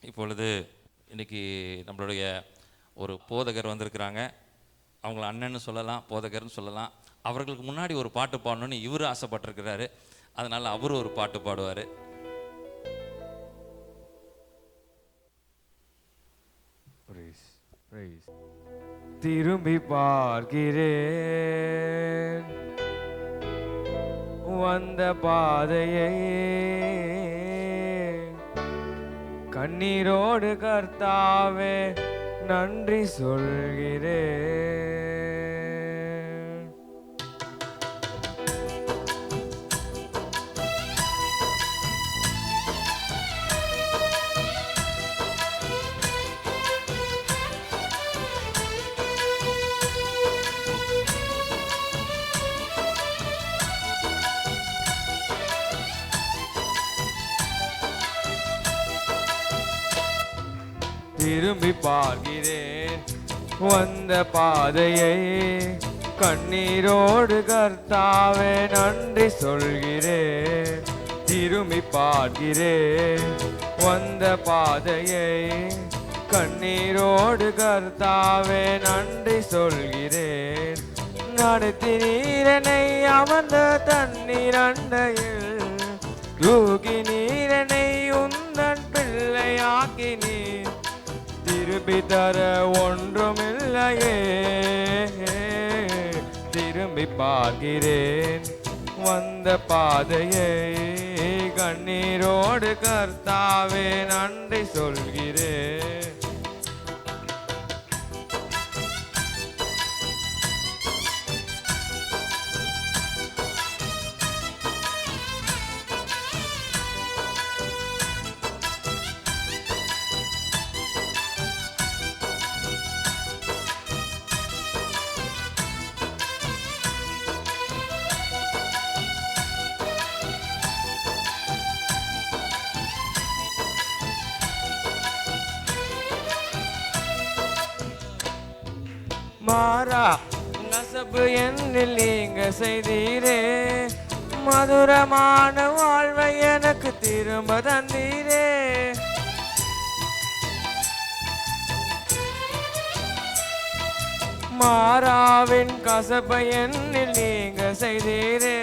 இப்பொழுது இன்றைக்கி நம்மளுடைய ஒரு போதகர் வந்திருக்கிறாங்க. அவங்கள அண்ணன்னு சொல்லலாம், போதகர்னு சொல்லலாம். அவர்களுக்கு முன்னாடி ஒரு பாட்டு பாடணும்னு இவர் ஆசைப்பட்டிருக்கிறாரு. அதனால் அவரு ஒரு பாட்டு பாடுவார். திரும்பி பார்க்கிறேன் வந்த பாதையை, கண்ணீரோடு கர்த்தாவே நன்றி சொல்கிறேன். திரும்பி பார்க்கிறேன் வந்த பாதையை, கண்ணீரோடு கர்த்தாவே நன்றி சொல்கிறேன். திரும்பி பார்க்கிறேன் வந்த பாதையை, கண்ணீரோடு கர்த்தாவே நன்றி சொல்கிறேன். நடத்தி நீரனை அமர்ந்த தண்ணீர் அண்டையில், தூக்கி நீரனை உந்தன் பிள்ளையாக்கினீர். திரும்பி தர ஒன்றுமில்லையே, திரும்பி பார்க்கிறேன் வந்த பாதையை, கண்ணீரோடு கர்த்தாவே நன்றி சொல்கிறேன். மாறா நசபு என்னில் நீங்க செய்தீரே, மதுரமான வாழ்வை எனக்கு திரும்ப தந்தீரே. மாறாவின் கசபை என்னில் நீங்க செய்தீரே,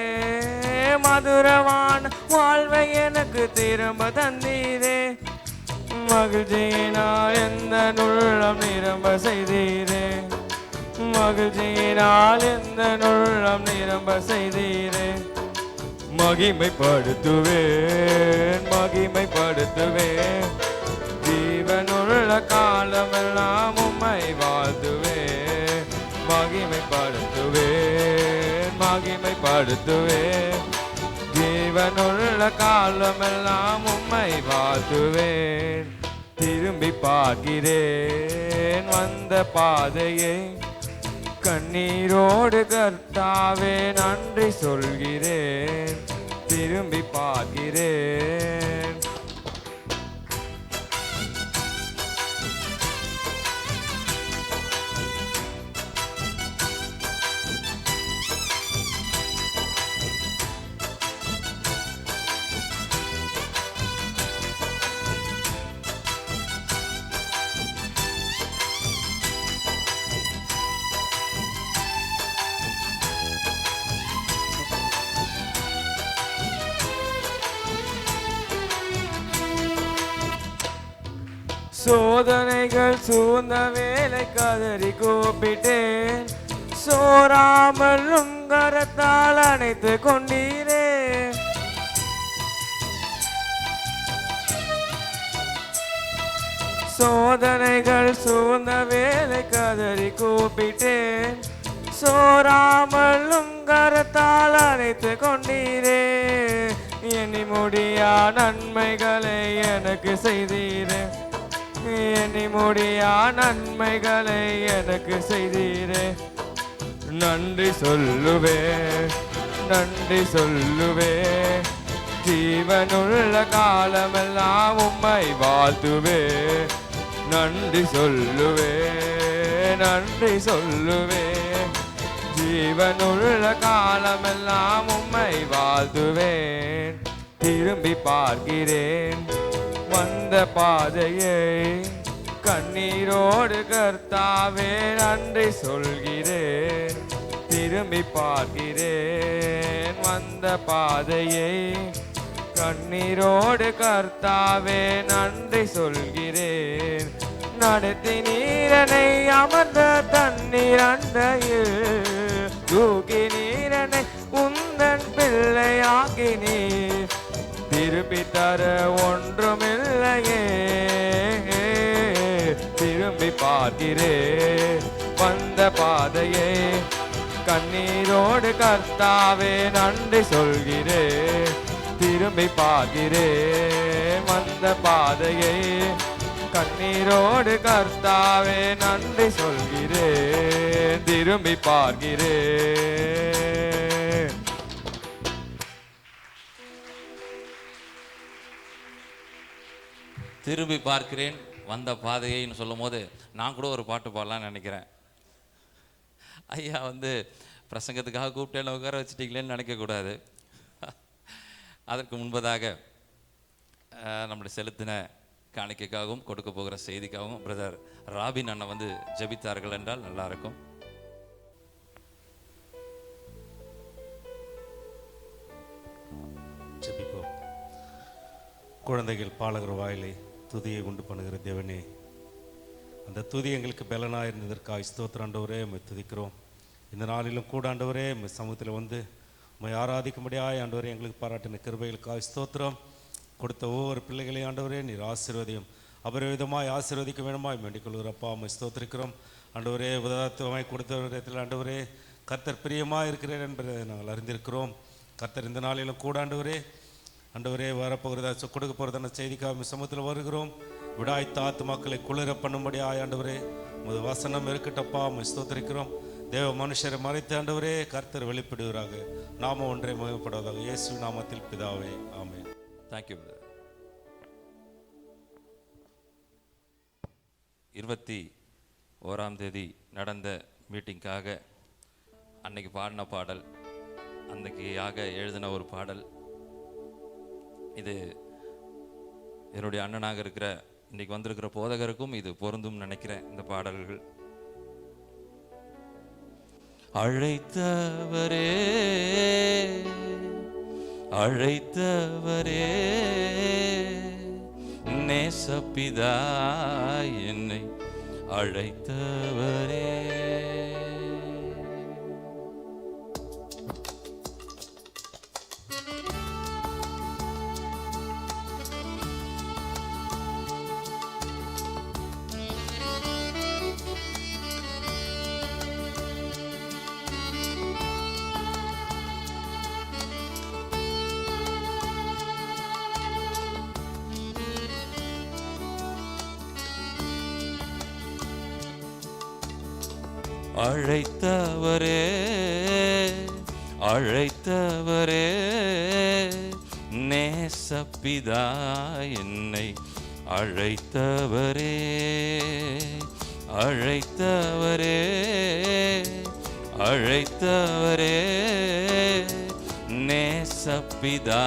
மதுரமான வாழ்வை எனக்கு திரும்ப தந்தீரே. மகிழ்ச்சியினால் எந்த உள்ளம் நிரம்ப செய்தீரே, மகிழ்ச்சியினால் எந்த உள்ளம் நிரம்ப செய்தீரே. மகிமைப்படுத்துவேன் மகிமைப்படுத்துவேன், ஜீவனுள்ள காலமெல்லாம் உம்மை வாழ்த்துவேன். மகிமைப்படுத்துவேன் மகிமைப்படுத்துவேன், ஜீவனுள்ள காலமெல்லாம் உம்மை வாழ்த்துவேன். திரும்பி பார்க்கிறேன் வந்த பாதையை, கண்ணீரோடு கர்த்தாவே நன்றி சொல்கிறேன். திரும்பி பார்க்கிறேன். சோதனைகள் சூழ்ந்த வேலை கதறி கூப்பிட்டேன், சோராமல் உங்கரத்தால் அணைத்து கொண்டீரே. சோதனைகள் சூழ்ந்த வேலை கதறி கூப்பிட்டேன், சோராமல் உங்கரத்தால் அணைத்து கொண்டீரே. எண்ணி முடியா நன்மைகளை எனக்கு செய்தீரே, எண்ணி முடியா நன்மைகளை எனக்கு செய்தீரே. நன்றி சொல்லுவே நன்றி சொல்லுவே, ஜீவனுள்ள காலமெல்லாம் உம்மை வாழ்த்துவே. நன்றி சொல்லுவே நன்றி சொல்லுவே, ஜீவனுள்ள காலமெல்லாம் உம்மை வாழ்த்துவேன். திரும்பி பார்க்கிறேன் வந்த பாதையை கண்ணீரோடு கர்த்தாவே நன்றி சொல்கிறேன். திரும்பி பார்க்கிறேன் வந்த பாதையை கண்ணீரோடு கர்த்தாவே நன்றி சொல்கிறேன். நடத்தி நீரனை அமர்ந்த தண்ணீர் அண்டையில் தூக்கி நீரனை உந்தன் பிள்ளையாக்கினீர். திருப்பி தர ஒன்றுமில்லையே, திரும்பி பார்க்கிறேன் வந்த பாதையை கண்ணீரோடு கர்த்தாவே நன்றி சொல்கிறேன். திரும்பி பார்க்கிறேன் வந்த பாதையை கண்ணீரோடு கர்த்தாவே நன்றி சொல்கிறேன். திரும்பி பார்க்கிறேன். திரும்பி பார்க்கிறேன் வந்த பாதையைன்னு சொல்லும் போது நான் கூட ஒரு பாட்டு பாடலாம்னு நினைக்கிறேன். ஐயா பிரசங்கத்துக்காக கூப்பிட்டேன் உட்கார வச்சுட்டீங்களேன்னு நினைக்கக்கூடாது. அதற்கு முன்பதாக நம்முடைய செலுத்தின காணிக்கைக்காகவும் கொடுக்க போகிற செய்திக்காகவும் பிரதர் ராபின் அண்ணன் ஜெபித்தார்கள் என்றால் நல்லா இருக்கும். ஜெபிப்போம். குழந்தைகள் பாலகர் வாயிலை துதியை உண்டு பண்ணுகிற தேவனே, அந்த துதி எங்களுக்கு பலனாக இருந்ததற்காக ஸ்தோத்திரம் ஆண்டவரே, உம்மை துதிக்கிறோம். இந்த நாளிலும் கூட ஆண்டவரே உம்மை சமூகத்தில் உம்மை ஆராதிக்கும்படியாக ஆண்டவரே எங்களுக்கு பாராட்டின கிருபைகளுக்காக ஸ்தோத்திரம். கொடுத்த ஒவ்வொரு பிள்ளைகளையும் ஆண்டவரே நீர் ஆசீர்வதியும், அபரிவிதமாய் ஆசீர்வதிக்க வேண்டுமாய் வேண்டிக் கொள்கிறப்பா உம்மை ஸ்தோத்திரிக்கிறோம். ஆண்டவரே உதாரணமாய் கொடுத்த இடத்தில் ஆண்டவரே கர்த்தர் பிரியமாக இருக்கிறார் என்பதை நாங்கள் அறிந்திருக்கிறோம். கர்த்தர் இந்த நாளிலும் கூட ஆண்டவரே வரப்போகிறதா கொடுக்க போகிறதான செய்திக்காக சமூகத்தில் வருகிறோம். விடாய்த்த ஆத்துமாக்களை குளிர பண்ணும்படியாக ஆண்டவரே உமது வசனம் இருக்கட்டப்பா உம்மை ஸ்தோத்திரிக்கிறோம். தேவ மனுஷரை மறைத்து ஆண்டவரே கர்த்தர் வெளிப்படுவராக, நாம ஒன்றை மகிமைப்படுவதாக இயேசு நாமத்தில் பிதாவே, ஆமென். தேங்க்யூ. 21ஆம் தேதி நடந்த மீட்டிங்காக அன்னைக்கு பாடின பாடல், அன்னைக்காக எழுதின ஒரு பாடல். இது என்னுடைய அண்ணனாக இருக்கிற இன்னைக்கு வந்திருக்கிற போதகருக்கும் இது பொருந்தும் நினைக்கிறேன். இந்த பாடல்கள் அழைத்தவரே அழைத்தவரே நேசப்பிதா என்னை அழைத்தவரே. அழைத்தவரே அழைத்தவரே நேசப்பிதா என்னை அழைத்தவரே அழைத்தவரே அழைத்தவரே நேசப்பிதா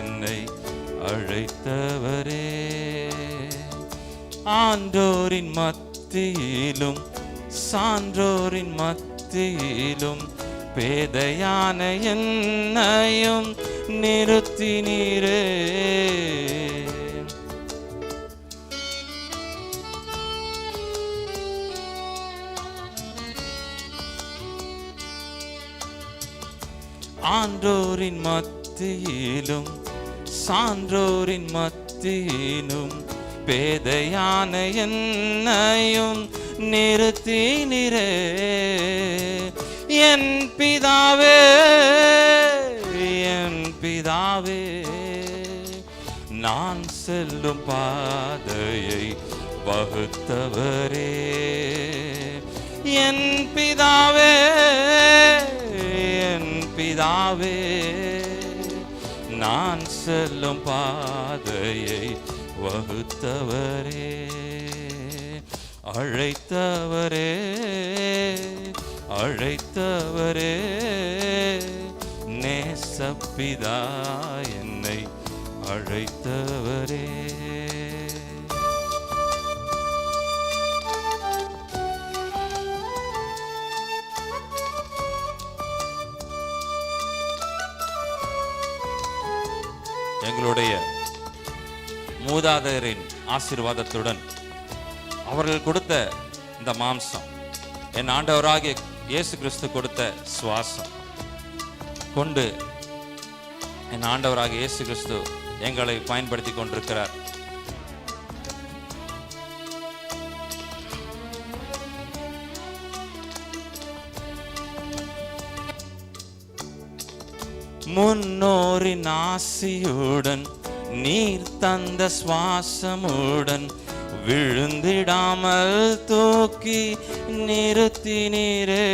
என்னை அழைத்தவரே. ஆண்டோரின் மத்தியிலும் சான்றோரின் மத்தியிலும் பேதையான என்னையும் நிறுத்தினீரே. ஆண்டோரின் மத்தியிலும் சான்றோரின் மத்தியிலும் பேதையான என்னையும் நிறுத்தினீரே. என் பிதாவே என் பிதாவே நான் செல்லும் பாதையை வகுத்தவரே. என் பிதாவே என் பிதாவே நான் செல்லும் பாதையை வகுத்தவரே. அழைத்தவரே அழைத்தவரே நேசப்பிதா என்னை அழைத்தவரே. எங்களுடைய மூதாதையரின் ஆசீர்வாதத்துடன் அவர்கள் கொடுத்த இந்த மாம்சம், என் ஆண்டவராகிய இயேசு கிறிஸ்து கொடுத்த சுவாசம் கொண்டு என் ஆண்டவராகிய இயேசு கிறிஸ்து எங்களை பயன்படுத்தி கொண்டிருக்கிறார். முன்னோரின் ஆசியுடன் நீர் தந்த சுவாசமுடன் விழுந்திடாமல் தூக்கி நிறுத்தினீரே.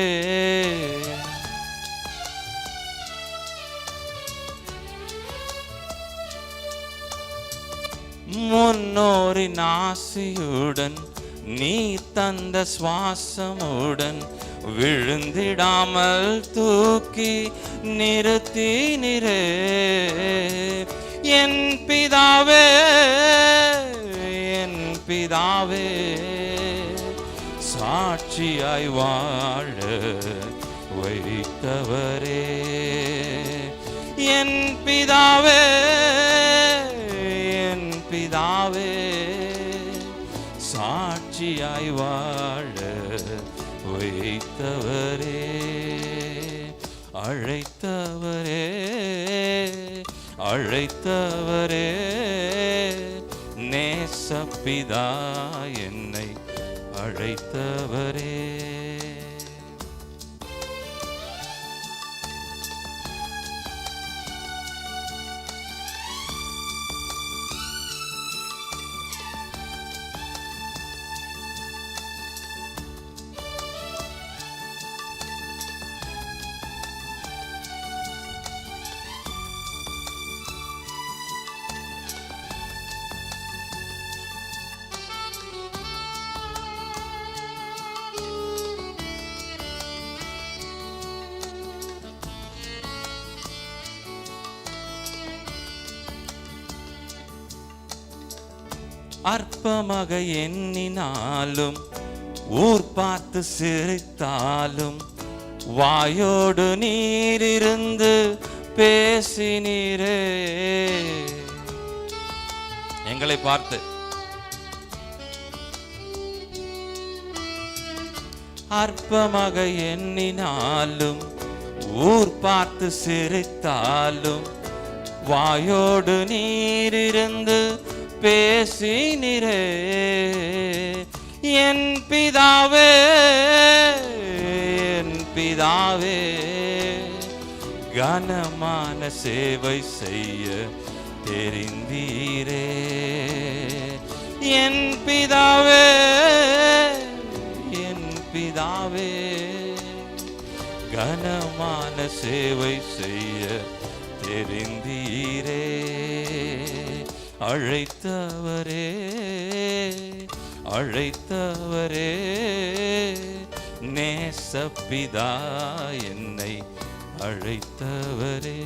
முன்னோரின் ஆசியுடன் நீர் தந்த சுவாசமுடன் விழுந்திடாமல் தூக்கி நிறுத்தினீரே. என் பிதாவே, என் பிதாவே, சாட்சியாய் வாழ வைத்தவரே. என் பிதாவே, என் பிதாவே, சாட்சியாய் வாழ வைத்தவரே. அழைத்தவரே, அழைத்தவரே, நேசப்பிதா என்னை அழைத்தவரே. அற்பமாக எண்ணினாலும் ஊர் பார்த்து சிரித்தாலும் வாயோடு நீரிருந்து பேசினீரே. எங்களை பார்த்து அற்பமாக எண்ணினாலும் ஊர் பார்த்து சிரித்தாலும் வாயோடு நீரிருந்து பேசினீரே. என் பிதாவே, என் பிதாவே, கனமான சேவை செய்ய தெரிந்தீரே. என் பிதாவே, என் பிதாவே, கனமான சேவை செய்ய தெரிந்தீரே. அழைத்தவரே, அழைத்தவரே, நேசப்பிதா என்னை அழைத்தவரே.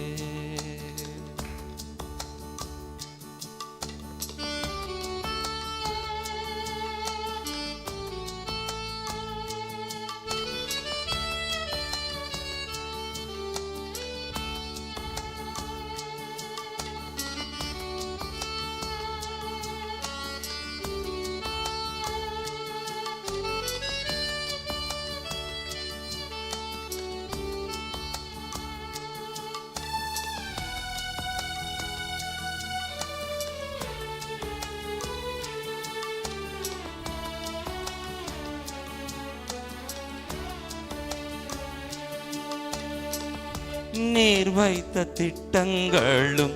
நீர் வைத்த திட்டங்களும்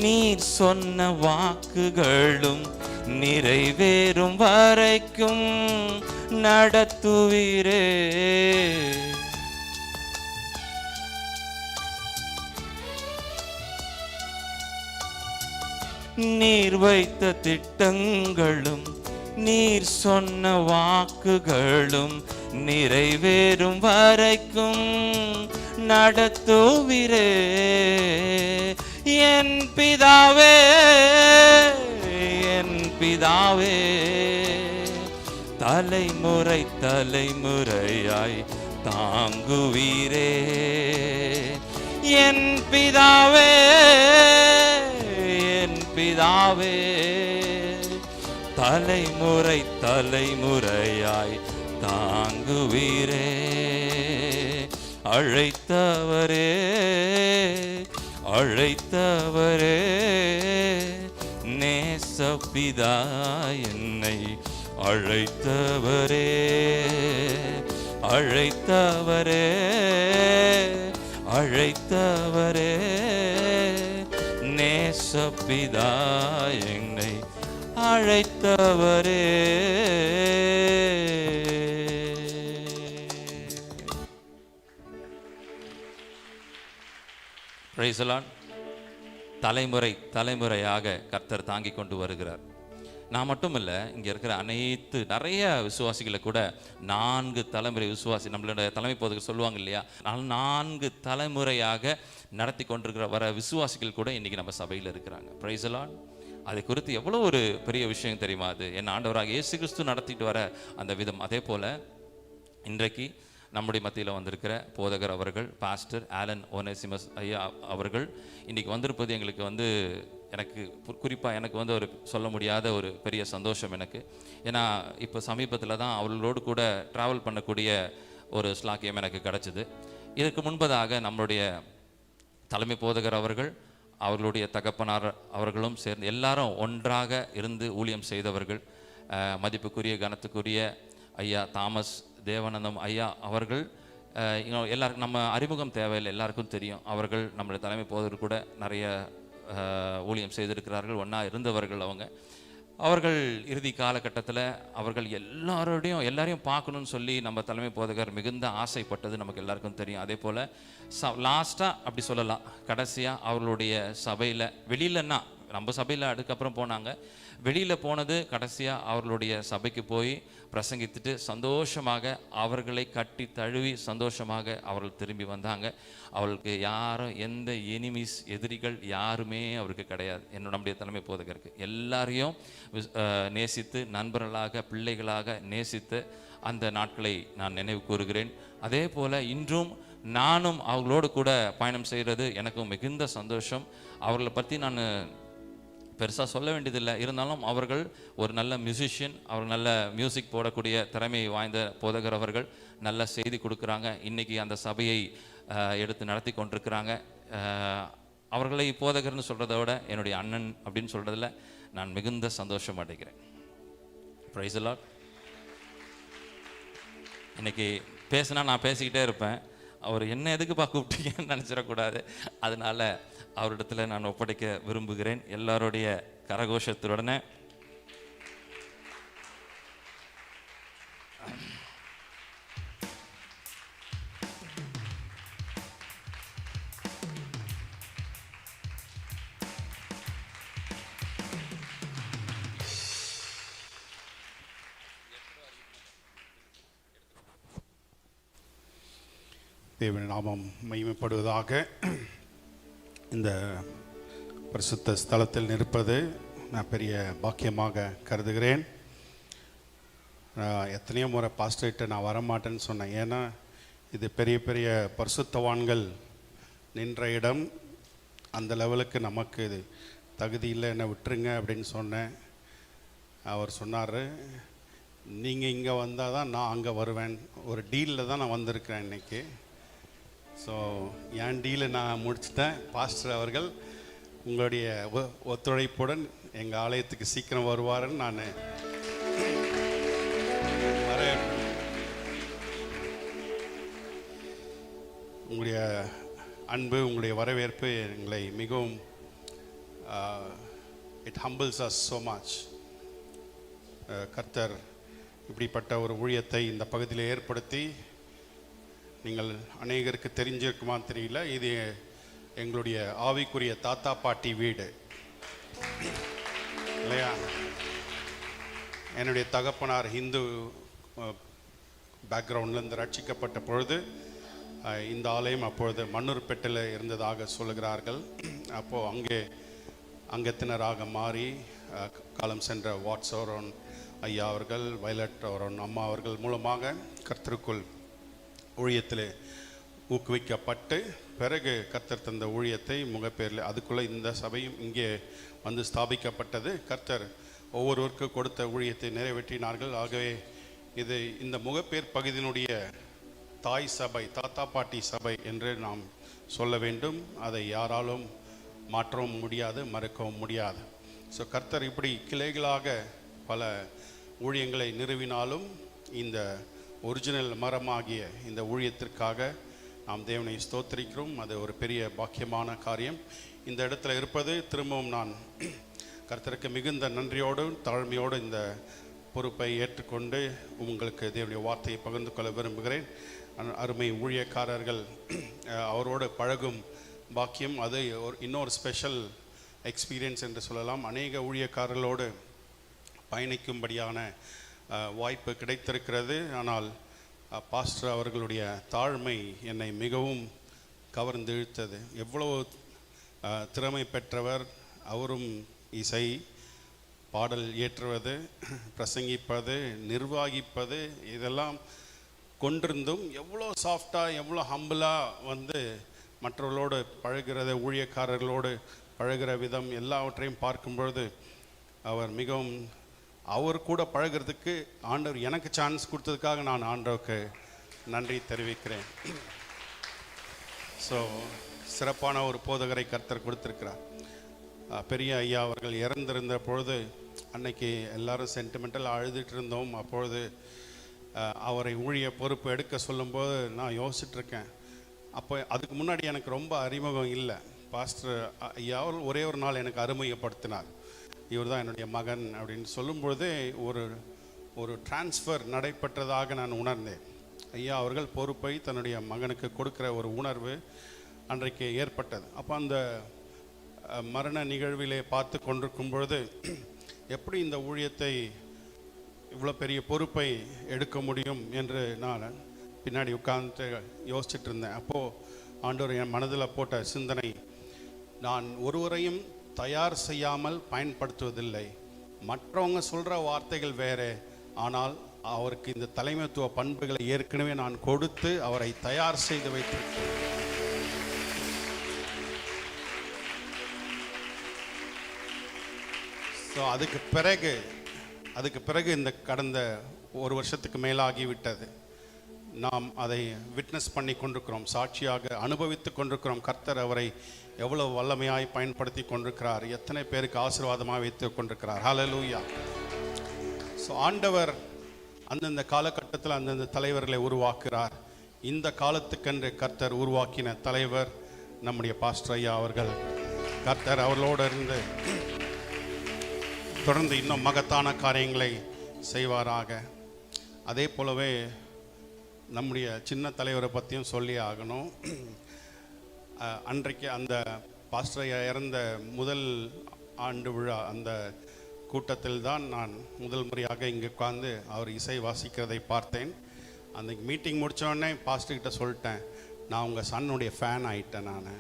நீர் சொன்ன வாக்குகளும் நிறைவேறும் வரைக்கும் நடத்துவீரே. நீர் வைத்த திட்டங்களும் நீர் சொன்ன வாக்குகளும் நிறைவேறும் வரைக்கும் நடத்துவீரே. என் பிதாவே, என் பிதாவே, தலைமுறை தலைமுறையாய் தாங்குவீரே. என் பிதாவே, பிதாவே, தலைமுறை தலைமுறையாய் தாங்குவீரே. அழைத்தவரே அழைத்தவரே, நேசப்பிதா என்னை அழைத்தவரே. அழைத்தவரே அழைத்தவரே, நேசப்பிதா என்னை அழைத்தவரே. Praise the Lord. தலைமுறை தலைமுறையாக கர்த்தர் தாங்கி கொண்டு வருகிறார். நான் மட்டும் இல்லை, இங்கே இருக்கிற அனைத்து நிறைய விசுவாசிகளை கூட 4 தலைமுறை விசுவாசி, நம்மளோட தலைமை போதுக்கு சொல்லுவாங்க இல்லையா, 4 தலைமுறையாக நடத்தி கொண்டிருக்கிற வர விசுவாசிகள் கூட இன்றைக்கி நம்ம சபையில் இருக்கிறாங்க. Price the Lord. அதை குறித்து எவ்வளோ ஒரு பெரிய விஷயம் தெரியுமா? அது என் ஆண்டவராக இயேசு கிறிஸ்து நடத்திட்டு வர அந்த விதம். அதே போல் இன்றைக்கு நம்முடைய மத்தியில் வந்திருக்கிற போதகர் அவர்கள், பாஸ்டர் ஆலன் ஒனேசிமஸ் ஐயா அவர்கள் இன்றைக்கி வந்திருப்பது எங்களுக்கு எனக்கு குறிப்பாக எனக்கு ஒரு சொல்ல முடியாத ஒரு பெரிய சந்தோஷம் எனக்கு. ஏன்னா இப்போ சமீபத்தில் தான் அவர்களோடு கூட ட்ராவல் பண்ணக்கூடிய ஒரு ஸ்லாக்கியம் எனக்கு கிடச்சிது. இதற்கு முன்பதாக நம்மளுடைய தலைமை போதகர் அவர்கள், அவர்களுடைய தகப்பனார் அவர்களும் சேர்ந்து எல்லாரும் ஒன்றாக இருந்து ஊழியம் செய்தவர்கள். மதிப்புக்குரிய கனத்துக்குரிய ஐயா தாமஸ் தேவானந்தம் ஐயா அவர்கள், எல்லாருக்கும் நம்ம அறிமுகம் தேவையில்லை, எல்லாருக்கும் தெரியும். அவர்கள் நம்முடைய தலைமை போதகர் கூட நிறைய ஊழியம் செய்திருக்கிறார்கள், ஒன்றா இருந்தவர்கள். அவர்கள் இறுதி காலகட்டத்தில் அவர்கள் எல்லாரையும் பார்க்கணுன்னு சொல்லி நம்ம தலைமை போதகர் மிகுந்த ஆசைப்பட்டது நமக்கு எல்லாருக்கும் தெரியும். அதே போல் லாஸ்ட்டாக அப்படி சொல்லலாம், கடைசியாக அவர்களுடைய சபையில், வெளியிலன்னா நம்ம சபையில் அதுக்கப்புறம் போனாங்க, வெளியில் போனது கடைசியாக அவர்களுடைய சபைக்கு போய் பிரசங்கித்துட்டு சந்தோஷமாக அவர்களை கட்டி தழுவி சந்தோஷமாக அவர்கள் திரும்பி வந்தாங்க. அவர்களுக்கு யாரும் எந்த எனிமீஸ் எதிரிகள் யாருமே அவருக்கு கிடையாது. நம்முடைய தலைமை போதகருக்கு எல்லாரையும் நேசித்து நண்பர்களாக பிள்ளைகளாக நேசித்து அந்த நாட்களை நான் நினைவு கூறுகிறேன். அதே போல் இன்றும் நானும் அவர்களோடு கூட பயணம் செய்கிறது எனக்கும் மிகுந்த சந்தோஷம். அவர்களை பற்றி நான் பெருசாக சொல்ல வேண்டியதில்லை, இருந்தாலும் அவர்கள் ஒரு நல்ல மியூசிஷியன், அவர் நல்ல மியூசிக் போடக்கூடிய திறமை வாய்ந்த போதகர். அவர்கள் நல்ல செய்தி கொடுக்குறாங்க, இன்றைக்கி அந்த சபையை எடுத்து நடத்தி கொண்டிருக்கிறாங்க. அவர்களை போதகர்னு சொல்கிறத விட என்னுடைய அண்ணன் அப்படின்னு சொல்கிறதுல நான் மிகுந்த சந்தோஷம் அடைகிறேன். Price the Lord. இன்றைக்கி பேசினா நான் பேசிக்கிட்டே இருப்பேன், அவர் என்ன எதுக்குப்பா கூப்பிட்டீங்கன்னு நினச்சிடக்கூடாது. அதனால் அவரிடத்தில் நான் ஒப்படைக்க விரும்புகிறேன். எல்லாருடைய கரகோஷத்துடனே தேவன் நாமம் மகிமைப்படுவதாக. இந்த பரிசுத்த ஸ்தலத்தில் நிற்பது நான் பெரிய பாக்கியமாக கருதுகிறேன். எத்தனையோ முறை பாஸ்டர்கிட்ட நான் வரமாட்டேன்னு சொன்னேன், ஏன்னா இது பெரிய பெரிய பரிசுத்தவான்கள் நின்ற இடம், அந்த லெவலுக்கு நமக்கு இது தகுதி இல்லை, என்னை விட்டுருங்க அப்படின்னு சொன்னேன். அவர் சொன்னார், நீங்கள் இங்கே வந்தால் தான் நான் அங்கே வருவேன். ஒரு டீலில் தான் நான் வந்திருக்கிறேன் இன்றைக்கி. ஸோ என் டீலை நான் முடிச்சிட்டேன். பாஸ்டர் அவர்கள் உங்களுடைய ஒத்துழைப்புடன் எங்கள் ஆலயத்துக்கு சீக்கிரம் வருவாருன்னு நான் உங்களுடைய அன்பு, உங்களுடைய வரவேற்பு எங்களை மிகவும் it humbles us so much. கர்த்தர் இப்படிப்பட்ட ஒரு ஊழியத்தை இந்த பகுதியில் ஏற்படுத்தி, நீங்கள் அநேகருக்கு தெரிஞ்சிருக்குமான்னு தெரியல, இது எங்களுடைய ஆவிக்குரிய தாத்தா பாட்டி வீடு இல்லையா. என்னுடைய தகப்பனார் ஹிந்து பேக்ரவுண்ட்லேருந்து ரட்சிக்கப்பட்ட பொழுது இந்த ஆலயம் அப்பொழுது மண்ணூர்பேட்டையில் இருந்ததாக சொல்லுகிறார்கள். அப்போது அங்கே அங்கத்தினராக மாறி காலம் சென்ற வாட்ஸ் ஓரோன் ஐயா அவர்கள், வயலட் ஓரோன் அம்மா அவர்கள் மூலமாக கர்த்தருக்குள் ஊழியத்தில் ஊக்குவிக்கப்பட்டு பிறகு கர்த்தர் தந்த ஊழியத்தை முகப்பேரில் அதுக்குள்ளே இந்த சபையும் இங்கே வந்து ஸ்தாபிக்கப்பட்டது. கர்த்தர் ஒவ்வொருவருக்கு கொடுத்த ஊழியத்தை நிறைவேற்றினார்கள். ஆகவே இது இந்த முகப்பேர் பகுதியினுடைய தாய் சபை, தாத்தா பாட்டி சபை என்று நாம் சொல்ல வேண்டும். அதை யாராலும் மாற்றவும் முடியாது, மறுக்கவும் முடியாது. ஸோ கர்த்தர் இப்படி கிளைகளாக பல ஊழியங்களை நிறுவினாலும் இந்த ஒரிஜினல் மரமாகிய இந்த ஊழியத்திற்காக நாம் தேவனை ஸ்தோத்திரிக்கிறோம். அது ஒரு பெரிய பாக்கியமான காரியம். இந்த இடத்துல இருப்பது திரும்பவும் நான் கர்த்தருக்கு மிகுந்த நன்றியோடு தாழ்மையோடு இந்த பொறுப்பை ஏற்றுக்கொண்டு உங்களுக்கு தேவனுடைய வார்த்தையை பகிர்ந்து கொள்ள விரும்புகிறேன். அருமை ஊழியக்காரர்கள், அவரோடு பழகும் பாக்கியம் அது இன்னொரு ஸ்பெஷல் எக்ஸ்பீரியன்ஸ் என்று சொல்லலாம். அநேக ஊழியக்காரர்களோடு பயணிக்கும்படியான வாய்ப்பு கிடைத்திருக்கிறது. ஆனால் பாஸ்டர் அவர்களுடைய தாழ்மை என்னை மிகவும் கவர்ந்து இழுத்தது. எவ்வளவு திறமை பெற்றவர் அவரும்! இசை, பாடல் இயற்றுவது, பிரசங்கிப்பது, நிர்வாகிப்பது இதெல்லாம் கொண்டிருந்தும் எவ்வளோ சாஃப்டாக, எவ்வளோ ஹம்பிளாக வந்து மற்றவர்களோடு பழகிறது, ஊழியக்காரர்களோடு பழகிற விதம் எல்லாவற்றையும் பார்க்கும்பொழுது அவர் மிகவும், அவர் கூட பழகிறதுக்கு ஆண்டவர் எனக்கு சான்ஸ் கொடுத்ததுக்காக நான் ஆண்டவருக்கு நன்றி தெரிவிக்கிறேன். ஸோ சிறப்பான ஒரு போதகரை கர்த்தர் கொடுத்திருக்கிறார். பெரிய ஐயா அவர்கள் இறந்திருந்த பொழுது அன்னைக்கு எல்லாரும் சென்டிமெண்டல் அழுதுட்டு இருந்தோம். அப்பொழுது அவரை ஊழிய பொறுப்பு எடுக்க சொல்லும்போது நான் யோசிச்சுட்ருக்கேன். அப்போ அதுக்கு முன்னாடி எனக்கு ரொம்ப அறிமுகம் இல்லை. பாஸ்டர் ஐயா ஒரே ஒரு நாள் எனக்கு அறிமுகப்படுத்தினார். இவர் தான் என்னுடைய மகன் அப்படின்னு சொல்லும்பொழுதே ஒரு டிரான்ஸ்ஃபர் நடைபெற்றதாக நான் உணர்ந்தேன். ஐயா அவர்கள் பொறுப்பை தன்னுடைய மகனுக்கு கொடுக்குற ஒரு உணர்வு அன்றைக்கு ஏற்பட்டது. அப்போ அந்த மரண நிகழ்விலே பார்த்து கொண்டிருக்கும் பொழுது எப்படி இந்த ஊழியத்தை இவ்வளோ பெரிய பொறுப்பை எடுக்க முடியும் என்று நான் பின்னாடி உட்கார்ந்து யோசிச்சுட்டு இருந்தேன். அப்போது ஆண்டவர் என் மனதில் போட்ட சிந்தனை, நான் ஒருவரையும் தயார் செய்யாமல் பயன்படுத்துவதில்லை. மற்றவங்க சொல்கிற வார்த்தைகள் வேறு, ஆனால் அவருக்கு இந்த தலைமைத்துவ பண்புகளை ஏற்கனவே நான் கொடுத்து அவரை தயார் செய்து வைத்திருக்கேன். ஸோ அதுக்கு பிறகு இந்த கடந்த ஒரு வருஷத்துக்கு மேலாகிவிட்டது. நாம் அதை விட்னஸ் பண்ணி கொண்டிருக்கிறோம், சாட்சியாக அனுபவித்து கொண்டிருக்கிறோம். கர்த்தர் அவரை எவ்வளோ வல்லமையாய் பயன்படுத்தி கொண்டிருக்கிறார், எத்தனை பேருக்கு ஆசீர்வாதமாக வைத்து கொண்டிருக்கிறார். ஹல்லேலூயா. ஸோ ஆண்டவர் அந்தந்த காலகட்டத்தில் அந்தந்த தலைவர்களை உருவாக்குகிறார். இந்த காலத்துக்கென்று கர்த்தர் உருவாக்கின தலைவர் நம்முடைய பாஸ்டர் ஐயா அவர்கள். கர்த்தர் அவர்களோடு இருந்து தொடர்ந்து இன்னும் மகத்தான காரியங்களை செய்வாராக. அதே போலவே நம்முடைய சின்ன தலைவரை பற்றியும் சொல்லி ஆகணும். அன்றைக்கு அந்த பாஸ்டர் இறந்த முதல் ஆண்டு விழா அந்த கூட்டத்தில் தான் நான் முதல் முறையாக இங்கே உட்கார்ந்து அவர் இசை வாசிக்கிறதை பார்த்தேன். அந்த மீட்டிங் முடித்தோடனே பாஸ்டர்கிட்ட சொல்லிட்டேன், நான் உங்கள் சன்னுடைய ஃபேன் ஆகிட்டேன் நான்.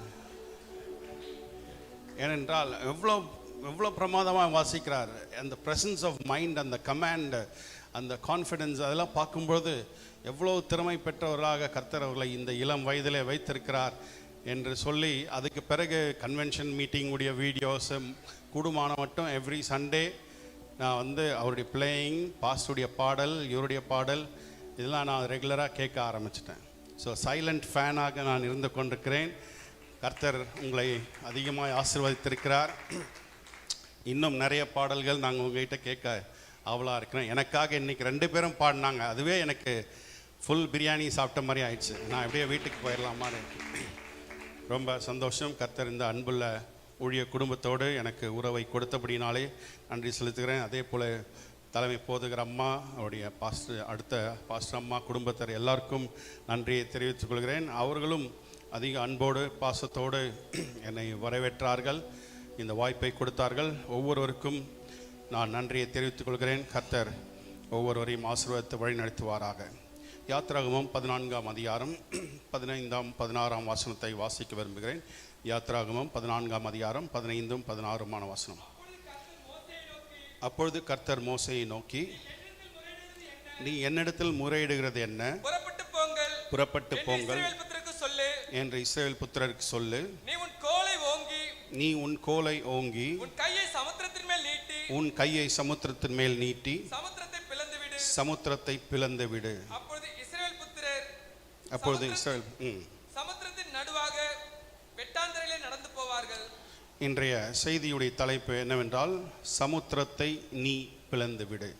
ஏனென்றால் எவ்வளோ பிரமாதமாக வாசிக்கிறார். அந்த ப்ரெசன்ஸ் ஆஃப் மைண்ட், அந்த கமாண்ட், அந்த கான்ஃபிடென்ஸ் அதெல்லாம் பார்க்கும்பொழுது எவ்வளோ திறமை பெற்றவர்களாக கர்த்தர் அவர்களை இந்த இளம் வயதிலே வைத்திருக்கிறார் என்று சொல்லி, அதுக்கு பிறகு கன்வென்ஷன் மீட்டிங்குடைய வீடியோஸ் கூடுமான மட்டும் எவ்ரி சண்டே நான் வந்து அவருடைய பிளேயிங், பாஸ்டுடைய பாடல், இவருடைய பாடல் இதெல்லாம் நான் ரெகுலராக கேட்க ஆரம்பிச்சிட்டேன். ஸோ சைலண்ட் ஃபேனாக நான் இருந்து கொண்டிருக்கிறேன். கர்த்தர் உங்களை அதிகமாக ஆசீர்வதித்திருக்கிறார். இன்னும் நிறைய பாடல்கள் நாங்கள் உங்கள்கிட்ட கேட்க அவ்வளோ இருக்கிறேன். எனக்காக இன்றைக்கி 2 பேரும் பாடினாங்க. அதுவே எனக்கு ஃபுல் பிரியாணி சாப்பிட்ட மாதிரி ஆயிடுச்சு. நான் எப்படியே வீட்டுக்கு போயிடலாமான்னு ரொம்ப சந்தோஷம். கர்த்தர் இந்த அன்புள்ள ஊழிய குடும்பத்தோடு எனக்கு உறவை கொடுத்தபடினாலே நன்றி செலுத்துகிறேன். அதே போல் தலைமை போதுகிற அம்மா, அவருடைய அடுத்த பாஸ்டர் அம்மா குடும்பத்தார் எல்லாருக்கும் நன்றியை தெரிவித்துக் கொள்கிறேன். அவர்களும் அதிக அன்போடு பாசத்தோடு என்னை வரவேற்றார்கள், இந்த வாய்ப்பை கொடுத்தார்கள். ஒவ்வொருவருக்கும் நான் நன்றியை தெரிவித்துக் கொள்கிறேன். கர்த்தர் ஒவ்வொருவரையும் ஆசீர்வாதத்தை வழி நடத்துவாராக. யாத்ராகமம் 14ஆம் அதிகாரம் 15ஆம் 16ஆம் வசனத்தை வாசிக்க விரும்புகிறேன். யாத்ராகமம் 14ஆம் அதிகாரம் 15ம் 16மான வசனம். அப்பொழுது கர்த்தர் மோசேயை நோக்கி, நீ என்னிடத்தில் முறையிடுகிறது என்ன? புறப்பட்டு போங்கள், என்று இஸ்ரவேல் புத்திரருக்கு சொல்லு. நீ உன் கோலை ஓங்கி நீ உன் கோலை ஓங்கி உன் கையை சமுத்திரத்தின் மேல் நீட்டி உன் கையை சமுத்திரத்தின் மேல் நீட்டி சமுத்திரத்தை பிளந்து விடு. சமுத்திரத்தை பிளந்து விடு. அப்பொழுது இஸ்ரவேல் புத்திரர் அப்பொழுது இஸ்ரவேல் சமுத்திரத்தின் நடுவாக வெட்டாந்தரையிலே நடந்து போவார்கள். இன்றைய செய்தியுடைய தலைப்பு என்னவென்றால் சமுத்திரத்தை நீ பிளந்து விடு.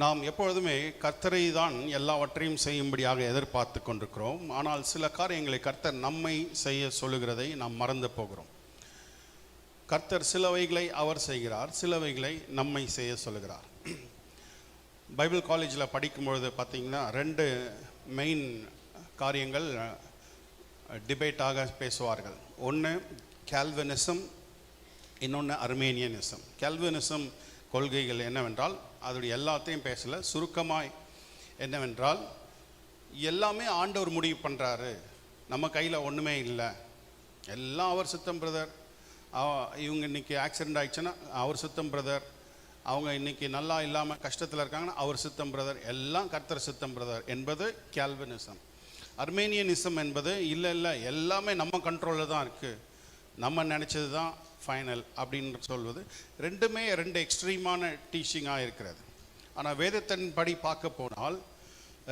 நாம் எப்பொழுதுமே கர்த்தரை தான் எல்லாவற்றையும் செய்யும்படியாக எதிர்பார்த்து கொண்டிருக்கிறோம். ஆனால் சில காரியங்களை கர்த்தர் நம்மை செய்ய சொல்லுகிறதை நாம் மறந்து போகிறோம். கர்த்தர் சிலவைகளை அவர் செய்கிறார், சிலவைகளை நம்மை செய்ய சொல்லுகிறார். பைபிள் காலேஜில் படிக்கும்பொழுது பார்த்திங்கன்னா 2 மெயின் காரியங்கள் டிபேட்டாக பேசுவார்கள். ஒன்று கால்வினிசம், இன்னொன்று அர்மேனியனிசம். கால்வினிசம் கொள்கைகள் என்னவென்றால் அதோடைய எல்லாத்தையும் பேசலை, சுருக்கமாய் என்னவென்றால் எல்லாமே ஆண்டவர் முடிவு பண்ணுறாரு, நம்ம கையில் ஒன்றுமே இல்லை, எல்லாம் அவர் சுத்தம் பிரதர். இவங்க இன்றைக்கி ஆக்சிடெண்ட் ஆகிடுச்சுன்னா அவர் சுத்தம் பிரதர், அவங்க இன்றைக்கி நல்லா இல்லாமல் கஷ்டத்தில் இருக்காங்கன்னா அவர் சுத்தம் பிரதர், எல்லாம் கர்த்தர் சுத்தம் பிரதர் என்பது கால்வினிசம். அர்மேனியனிசம் என்பது இல்லை எல்லாமே நம்ம கண்ட்ரோலில் தான் இருக்குது, நம்ம நினச்சது தான் ஃபைனல் அப்படின்னு சொல்வது. ரெண்டுமே 2 எக்ஸ்ட்ரீமான டீச்சிங்காக இருக்கிறது. ஆனால் வேதத்தின் படி பார்க்க போனால்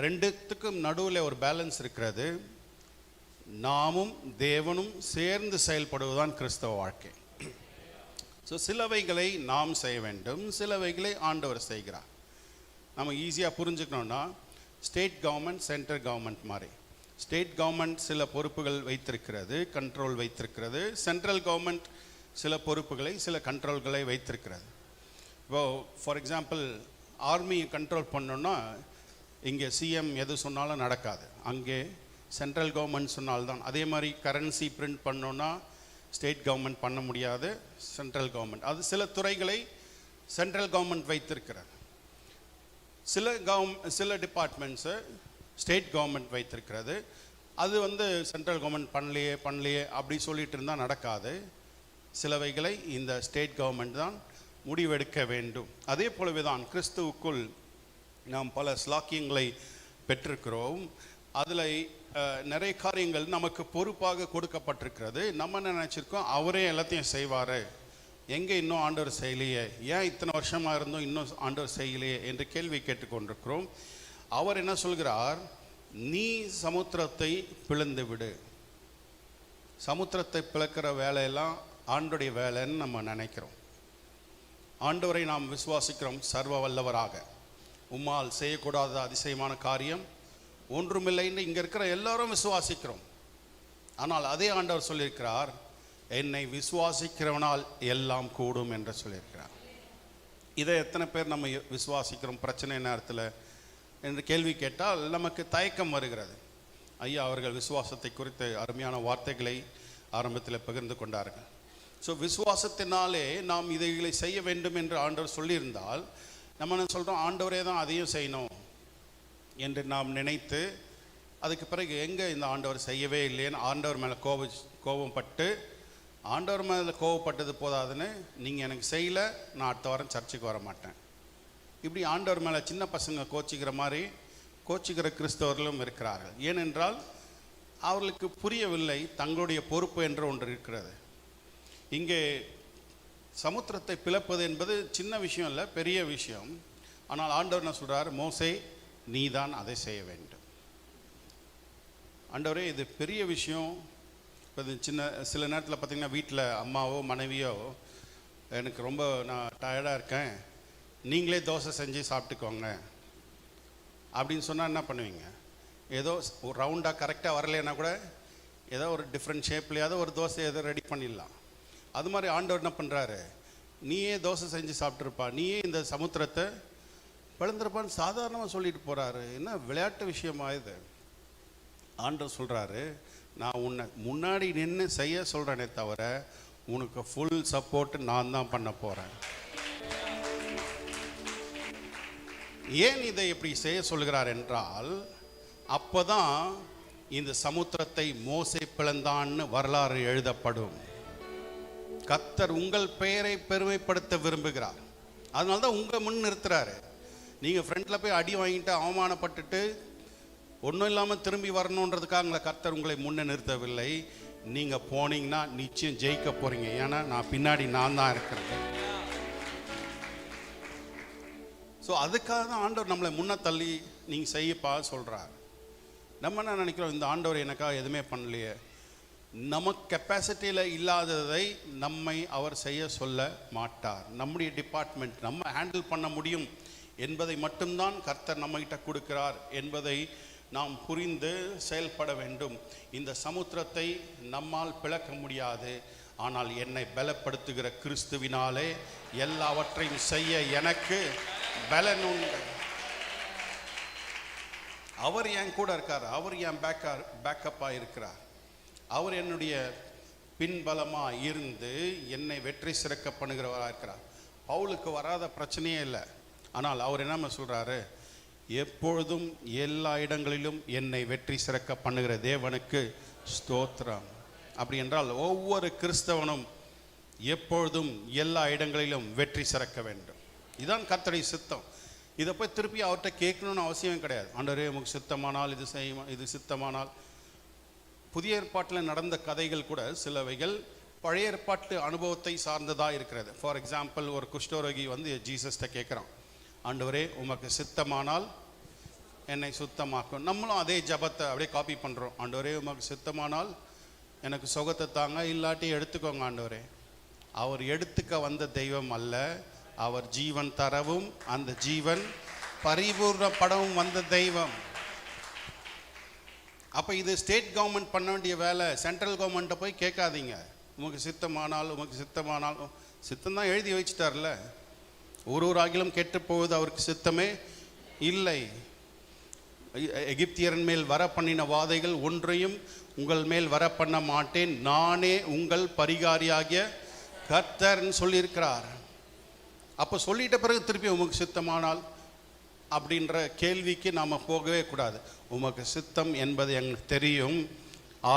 2த்துக்கும் நடுவில் ஒரு பேலன்ஸ் இருக்கிறது. நாமும் தேவனும் சேர்ந்து செயல்படுவதுதான் கிறிஸ்தவ வாழ்க்கை. ஸோ சிலவைகளை நாம் செய்ய வேண்டும், சிலவைகளை ஆண்டவர் செய்கிறார். நம்ம ஈஸியாக புரிஞ்சுக்கணுன்னா ஸ்டேட் கவர்மெண்ட் சென்ட்ரல் கவர்மெண்ட் மாதிரி. ஸ்டேட் கவர்மெண்ட் சில பொறுப்புகள் வைத்திருக்கிறது, கண்ட்ரோல் வைத்திருக்கிறது. சென்ட்ரல் கவர்மெண்ட் சில பொறுப்புகளை சில கண்ட்ரோல்களை வைத்திருக்கிறது. இப்போது ஃபார் எக்ஸாம்பிள் ஆர்மியை கண்ட்ரோல் பண்ணோன்னா இங்கே சிஎம் எது சொன்னாலும் நடக்காது, அங்கே சென்ட்ரல் கவர்மெண்ட் சொன்னால்தான். அதே மாதிரி கரன்சி பிரிண்ட் பண்ணோன்னா ஸ்டேட் கவர்மெண்ட் பண்ண முடியாது, சென்ட்ரல் கவர்மெண்ட். அது சில துறைகளை சென்ட்ரல் கவர்மெண்ட் வைத்திருக்கிறது. சில டிபார்ட்மெண்ட்ஸு ஸ்டேட் கவர்மெண்ட் வைத்திருக்கிறது. அது சென்ட்ரல் கவர்மெண்ட் பண்ணலையே அப்படி சொல்லிட்டு இருந்தால் நடக்காது. சிலவைகளை இந்த ஸ்டேட் கவர்மெண்ட் தான் முடிவெடுக்க வேண்டும். அதே போலவே தான் கிறிஸ்துவுக்குள் நாம் பல ஸ்லாக்கியங்களை பெற்றிருக்கிறோம். அதில் நிறைய காரியங்கள் நமக்கு பொறுப்பாக கொடுக்கப்பட்டிருக்கிறது. நம்ம நினச்சிருக்கோம் அவரே எல்லாத்தையும் செய்வார், எங்கே இன்னும் ஆண்டவர் செய்யலையே, ஏன் இத்தனை வருஷமாக இருந்தோம் இன்னும் ஆண்டவர் செய்யலையே என்று கேள்வி கேட்டுக்கொண்டிருக்கிறோம். அவர் என்ன சொல்கிறார், நீ சமுத்திரத்தை பிளந்து விடு. சமுத்திரத்தை பிளக்கிற வேலையெல்லாம் ஆண்டவருடைய வேலைன்னு நம்ம நினைக்கிறோம். ஆண்டவரை நாம் விசுவாசிக்கிறோம் சர்வ வல்லவராக. உம்மால் செய்யக்கூடாத அதிசயமான காரியம் ஒன்றுமில்லைன்னு இங்கே இருக்கிற எல்லாரும் விசுவாசிக்கிறோம். ஆனால் அதே ஆண்டவர் சொல்லியிருக்கிறார், என்னை விசுவாசிக்கிறவனால் எல்லாம் கூடும் என்று சொல்லியிருக்கிறார். இதை எத்தனை பேர் நம்ம விசுவாசிக்கிறோம் பிரச்சனை நேரத்தில் என்று கேள்வி கேட்டால் நமக்கு தயக்கம் வருகிறது. ஐயா அவர்கள் விசுவாசத்தை குறித்து அருமையான வார்த்தைகளை ஆரம்பத்தில் பகிர்ந்து கொண்டார்கள். ஸோ விசுவாசத்தினாலே நாம் இதைகளை செய்ய வேண்டும் என்று ஆண்டவர் சொல்லியிருந்தால் நம்ம என்ன சொல்கிறோம், ஆண்டவரே தான் அதையும் செய்யணும் என்று நாம் நினைத்து அதுக்கு பிறகு எங்கே இந்த ஆண்டவர் செய்யவே இல்லைன்னு ஆண்டவர் மேலே கோபப்பட்டு ஆண்டவர் மேலே கோபப்பட்டது போதாதுன்னு நீங்கள் எனக்கு செய்யலை, நான் அடுத்த வாரம் சர்ச்சுக்கு வர மாட்டேன், இப்படி ஆண்டவர் மேலே சின்ன பசங்க கோச்சிக்கிற மாதிரி கோச்சிக்கிற கிறிஸ்தவர்களும் இருக்கிறார்கள். ஏனென்றால் அவர்களுக்கு புரியவில்லை தங்களுடைய பொறுப்பு என்று ஒன்று இருக்கிறது. இங்கே சமுத்திரத்தை பிளப்பது என்பது சின்ன விஷயம் இல்லை, பெரிய விஷயம். ஆனால் ஆண்டவர் என்ன சொல்கிறார், மோசே நீ தான் அதை செய்ய வேண்டும். ஆண்டவரே இது பெரிய விஷயம். இப்போ இது சில நேரத்தில் பார்த்திங்கன்னா வீட்டில் அம்மாவோ மனைவியோ எனக்கு ரொம்ப நான் டயர்டாக இருக்கேன், நீங்களே தோசை செஞ்சு சாப்பிட்டுக்கோங்க அப்படின்னு சொன்னால் என்ன பண்ணுவீங்க? ஏதோ ஒரு ரவுண்டாக கரெக்டாக வரலைன்னா கூட ஏதோ ஒரு டிஃப்ரெண்ட் ஷேப்லையாவது ஒரு தோசை ஏதோ ரெடி பண்ணிடலாம். அது மாதிரி ஆண்டவர் என்ன பண்ணுறாரு, நீயே தோசை செஞ்சு சாப்பிட்ருப்பா, நீயே இந்த சமுத்திரத்தை பிளந்திருப்பான்னு சாதாரணமாக சொல்லிட்டு போகிறாரு. என்ன விளையாட்டு விஷயமா இது? ஆண்டவர் சொல்கிறாரு, நான் உன்னை முன்னாடி நின்று செய்ய சொல்கிறேனே தவிர உனக்கு ஃபுல் சப்போர்ட் நான் தான் பண்ண போகிறேன். ஏன் இதை இப்படி செய்ய சொல்கிறார் என்றால், அப்போ தான் இந்த சமுத்திரத்தை மோசே பிளந்தான்னு வரலாறு எழுதப்படும். கர்த்தர் உங்கள் பெயரை பெருமைப்படுத்த விரும்புகிறார், அதனால தான் உங்களை முன் நிறுத்துறாரு. நீங்கள் ஃப்ரண்டில் போய் அடி வாங்கிட்டு அவமானப்பட்டுட்டு ஒன்றும் இல்லாமல் திரும்பி வரணுன்றதுக்காக கர்த்தர் உங்களை முன்னே நிறுத்தவில்லை. நீங்கள் போனீங்கன்னா நிச்சயம் ஜெயிக்க போகிறீங்க. ஏன்னா நான் பின்னாடி நான் தான் இருக்கிறேன். ஸோ அதுக்காக தான் ஆண்டவர் நம்மளை முன்ன தள்ளி நீங்கள் செய்யப்பா சொல்கிறார். நம்ம என்ன நினைக்கிறோம், இந்த ஆண்டவர் எனக்காக எதுவுமே பண்ணலையே. நமக்கு கெப்பாசிட்டியில் இல்லாததை நம்மை அவர் செய்ய சொல்ல மாட்டார். நம்முடைய டிபார்ட்மெண்ட் நம்ம ஹேண்டில் பண்ண முடியும் என்பதை மட்டும்தான் கர்த்தர் நம்மகிட்ட கொடுக்கிறார் என்பதை நாம் புரிந்து செயல்பட வேண்டும். இந்த சமுத்திரத்தை நம்மால் பிளக்க முடியாது. ஆனால் என்னை பலப்படுத்துகிற கிறிஸ்துவினாலே எல்லாவற்றையும் செய்ய எனக்கு பலன் உண்டு. அவர் என் கூட இருக்கார். அவர் என் பேக்கப்பாக இருக்கிறார். அவர் என்னுடைய பின்பலமாக இருந்து என்னை வெற்றி சிறக்க பண்ணுகிறவராக இருக்கிறார். பவுலுக்கு வராத பிரச்சனையே இல்லை. ஆனால் அவர் என்ன சொல்கிறாரு, எப்பொழுதும் எல்லா இடங்களிலும் என்னை வெற்றி சிறக்க பண்ணுகிற தேவனுக்கு ஸ்தோத்திரம். அப்படி என்றால் ஒவ்வொரு கிறிஸ்தவனும் எப்பொழுதும் எல்லா இடங்களிலும் வெற்றி சிறக்க வேண்டும். இதுதான் கர்த்தருடைய சித்தம். இதை போய் திருப்பி அவர்கிட்ட கேட்கணும்னு அவசியம் கிடையாது. ஆண்டவரே உமக்கு சித்தமானால் இது செய்யும், இது சித்தமானால். புதிய ஏற்பாட்டில் நடந்த கதைகள் கூட சிலவைகள் பழைய ஏற்பாட்டு அனுபவத்தை சார்ந்ததாக இருக்கிறது. ஃபார் எக்ஸாம்பிள், ஒரு குஷ்டரோகி வந்து ஜீசஸ்கிட்ட கேட்குறான், ஆண்டவரே உமக்கு சித்தமானால் என்னை சுத்தமாக்கும். நம்மளும் அதே ஜபத்தை அப்படியே காப்பி பண்ணுறோம். ஆண்டவரே உமக்கு சித்தமானால் எனக்கு சுகத்தை தாங்க, இல்லாட்டி எடுத்துக்கோங்க ஆண்டவரே. அவர் எடுத்துக்க வந்த தெய்வம் அல்ல, அவர் ஜீவன் தரவும் அந்த ஜீவன் பரிபூர்ணப்படவும் வந்த தெய்வம். அப்போ இது ஸ்டேட் கவர்மெண்ட் பண்ண வேண்டிய வேலை. சென்ட்ரல் கவர்மெண்ட்டை போய் கேட்காதீங்க. உமக்கு சித்தமானால் உமக்கு சித்தமானால். சித்தம் தான் எழுதி வச்சுட்டார்ல. ஒரு ஆகிலும் கெட்டு போவது அவருக்கு சித்தமே இல்லை. எகிப்தியரின் மேல் வர பண்ணின வாதைகள் ஒன்றையும் உங்கள் மேல் வர பண்ண மாட்டேன், நானே உங்கள் பரிகாரியாகிய கர்த்தர்ன்னு சொல்லியிருக்கிறார். அப்போ சொல்லிட்ட பிறகு திருப்பி உமக்கு சித்தமானால் அப்படின்ற கேள்விக்கு நாம் போகவே கூடாது. உமக்கு சித்தம் என்பது எனக்கு தெரியும்,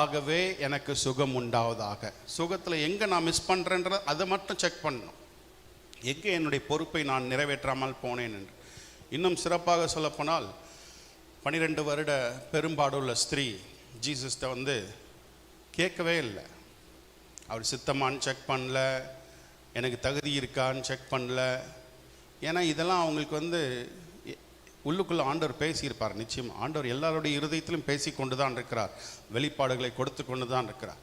ஆகவே எனக்கு சுகம் உண்டாவதாக. சுகத்தில் எங்கே நான் மிஸ் பண்ணுறேன்ற அதை மட்டும் செக் பண்ணணும். எங்கே என்னுடைய பொறுப்பை நான் நிறைவேற்றாமல் போனேன் என்று. இன்னும் சிறப்பாக சொல்லப்போனால் 12 வருட பெரும்பாடுள்ள ஸ்திரீ ஜீசஸ்கிட்ட வந்து கேட்கவே இல்லை. அவர் சித்தமானு செக் பண்ணல, எனக்கு தகுதி இருக்கான்னு செக் பண்ணல. ஏன்னா இதெல்லாம் அவங்களுக்கு வந்து உள்ளுக்குள்ளே ஆண்டவர் பேசியிருப்பார். நிச்சயம் ஆண்டவர் எல்லாருடைய இருதயத்திலும் பேசி கொண்டு தான் இருக்கிறார், வெளிப்பாடுகளை கொடுத்து கொண்டு தான் இருக்கிறார்.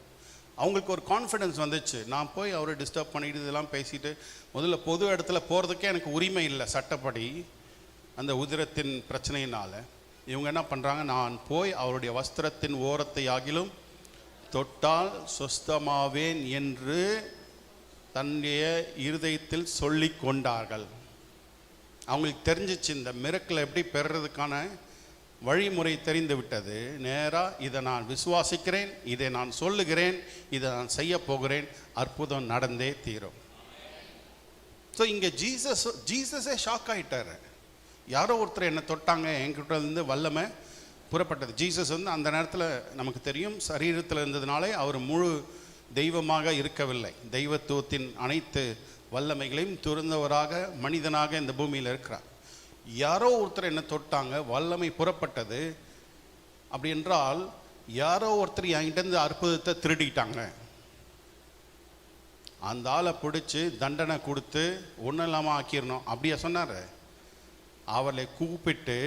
அவங்களுக்கு ஒரு கான்ஃபிடென்ஸ் வந்துச்சு, நான் போய் அவரை டிஸ்டர்ப் பண்ணிட்டு இதெல்லாம் பேசிட்டு முதல்ல பொது இடத்துல போகிறதுக்கே எனக்கு உரிமை இல்லை சட்டப்படி, அந்த உதிரத்தின் பிரச்சனையினால். இவங்க என்ன பண்ணுறாங்க, நான் போய் அவருடைய வஸ்திரத்தின் ஓரத்தை ஆகிலும் தொட்டால் சொஸ்தமாவேன் என்று தன்னுடைய இருதயத்தில் சொல்லி கொண்டார்கள். அவங்களுக்கு தெரிஞ்சிச்சு இந்த மிரக்கில் எப்படி பெறுறதுக்கான வழிமுறை தெரிந்து விட்டது. நேராக இதை நான் விசுவாசிக்கிறேன், இதை நான் சொல்லுகிறேன், இதை நான் செய்ய போகிறேன், அற்புதம் நடந்தே தீரும். ஸோ இங்கே ஜீசஸே ஷாக் ஆகிட்டார். யாரோ ஒருத்தர் என்னை தொட்டாங்க, என்கிட்ட இருந்து வல்லமை புறப்பட்டது. ஜீசஸ் வந்து அந்த நேரத்தில் நமக்கு தெரியும் சரீரத்தில் இருந்ததுனாலே அவர் முழு தெய்வமாக இருக்கவில்லை. தெய்வத்துவத்தின் அனைத்து வல்லமைகளையும் துறந்தவராக மனிதனாக இந்த பூமியில் இருக்கிறார். யாரோ ஒருத்தர் என்ன தொட்டாங்க, வல்லமை புறப்பட்டது. அப்படி என்றால் யாரோ ஒருத்தர் என்கிட்ட அற்புதத்தை திருடிட்டாங்க. அந்த ஆளை பிடிச்சி தண்டனை கொடுத்து ஒன்றும் இல்லாமல் ஆக்கிடணும் அப்படியா சொன்னார்? அவளை கூப்பிட்டு,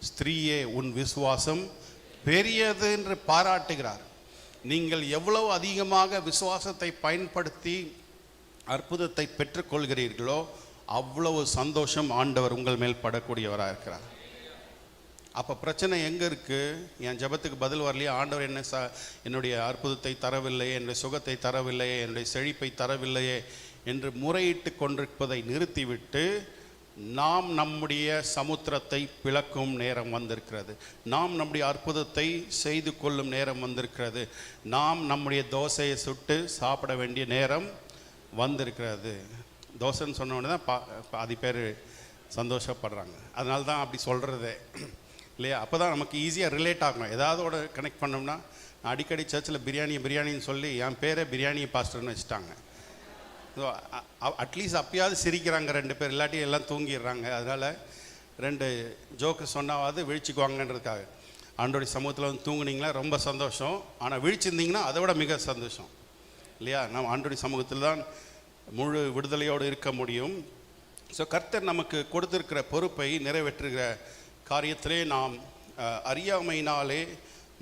ஸ்திரீயே உன் விசுவாசம் பெரியது என்று பாராட்டுகிறார். நீங்கள் எவ்வளவு அதிகமாக விசுவாசத்தை பயன்படுத்தி அற்புதத்தை பெற்றுக்கொள்கிறீர்களோ அவ்வளவு சந்தோஷம் ஆண்டவர் உங்கள் மேல் படக்கூடியவராக இருக்கிறார். அப்போ பிரச்சனை எங்கே இருக்குது? என் ஜபத்துக்கு பதில் வரலையே, ஆண்டவர் என்னுடைய அற்புதத்தை தரவில்லையே, என்னுடைய சுகத்தை தரவில்லையே, என்னுடைய செழிப்பை தரவில்லையே என்று முறையிட்டு கொண்டிருப்பதை நிறுத்திவிட்டு நாம் நம்முடைய சமுத்திரத்தை பிளக்கும் நேரம் வந்திருக்கிறது. நாம் நம்முடைய அற்புதத்தை செய்து கொள்ளும் நேரம் வந்திருக்கிறது. நாம் நம்முடைய தோசையை சுட்டு சாப்பிட வேண்டிய நேரம் வந்திருக்கிறது. தோசைன்னு சொன்ன உடனே தான் பாதி பேர் சந்தோஷப்படுறாங்க. அதனால தான் அப்படி சொல்கிறதே இல்லையா? அப்போ தான் நமக்கு ஈஸியாக ரிலேட் ஆகும். ஏதாவதோட கனெக்ட் பண்ணோம்னா, அடிக்கடி சர்ச்சில் பிரியாணின்னு சொல்லி என் பேரே பிரியாணி பாஸ்டர்னு வச்சுட்டாங்க. ஸோ அட்லீஸ்ட் அப்பயாவது சிரிக்கிறாங்க 2 பேர், இல்லாட்டி எல்லாம் தூங்கிடுறாங்க. அதனால் 2 ஜோக்கு சொன்னாவது விழிச்சுக்குவாங்கன்றதுக்காக. ஆண்டோடைய சமூகத்தில் வந்து தூங்குனீங்களா, ரொம்ப சந்தோஷம். ஆனால் விழிச்சிருந்தீங்கன்னா அதை விட மிக சந்தோஷம் இல்லையா? நாம் ஆண்டோடைய சமூகத்தில் தான் முழு விடுதலையோடு இருக்க முடியும். ஸோ கர்த்தர் நமக்கு கொடுத்திருக்கிற பொறுப்பை நிறைவேற்றுகிற காரியத்திலே நாம் அறியாமையினாலே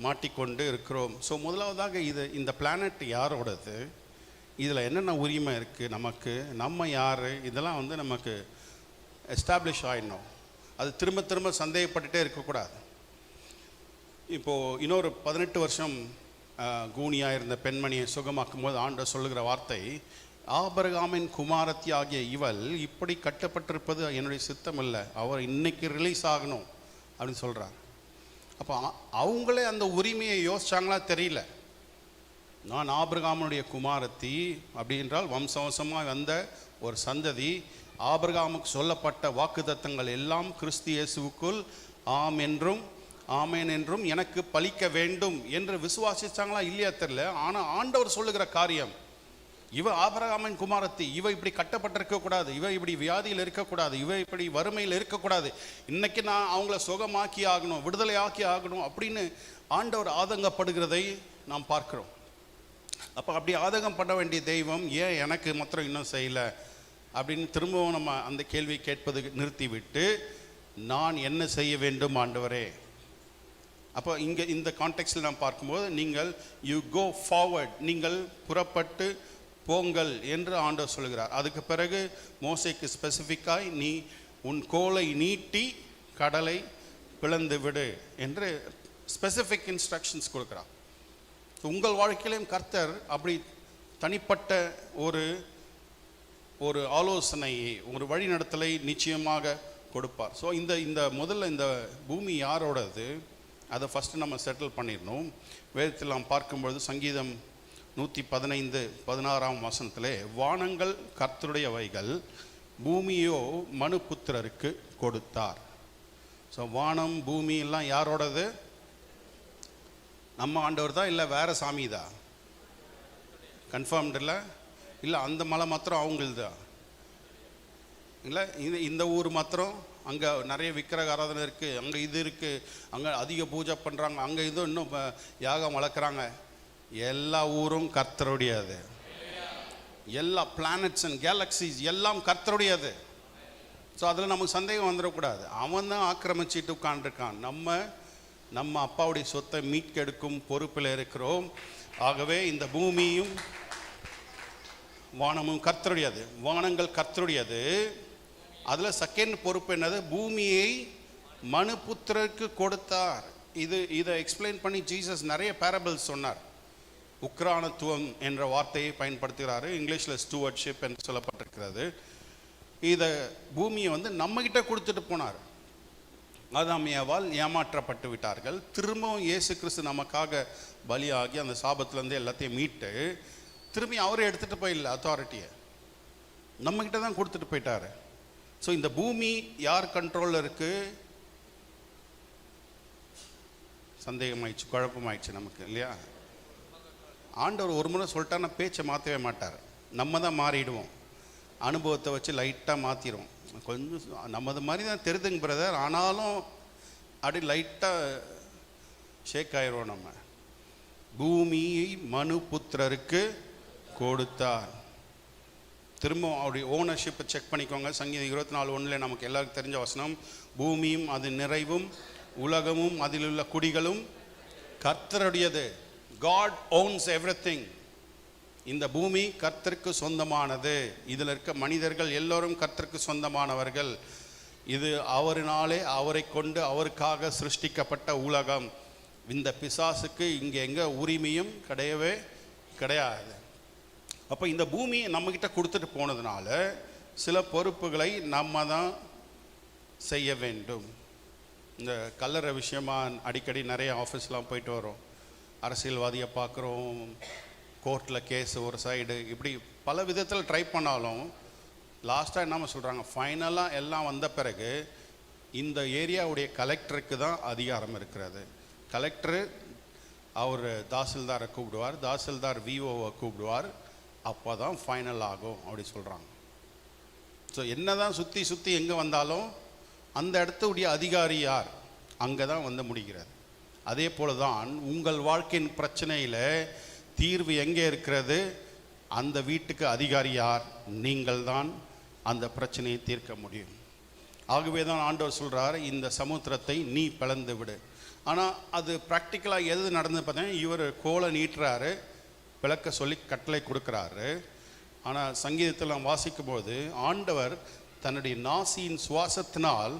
மாட்டிக்கொண்டு இருக்கிறோம். ஸோ முதலாவதாக இந்த பிளானட் யாரோடது, இதில் என்னென்ன உரிமை இருக்குது நமக்கு, நம்ம யார், இதெல்லாம் வந்து நமக்கு எஸ்டாப்ளிஷ் ஆகிடணும். அது திரும்ப திரும்ப சந்தேகப்பட்டுகிட்டே இருக்கக்கூடாது. இப்போது இன்னொரு 18 வருஷம் கூனியாக இருந்த பெண்மணியை சுகமாக்கும் போது ஆண்டவர் சொல்லுகிற வார்த்தை, ஆபிரகாமின் குமாரத்தி ஆகிய இவள் இப்படி கட்டப்பட்டிருப்பது என்னுடைய சித்தம் இல்லை, அவர் இன்னைக்கு ரிலீஸ் ஆகணும் அப்படின்னு சொல்கிறார். அப்போ அவங்களே அந்த உரிமையை யோசிச்சாங்களா தெரியல. நான் ஆபிரகாமுடைய குமாரத்தி அப்படின்றால் வம்சவம்சமாக வந்த ஒரு சந்ததி, ஆபிரகாமுக்கு சொல்லப்பட்ட வாக்குத்தத்தங்கள் எல்லாம் கிறிஸ்து இயேசுவுக்குள் ஆம் என்றும் ஆமேன் என்றும் எனக்கு பலிக்க வேண்டும் என்று விசுவாசிச்சாங்களா இல்லையா தெரியல. ஆனால் ஆண்டவர் சொல்லுகிற காரியம், இவ ஆபிரகாமின் குமாரத்தி, இவ இப்படி கட்டப்பட்டிருக்கக்கூடாது, இவ இப்படி வியாதியில் இருக்கக்கூடாது, இவ இப்படி வறுமையில் இருக்கக்கூடாது, இன்னைக்கு நான் அவங்கள சுகமாக்கி ஆகணும், விடுதலை ஆக்கி ஆகணும் அப்படின்னு ஆண்டவர் ஆதங்கப்படுகிறதை நாம் பார்க்கிறோம். அப்போ அப்படி ஆதங்கம் பண்ண வேண்டிய தெய்வம் ஏன் எனக்கு மாத்திரம் இன்னும் செய்யலை அப்படின்னு திரும்பவும் நம்ம அந்த கேள்வி கேட்பது நிறுத்திவிட்டு, நான் என்ன செய்ய வேண்டும் ஆண்டவரே? அப்போ இங்கே இந்த கான்டெக்ஸ்டில் நாம் பார்க்கும்போது, நீங்கள் யூ கோ ஃபார்வர்ட், நீங்கள் புறப்பட்டு போங்கள் என்று ஆண்டவர் சொல்கிறார். அதுக்கு பிறகு மோசேக்கு ஸ்பெசிஃபிக்காய், நீ உன் கோலை நீட்டி கடலை பிளந்து விடு என்று ஸ்பெசிஃபிக் இன்ஸ்ட்ரக்ஷன்ஸ் கொடுக்குறார். உங்கள் வாழ்க்கையிலையும் கர்த்தர் அப்படி தனிப்பட்ட ஒரு ஆலோசனையை, ஒரு வழிநடத்தலை நிச்சயமாக கொடுப்பார். ஸோ இந்த முதல்ல இந்த பூமி யாரோடது அதை ஃபஸ்ட்டு நம்ம செட்டில் பண்ணிடணும். வேதத்தில் நாம் பார்க்கும்பொழுது சங்கீதம் 115:16 வானங்கள் கர்த்தருடையவைகள், பூமியோ மனுபுத்திரருக்கு கொடுத்தார். ஸோ வானம் பூமி எல்லாம் யாரோடது? நம்ம ஆண்டவர் தான், இல்லை வேற சாமி தான்? கன்ஃபார்ம்டு இல்லை, இல்லை அந்த மலை மாத்திரம் அவங்களுதா? இல்லை இந்த ஊர் மாத்திரம், அங்கே நிறைய விக்கிரக ஆராதனை இருக்குது, அங்கே இது இருக்குது, அங்கே அதிக பூஜை பண்ணுறாங்க, அங்கே இது இன்னும் யாகம் வளர்க்குறாங்க. எல்லா ஊரும் கர்த்தருடையது. எல்லா பிளானட்ஸ் அண்ட் கேலக்சிஸ் எல்லாம் கர்த்தருடையது. ஸோ அதில் நமக்கு சந்தேகம் வந்துடக்கூடாது. அவன் தான் ஆக்கிரமிச்சிட்டு உட்காண்டிருக்கான். நம்ம அப்பாவுடைய சொத்தை மீட்கெடுக்கும் பொறுப்பில் இருக்கிறோம். ஆகவே இந்த பூமியும் வானமும் கர்த்தருடையது. வானங்கள் கர்த்தருடையது. அதில் செகண்ட் பொறுப்பு என்னது? பூமியை மனுபுத்திரருக்கு கொடுத்தார். இதை எக்ஸ்பிளைன் பண்ணி ஜீசஸ் நிறைய பேரபிள்ஸ் சொன்னார். உக்ரானத்துவம் என்ற வார்த்தையை பயன்படுத்துகிறாரு. இங்கிலீஷில் ஸ்டூவர்ட்ஷிப் என்று சொல்லப்பட்டிருக்கிறது. இதை பூமியை வந்து நம்மகிட்ட கொடுத்துட்டு போனார். ஆதாம் ஏவாள் ஏமாற்றப்பட்டு விட்டார்கள். திரும்பவும் இயேசு கிறிஸ்து நமக்காக பலியாகி அந்த சாபத்திலேருந்து எல்லாத்தையும் மீட்டு திரும்பி அவரே எடுத்துகிட்டு போயிடல, அத்தாரிட்டியை நம்மக்கிட்ட தான் கொடுத்துட்டு போயிட்டாரு. ஸோ இந்த பூமி யார் கண்ட்ரோலில் இருக்குது? சந்தேகமாயிடுச்சு, குழப்பமாயிடுச்சு நமக்கு இல்லையா? ஆண்டவர் ஒரு முறை சொல்லிட்டான்னா பேச்சை மாற்றவே மாட்டார். நம்ம தான் மாறிடுவோம். அனுபவத்தை வச்சு லைட்டாக மாற்றிடுவோம். கொஞ்சம் நம்மது மாதிரி தான் தெரிதுங்க பிரதர், ஆனாலும் அப்படி லைட்டாக ஷேக் ஆயிடுவோம். நம்ம பூமியை மனுபுத்திரருக்கு கொடுத்தார். திரும்ப அவருடைய ஓனர்ஷிப்பை செக் பண்ணிக்கோங்க. சங்கீதம் 24:1 நமக்கு எல்லாருக்கும் தெரிஞ்ச வசனம், பூமியும் அது நிறைவும் உலகமும் அதில் உள்ள குடிகளும் கர்த்தருடையது. God owns everything. இந்த பூமி கர்த்தருக்கு சொந்தமானது. இதில் இருக்க மனிதர்கள் எல்லோரும் கர்த்தருக்கு சொந்தமானவர்கள். இது அவரினாலே, அவரை கொண்டு, அவருக்காக சிருஷ்டிக்கப்பட்ட உலகம். இந்த பிசாசுக்கு இங்கே எங்கே உரிமையும் கிடையவே கிடையாது. அப்போ இந்த பூமி நம்மக்கிட்ட கொடுத்துட்டு போனதுனால சில பொறுப்புகளை நம்ம தான் செய்ய வேண்டும். இந்த கல்லறை விஷயமாக அடிக்கடி நிறைய ஆஃபீஸ்லாம் போயிட்டு வரோம். அரசியல்வாதியை பார்க்குறோம், கோர்ட்டில் கேஸ் ஒரு சைடு, இப்படி பல விதத்தில் ட்ரை பண்ணாலும் லாஸ்ட்டாக என்ன சொல்கிறாங்க, ஃபைனலாக எல்லாம் வந்த பிறகு இந்த ஏரியாவுடைய கலெக்டருக்கு தான் அதிகாரம் இருக்கிறது. கலெக்டரு அவர் தாசில்தாரை கூப்பிடுவார், தாசில்தார் விஓவை கூப்பிடுவார், அப்போ தான் ஃபைனல் ஆகும் அப்படி சொல்கிறாங்க. ஸோ என்ன தான் சுற்றி சுற்றி எங்கே வந்தாலும் அந்த இடத்துடைய அதிகாரி யார், அங்கே தான் வந்து முடிகிறது. அதே போல தான் உங்கள் வாழ்க்கையின் பிரச்சனையில் தீர்வு எங்கே இருக்கிறது? அந்த வீட்டுக்கு அதிகாரி யார்? நீங்கள் தான் அந்த பிரச்சனையை தீர்க்க முடியும். ஆகவே தான் ஆண்டவர் சொல்கிறார், இந்த சமுத்திரத்தை நீ பிளந்து விடு. ஆனால் அது ப்ராக்டிக்கலாக எது நடந்து பார்த்தீங்கன்னா, இவர் கோலை நீட்டுறாரு, விளக்க சொல்லி கட்டளை கொடுக்குறாரு. ஆனால் சங்கீதத்தில் நாம் வாசிக்கும்போது ஆண்டவர் தன்னுடைய நாசியின் சுவாசத்தினால்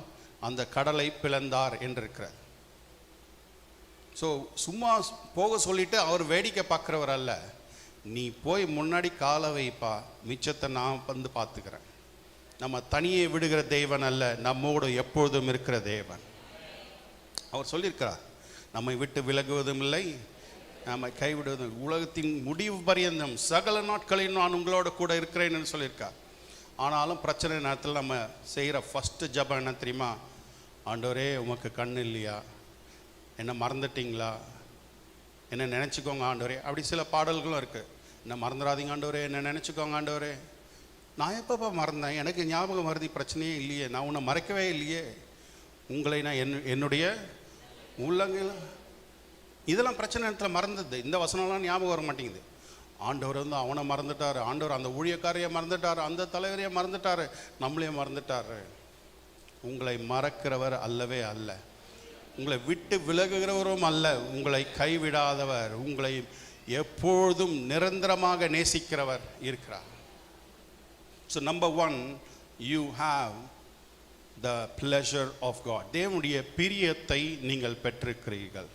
அந்த கடலை பிளந்தார் என்றிருக்கிறார். ஸோ சும்மா போக சொல்லிட்டு அவர் வேடிக்கை பார்க்குறவர் அல்ல. நீ போய் முன்னாடி காலை வைப்பா, மிச்சத்தை நான் வந்து பார்த்துக்கிறேன். நம்ம தனியே விடுகிற தேவன் அல்ல, நம்மோடு எப்பொழுதும் இருக்கிற தேவன். அவர் சொல்லியிருக்கிறார், நம்மை விட்டு விலகுவதும் இல்லை, நம்மை கைவிடுவதும், உலகத்தின் முடிவு பரியந்தம் சகல நாட்களில் நான் உங்களோட கூட இருக்கிறேன்னு சொல்லியிருக்கார். ஆனாலும் பிரச்சனை நேரத்தில் நம்ம செய்கிற ஃபஸ்ட்டு ஜபம் என்ன தெரியுமா? ஆண்டவரே, உமக்கு கண் இல்லையா? என்ன மறந்துட்டிங்களா? என்ன நினச்சிக்கோங்க ஆண்டவரே. அப்படி சில பாடல்களும் இருக்குது. என்ன மறந்துடாதீங்க ஆண்டவரே, என்ன நினச்சிக்கோங்க ஆண்டவரே. நான் எப்பப்பா மறந்தேன்? எனக்கு ஞாபகம் மறதி பிரச்சனையே இல்லையே, நான் உன்னை மறைக்கவே இல்லையே. உங்களை நான் என்னுடைய உள்ளங்கள், இதெல்லாம் பிரச்சனை நேரத்தில் மறந்தது. இந்த வசனம்லாம் ஞாபகம் வர மாட்டேங்குது. ஆண்டவர் வந்து அவனை மறந்துட்டார், ஆண்டவர் அந்த ஊழியக்காரையை மறந்துட்டார், அந்த தலைவரையை மறந்துட்டார், நம்மளையும் மறந்துட்டார். உங்களை மறக்கிறவர் அல்லவே அல்ல, உங்களை விட்டு விலகுகிறவரும் அல்ல, உங்களை கைவிடாதவர், உங்களை எப்பொழுதும் நிரந்தரமாக நேசிக்கிறவர் இருக்கிறார். So number 1, you have the pleasure of God. தேவனுடைய பிரியத்தை நீங்கள் பெற்றிருக்கிறீர்கள்.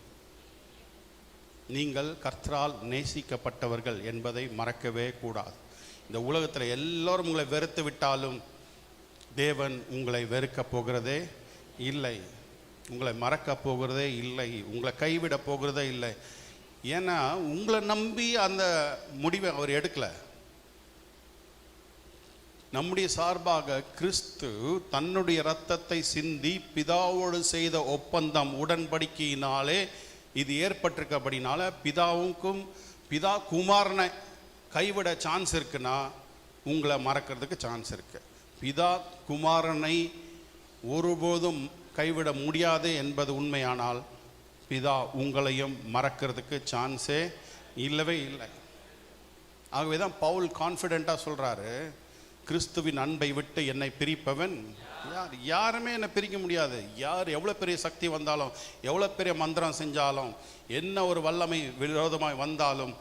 நீங்கள் கர்த்தரால் நேசிக்கப்பட்டவர்கள் என்பதை மறக்கவே கூடாது. இந்த உலகத்தில் எல்லோரும் உங்களை வெறுத்து விட்டாலும் தேவன் உங்களை வெறுக்க போகிறதே இல்லை, உங்களை மறக்க போகிறதே இல்லை, உங்களை கைவிட போகிறதே இல்லை. ஏன்னா உங்களை நம்பி அந்த முடிவை அவர் எடுக்கலை. நம்முடைய சார்பாக கிறிஸ்து தன்னுடைய இரத்தத்தை சிந்தி பிதாவோடு செய்த ஒப்பந்தம், உடன்படிக்கையினாலே இது ஏற்பட்டிருக்கபடினால பிதாவுக்கும் பிதா குமாரனை கைவிட சான்ஸ் இருக்குன்னா உங்களை மறக்கிறதுக்கு சான்ஸ் இருக்கு. பிதா குமாரனை ஒருபோதும் கைவிட முடியாது என்பது உண்மையானால் பிதா உங்களையும் மறக்கிறதுக்கு சான்ஸே இல்லவே இல்லை. ஆகவே தான் பவுல் கான்ஃபிடெண்ட்டாக சொல்கிறாரு, கிறிஸ்துவின் அன்பை விட்டு என்னை பிரிப்பவன் யார்? யாருமே என்னை பிரிக்க முடியாது. யார் எவ்வளோ பெரிய சக்தி வந்தாலும், எவ்வளோ பெரிய மந்திரம் செஞ்சாலும், என்ன ஒரு வல்லமை விரோதமாய் வந்தாலும்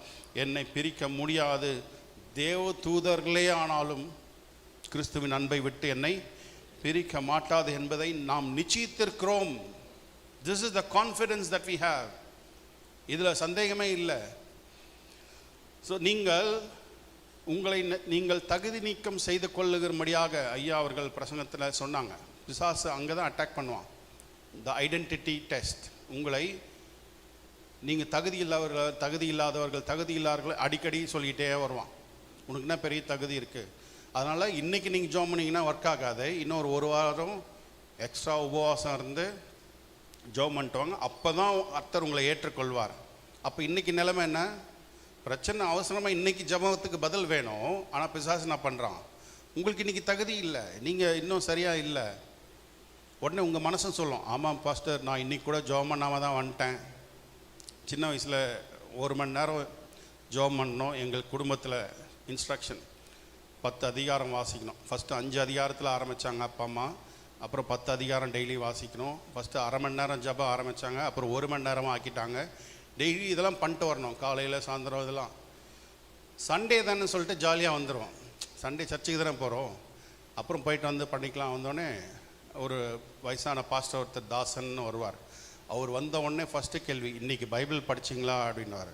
என்னை பிரிக்க முடியாது. தேவ தூதர்களே ஆனாலும் கிறிஸ்துவின் அன்பை விட்டு என்னை பிரிக்க மாட்டாது என்பதை நாம் நிச்சயித்திருக்கிறோம். This is the confidence that we have. இதில் சந்தேகமே இல்லை. ஸோ நீங்கள் தகுதி நீக்கம் செய்து கொள்ளுகிறபடியாக ஐயா அவர்கள் பிரசங்கத்தில் சொன்னாங்க. பிசாசு அங்கே தான் அட்டாக் பண்ணுவான். த ஐடென்டிட்டி டெஸ்ட். உங்களை நீங்கள் தகுதி இல்லாதவர்கள் அடிக்கடி சொல்லிகிட்டே வருவான். உனக்கு என்ன பெரிய தகுதி இருக்குது, அதனால் இன்றைக்கி நீங்கள் ஜாம் பண்ணிங்கன்னா ஒர்க் ஆகாது, இன்னொரு 1 வாரம் எக்ஸ்ட்ரா உபவாசம் இருந்து ஜாம் பண்ணிட்டுவாங்க, அப்போ தான் கர்த்தர் உங்களை ஏற்றுக்கொள்வார். அப்போ இன்றைக்கி நிலைமை என்ன? பிரச்சனை அவசரமாக இன்றைக்கி ஜபத்துக்கு பதில் வேணும், ஆனால் பிசாசு என்ன பண்ணுறான்? உங்களுக்கு இன்றைக்கி தகுதி இல்லை, நீங்கள் இன்னும் சரியாக இல்லை. உடனே உங்கள் மனசு சொல்லும், ஆமாம் பாஸ்டர், நான் இன்றைக்கி கூட ஜோம் பண்ணாமல் தான் வந்துட்டேன். சின்ன வயசில் 1 மணி நேரம் ஜோம் பண்ணணும். எங்கள் குடும்பத்தில் இன்ஸ்ட்ரக்ஷன் 10 அதிகாரம் வாசிக்கணும். ஃபஸ்ட்டு 5 அதிகாரத்தில் ஆரம்பித்தாங்க அப்பா அம்மா, அப்புறம் 10 அதிகாரம் டெய்லி வாசிக்கணும். ஃபஸ்ட்டு அரை மணி நேரம் ஜபம் ஆரம்பித்தாங்க, அப்புறம் 1 மணி நேரமாக ஆக்கிட்டாங்க. டெய்லி இதெல்லாம் பண்ணிட்டு வரணும், காலையில் சாயந்தரம் இதெல்லாம். சண்டே தானே சொல்லிட்டு ஜாலியாக வந்துடுவோம். சண்டே சர்ச்சுக்கு தானே போகிறோம், அப்புறம் போயிட்டு வந்து பண்ணிக்கலாம். வந்தோடனே ஒரு வயசான பாஸ்டர் ஒருத்தர் தாசன்னு வருவார். அவர் வந்த உடனே ஃபஸ்ட்டு கேள்வி, இன்றைக்கி பைபிள் படிச்சிங்களா அப்படின்வார்.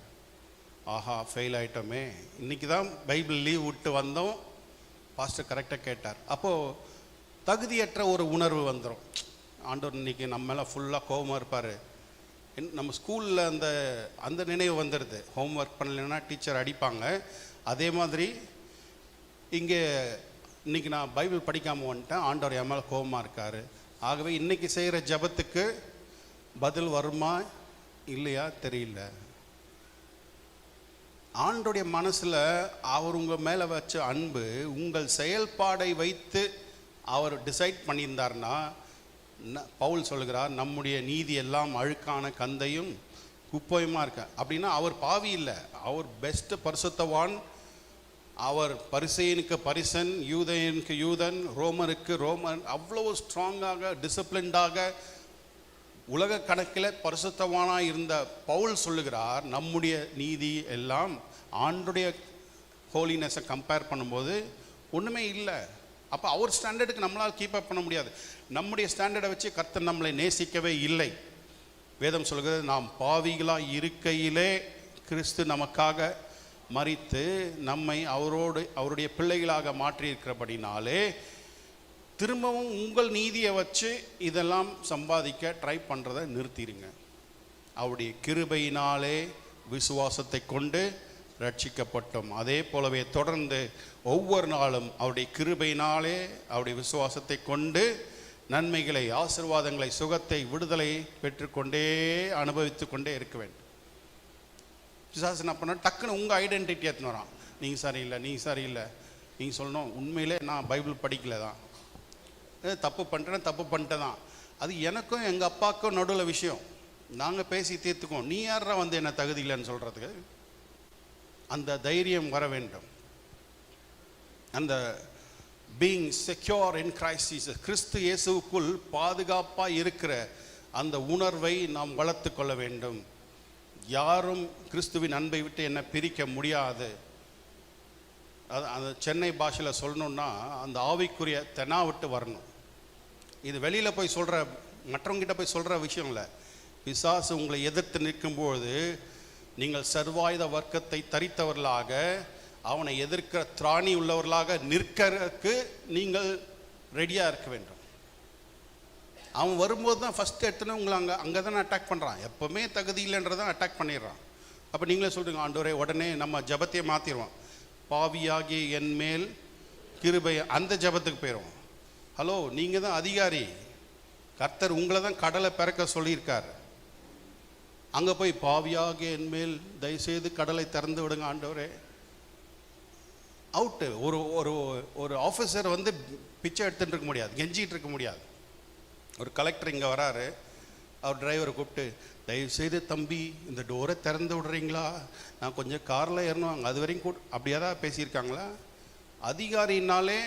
ஆஹா, ஃபெயில் ஆகிட்டோமே, இன்றைக்கி தான் பைபிள் லீவ் விட்டு வந்தோம், பாஸ்டர் கரெக்டாக கேட்டார். அப்போது தகுதியற்ற ஒரு உணர்வு வந்துடும். ஆண்டவர் இன்றைக்கி நம்ம மேலே ஃபுல்லாக கோபமாக இருப்பார். நம்ம ஸ்கூலில் அந்த நினைவு வந்துடுது. ஹோம் ஒர்க் பண்ணலைன்னா டீச்சர் அடிப்பாங்க. அதே மாதிரி இங்கே இன்றைக்கி நான் பைபிள் படிக்காமல் வந்துட்டேன், ஆண்டவர் என் மேலே கோபமாக இருக்கார். ஆகவே இன்றைக்கி செய்கிற ஜபத்துக்கு பதில் வருமா இல்லையா தெரியல. ஆண்டோடைய மனசில் அவர் உங்கள் மேலே வச்ச அன்பு, உங்கள் செயல்பாடை வைத்து அவர் டிசைட் பண்ணியிருந்தார்னா பவுல் சொல்கிறார், நம்முடைய நீதி எல்லாம் அழுக்கான கந்தையும் குப்பையுமா இருக்க. அப்படின்னா அவர் பாவி இல்லை, அவர் பெஸ்ட் பரிசுத்தவான். அவர் பரிசேயனுக்கு பரிசன், யூதனுக்கு யூதன், ரோமருக்கு ரோமன். அவ்வளோ ஸ்ட்ராங்காக டிசிப்ளின்டாக உலக கணக்கில் பரிசுத்தவானாக இருந்த பவுல் சொல்லுகிறார், நம்முடைய நீதி எல்லாம் ஆண்டுடைய ஹோலினஸை கம்பேர் பண்ணும்போது ஒன்றுமே இல்லை. அப்போ அவர் ஸ்டாண்டர்டுக்கு நம்மளால் கீப் அப் பண்ண முடியாது. நம்முடைய ஸ்டாண்டர்டை வச்சு கர்த்தர் நம்மளை நேசிக்கவே இல்லை. வேதம் சொல்கிறது, நாம் பாவிகளாக இருக்கையிலே கிறிஸ்து நமக்காக மரித்து நம்மை அவருடைய பிள்ளைகளாக மாற்றியிருக்கிறபடினாலே திரும்பவும் உங்கள் நீதியை வச்சு இதெல்லாம் சம்பாதிக்க ட்ரை பண்ணுறதை நிறுத்திடுங்க. அவருடைய கிருபையினாலே விசுவாசத்தை கொண்டு ரட்சிக்கப்பட்டோம். அதே போலவே தொடர்ந்து ஒவ்வொரு நாளும் அவருடைய கிருபையினாலே அவருடைய விசுவாசத்தை கொண்டு நன்மைகளை, ஆசீர்வாதங்களை, சுகத்தை, விடுதலை பெற்றுக்கொண்டே அனுபவித்து கொண்டே இருக்க வேண்டும். பிசாசு என்ன பண்ண, டக்குன்னு உங்கள் ஐடென்டிட்டி எடுத்துன்னு வரான். நீங்கள் சரியில்லை, நீங்கள் சரியில்லை. நீங்கள் சொல்லணும், உண்மையிலே நான் பைபிள் படிக்கல தான், தப்பு பண்ணிட்டேன் தான். அது எனக்கும் எங்கள் அப்பாவுக்கும் நடுவில் விஷயம், நாங்கள் பேசி தீர்த்துக்கோம். நீ யாரா வந்து என்ன தகுதி இல்லைன்னு சொல்கிறதுக்கு? அந்த தைரியம் வர வேண்டும். அந்த being secure in Christ Jesus, கிறிஸ்து இயேசுவுக்குள் பாதுகாப்பாக இருக்கிற அந்த உணர்வை நாம் வளர்த்து கொள்ள வேண்டும். யாரும் கிறிஸ்துவின் அன்பை விட்டு என்னை பிரிக்க முடியாது. அது அந்த சென்னை பாஷையில் சொல்லணுன்னா அந்த ஆவிக்குரிய தெனா விட்டு வரணும். இது வெளியில் போய் சொல்கிற, மற்றவங்கிட்ட போய் சொல்கிற விஷயம் இல்லை. பிசாசு உங்களை எதிர்த்து நிற்கும்போது நீங்கள் சர்வாயுத வர்க்கத்தை தரித்தவர்களாக, அவனை எதிர்க்கிற திராணி உள்ளவர்களாக நிற்கிறதுக்கு நீங்கள் ரெடியாக இருக்க வேண்டும். அவன் வரும்போது தான் ஃபஸ்ட்டு எடுத்துன்னு உங்களை அங்கே தானே அட்டாக் பண்ணுறான். எப்போவுமே தகுதி இல்லைன்றதான் அட்டாக் பண்ணிடுறான். அப்போ நீங்களே சொல்கிறீங்க, ஆண்டவரே, உடனே நம்ம ஜபத்தையே மாற்றிடுவோம். பாவியாகி என் மேல் கிருபை, அந்த ஜபத்துக்கு போயிடுவோம். ஹலோ, நீங்கள் தான் அதிகாரி. கர்த்தர் உங்களை தான் கடலை பிறக்க சொல்லியிருக்கார். அங்கே போய் பாவியாகி என் மேல் தயவுசெய்து கடலை திறந்து விடுங்க ஆண்டவரே. அவுட்டு. ஒரு ஒரு ஒரு ஆஃபீஸர் வந்து பிச்சை எடுத்துகிட்டு இருக்க முடியாது, கெஞ்சிகிட்டு இருக்க முடியாது. ஒரு கலெக்டர் இங்கே வராரு, அவர் டிரைவரை கூப்பிட்டு, தயவுசெய்து தம்பி இந்த டோரை திறந்து விடுறீங்களா, நான் கொஞ்சம் காரில் ஏறணும், அது வரைக்கும் அப்படி ஏதாவது பேசியிருக்காங்களா? அதிகாரினாலே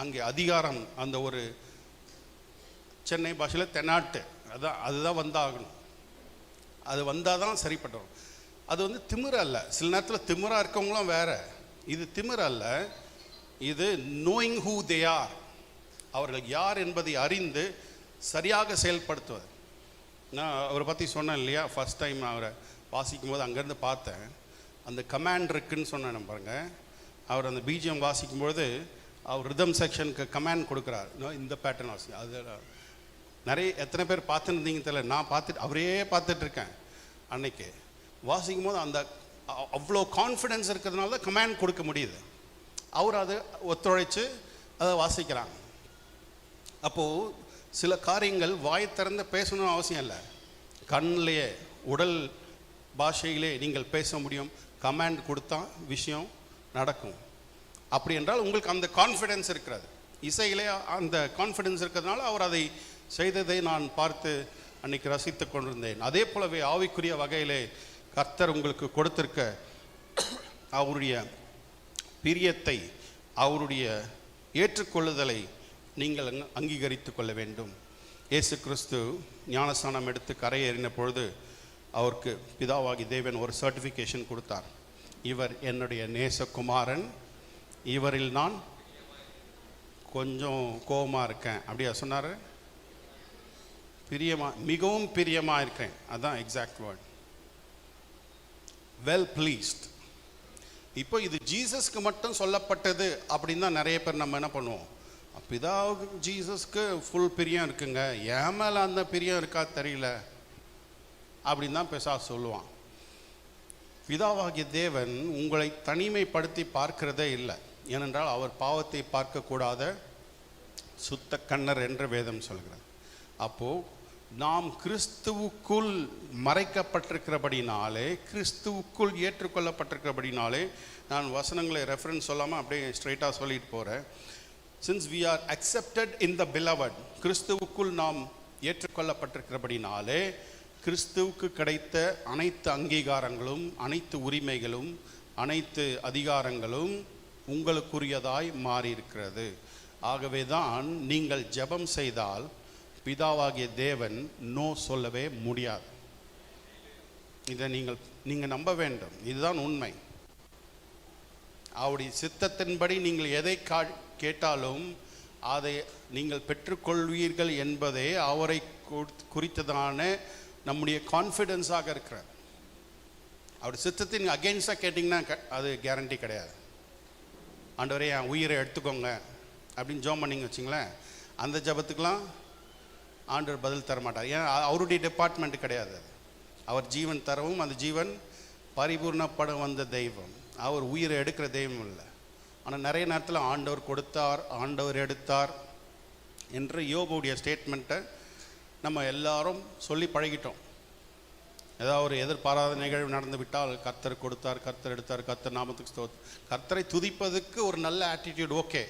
அங்கே அதிகாரம், அந்த ஒரு சென்னை பாஷையில் தென்னாட்டு, அதுதான் வந்தாகணும். அது வந்தால் தான் சரிப்பட்டோம். அது வந்து திமிர அல்ல. சில நேரத்தில் திமிராக இருக்கவங்களாம் வேற. இது திமிர அல்ல, இது நோயிங் ஹூ தே ஆர், அவர்கள் யார் என்பதை அறிந்து சரியாக செயல்படுத்துவது. நான் அவரை பற்றி சொன்னேன் இல்லையா, ஃபஸ்ட் டைம் அவரை வாசிக்கும் போது அங்கேருந்து பார்த்தேன். அந்த கமாண்ட் இருக்குன்னு சொன்னேன் பாருங்க. அவர் அந்த பிஜிஎம் வாசிக்கும்பொழுது அவர் ரிதம் செக்ஷனுக்கு கமாண்ட் கொடுக்குறார், இந்த பேட்டர்ன் வாசி. அது நிறைய எத்தனை பேர் பார்த்துருந்தீங்க தெரியல, நான் அவரே பார்த்துட்ருக்கேன். அன்னைக்கு வாசிக்கும் போது அந்த அவ்வளோ கான்ஃபிடென்ஸ் இருக்கிறதுனால தான் கமாண்ட் கொடுக்க முடியுது. அவர் அதை ஒத்துழைச்சு அதை வாசிக்கிறாங்க. அப்போது சில காரியங்கள் வாய் திறந்து பேசணும்னு அவசியம் இல்லை, கண்ணிலேயே உடல் பாஷையிலே நீங்கள் பேச முடியும். கமாண்ட் கொடுத்தா விஷயம் நடக்கும். அப்படி என்றால் உங்களுக்கு அந்த கான்ஃபிடென்ஸ் இருக்கிறது. இசையிலே அந்த கான்ஃபிடென்ஸ் இருக்கிறதுனால அவர் அதை செய்ததை நான் பார்த்து அன்னைக்கு ரசித்து கொண்டிருந்தேன். அதே போலவே ஆவிக்குரிய வகையிலே கர்த்தர் உங்களுக்கு கொடுத்திருக்க அவருடைய பிரியத்தை, அவருடைய ஏற்றுக்கொள்ளுதலை நீங்கள் அங்கீகரித்து கொள்ள வேண்டும். இயேசு கிறிஸ்து ஞானஸ்நானம் எடுத்து கரையேறின பொழுது அவருக்கு பிதாவாகி தேவன் ஒரு சர்டிஃபிகேஷன் கொடுத்தார். இவர் என்னுடைய நேசகுமாரன், இவரில் நான் கொஞ்சம் கோபமாக இருக்கேன். அப்படியா சொன்னார்? மிகவும் பிரியமாக இருக்கேன், அதுதான் எக்ஸாக்ட் வேர்ட். Well pleased. இப்போ இது ஜீசஸ்க்கு மட்டும் சொல்லப்பட்டது அப்படின்னு தான் நிறைய பேர் நம்ம என்ன பண்ணுவோம், பிதாவுக்கு ஜீசஸ்க்கு ஃபுல் பிரியம் இருக்குங்க, என் மேலே அந்த பிரியம் இருக்கா தெரியல அப்படின்னு தான் பேச சொல்லுவான். பிதாவாகிய தேவன் உங்களை தனிமைப்படுத்தி பார்க்கிறதே இல்லை. ஏனென்றால் அவர் பாவத்தை பார்க்கக்கூடாத சுத்த கண்ணர் என்று வேதம் சொல்கிறார். அப்போது நாம் கிறிஸ்துவுக்குள் மறைக்கப்பட்டிருக்கிறபடினாலே, கிறிஸ்துவுக்குள் ஏற்றுக்கொள்ளப்பட்டிருக்கிறபடினாலே, நான் வசனங்களை ரெஃபரன்ஸ் சொல்லாமல் அப்படியே ஸ்ட்ரைட்டாக சொல்லிட்டு போகிறேன். Since we are accepted in the beloved, கிறிஸ்துவுக்குள் நாம் ஏற்றுக்கொள்ளப்பட்டிருக்கிறபடினாலே கிறிஸ்துவுக்கு கிடைத்த அனைத்து அங்கீகாரங்களும், அனைத்து உரிமைகளும், அனைத்து அதிகாரங்களும் உங்களுக்குரியதாய் மாறியிருக்கிறது. ஆகவே தான் நீங்கள் ஜெபம் செய்தால் பிதாவாகிய தேவன் நோ சொல்லவே முடியாது. இதை நீங்கள் நம்ப வேண்டும். இதுதான் உண்மை. அவருடைய சித்தத்தின்படி நீங்கள் எதை கேட்டாலும் அதை நீங்கள் பெற்றுக்கொள்வீர்கள் என்பதே அவரை குறித்ததான நம்முடைய கான்ஃபிடென்ஸாக இருக்கிறார். அவர் சித்தத்தின் அகெயின்ஸ்டாக கேட்டிங்கன்னா அது கேரண்டி கிடையாது. ஆண்டவரே என் உயிரை எடுத்துக்கோங்க அப்படின்னு ஜெபம் பண்ணிங்க வச்சுங்களேன், அந்த ஜெபத்துக்கெலாம் ஆண்டவர் பதில் தர மாட்டார். ஏன்? அவருடைய டிபார்ட்மெண்ட் கிடையாது. அவர் ஜீவன் தரவும் அந்த ஜீவன் பரிபூர்ணப்பட வந்த தெய்வம். அவர் உயிரை எடுக்கிற தெய்வம் இல்லை. ஆனால் நிறைய நேரத்தில் ஆண்டவர் கொடுத்தார், ஆண்டவர் எடுத்தார் என்ற யோபுடைய ஸ்டேட்மெண்ட்டை நம்ம எல்லாரும் சொல்லி பழகிட்டோம். ஏதாவது ஒரு எதிர்பாராத நிகழ்வு நடந்து விட்டால் கர்த்தர் கொடுத்தார், கர்த்தர் எடுத்தார், கர்த்தர் நாமத்துக்கு ஸ்தோத்திரம். கர்த்தரை துதிப்பதுக்கு ஒரு நல்ல ஆட்டிடியூட் ஓகே,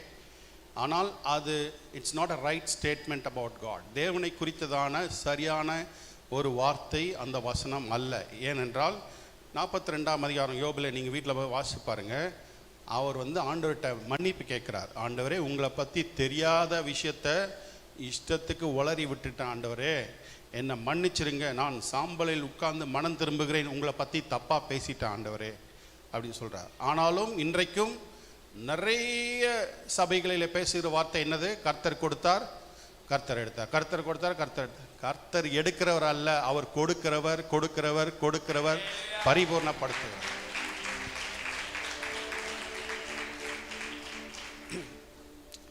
ஆனால் அது it's not a right statement about God. தேவனை குறித்ததான சரியான ஒரு வார்த்தை அந்த வசனம் அல்ல. ஏனென்றால் 42ஆம் அதிகாரம் யோபில் நீங்கள் வீட்டில் போய் வாசிச்சு பாருங்கள். அவர் ஆண்டவர்கிட்ட மன்னிப்பு கேட்குறார். ஆண்டவரே, உங்களை பற்றி தெரியாத விஷயத்த இஷ்டத்துக்கு உளறி விட்டுட்டேன், ஆண்டவரே என்னை மன்னிச்சிருங்க, நான் சாம்பலில் உட்கார்ந்து மனம் திரும்புகிறேன், உங்களை பற்றி தப்பாக பேசிட்டேன் ஆண்டவரே அப்படின்னு சொல்கிறார். ஆனாலும் இன்றைக்கும் நிறைய சபைகளில் பேசுகிற வார்த்தை என்னது? கர்த்தர் கொடுத்தார், கர்த்தர் எடுத்தார், கர்த்தர் கொடுத்தார், கர்த்தர் எடுத்தார். கர்த்தர் எடுக்கிறவர் அல்ல, அவர் கொடுக்கிறவர், கொடுக்கிறவர், கொடுக்கிறவர், பரிபூர்ணப்படுத்துகிறார்.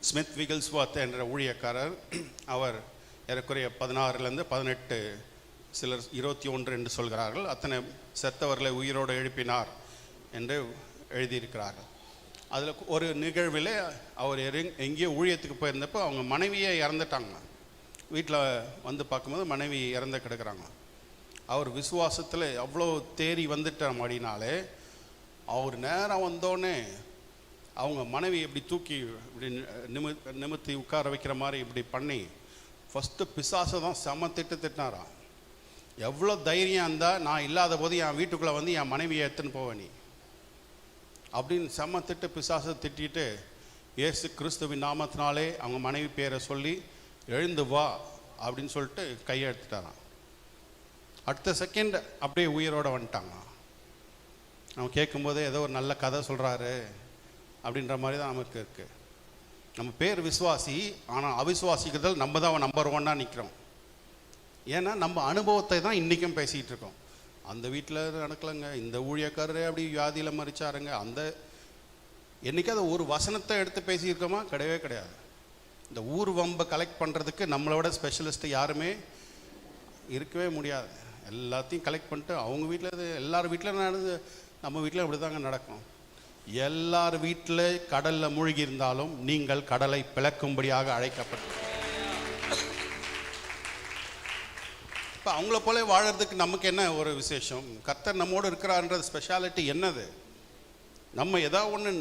ஸ்மித் விகில்ஸ்வர்த் என்ற ஊழியக்காரர், அவர் ஏறக்குறைய 16லேருந்து 18, சிலர் 21 என்று சொல்கிறார்கள், அத்தனை செத்தவர்களை உயிரோடு எழுப்பினார் என்று எழுதியிருக்கிறார்கள். அதில் ஒரு நிகழ்வில் அவர் எங்கேயோ ஊழியத்துக்கு போயிருந்தப்போ அவங்க மனைவியே இறந்துட்டாங்க. வீட்டில் பார்க்கும்போது மனைவி இறந்து கிடக்கிறாங்க. அவர் விசுவாசத்தில் அவ்வளோ தேறி வந்துட்ட மாதிரினாலே அவர் நேரம் வந்தோடனே அவங்க மனைவி இப்படி தூக்கி இப்படி நிமித்தி உட்கார வைக்கிற மாதிரி இப்படி பண்ணி ஃபஸ்ட்டு பிசாசை தான் செம திட்டினாராம். எவ்வளோ தைரியம் இருந்தால் நான் இல்லாத போது என் வீட்டுக்குள்ளே என் மனைவியை எடுத்துன்னு போவேன் நீ அப்படின்னு செம்ம திட்டு பிசாசை திட்டிட்டு இயேசு கிறிஸ்துவின் நாமத்தினாலே அவங்க மனைவி பேரை சொல்லி எழுந்து வா அப்படின்னு சொல்லிட்டு கையை எடுத்துட்டாராம். அடுத்த செகண்ட் அப்படியே உயிரோடு வந்துட்டாங்க. அவன் கேட்கும்போதே ஏதோ ஒரு நல்ல கதை சொல்கிறாரு அப்படின்ற மாதிரி தான் நமக்கு இருக்குது. நம்ம பேர் விசுவாசி, ஆனால் அவிசுவாசிக்கிறதில் நம்ம தான் நம்பர் 1 நிற்கிறோம். ஏன்னா நம்ம அனுபவத்தை தான் இன்றைக்கும் பேசிகிட்டு இருக்கோம். அந்த வீட்டில் நடக்கலைங்க, இந்த ஊழியக்காரரே அப்படி வியாதியில் மறிச்சாருங்க, அந்த என்றைக்காவது ஒரு வசனத்தை எடுத்து பேசியிருக்கோமா? கிடையவே கிடையாது. இந்த ஊர் வம்பை கலெக்ட் பண்ணுறதுக்கு நம்மளோட ஸ்பெஷலிஸ்ட்டு யாருமே இருக்கவே முடியாது. எல்லாத்தையும் கலெக்ட் பண்ணிட்டு அவங்க வீட்டில் எல்லார் வீட்டில் நடந்து நம்ம வீட்டில் இப்படி தாங்க நடக்கும். எல்லார் வீட்டில் கடலில் மூழ்கி இருந்தாலும் நீங்கள் கடலை பிளக்கும்படியாக அழைக்கப்பட்டு இப்போ அவங்கள போல வாழறதுக்கு நமக்கு என்ன ஒரு விசேஷம்? கர்த்தர் நம்மோடு இருக்கிறார்ன்றது ஸ்பெஷாலிட்டி என்னது? நம்ம ஏதாவது ஒன்று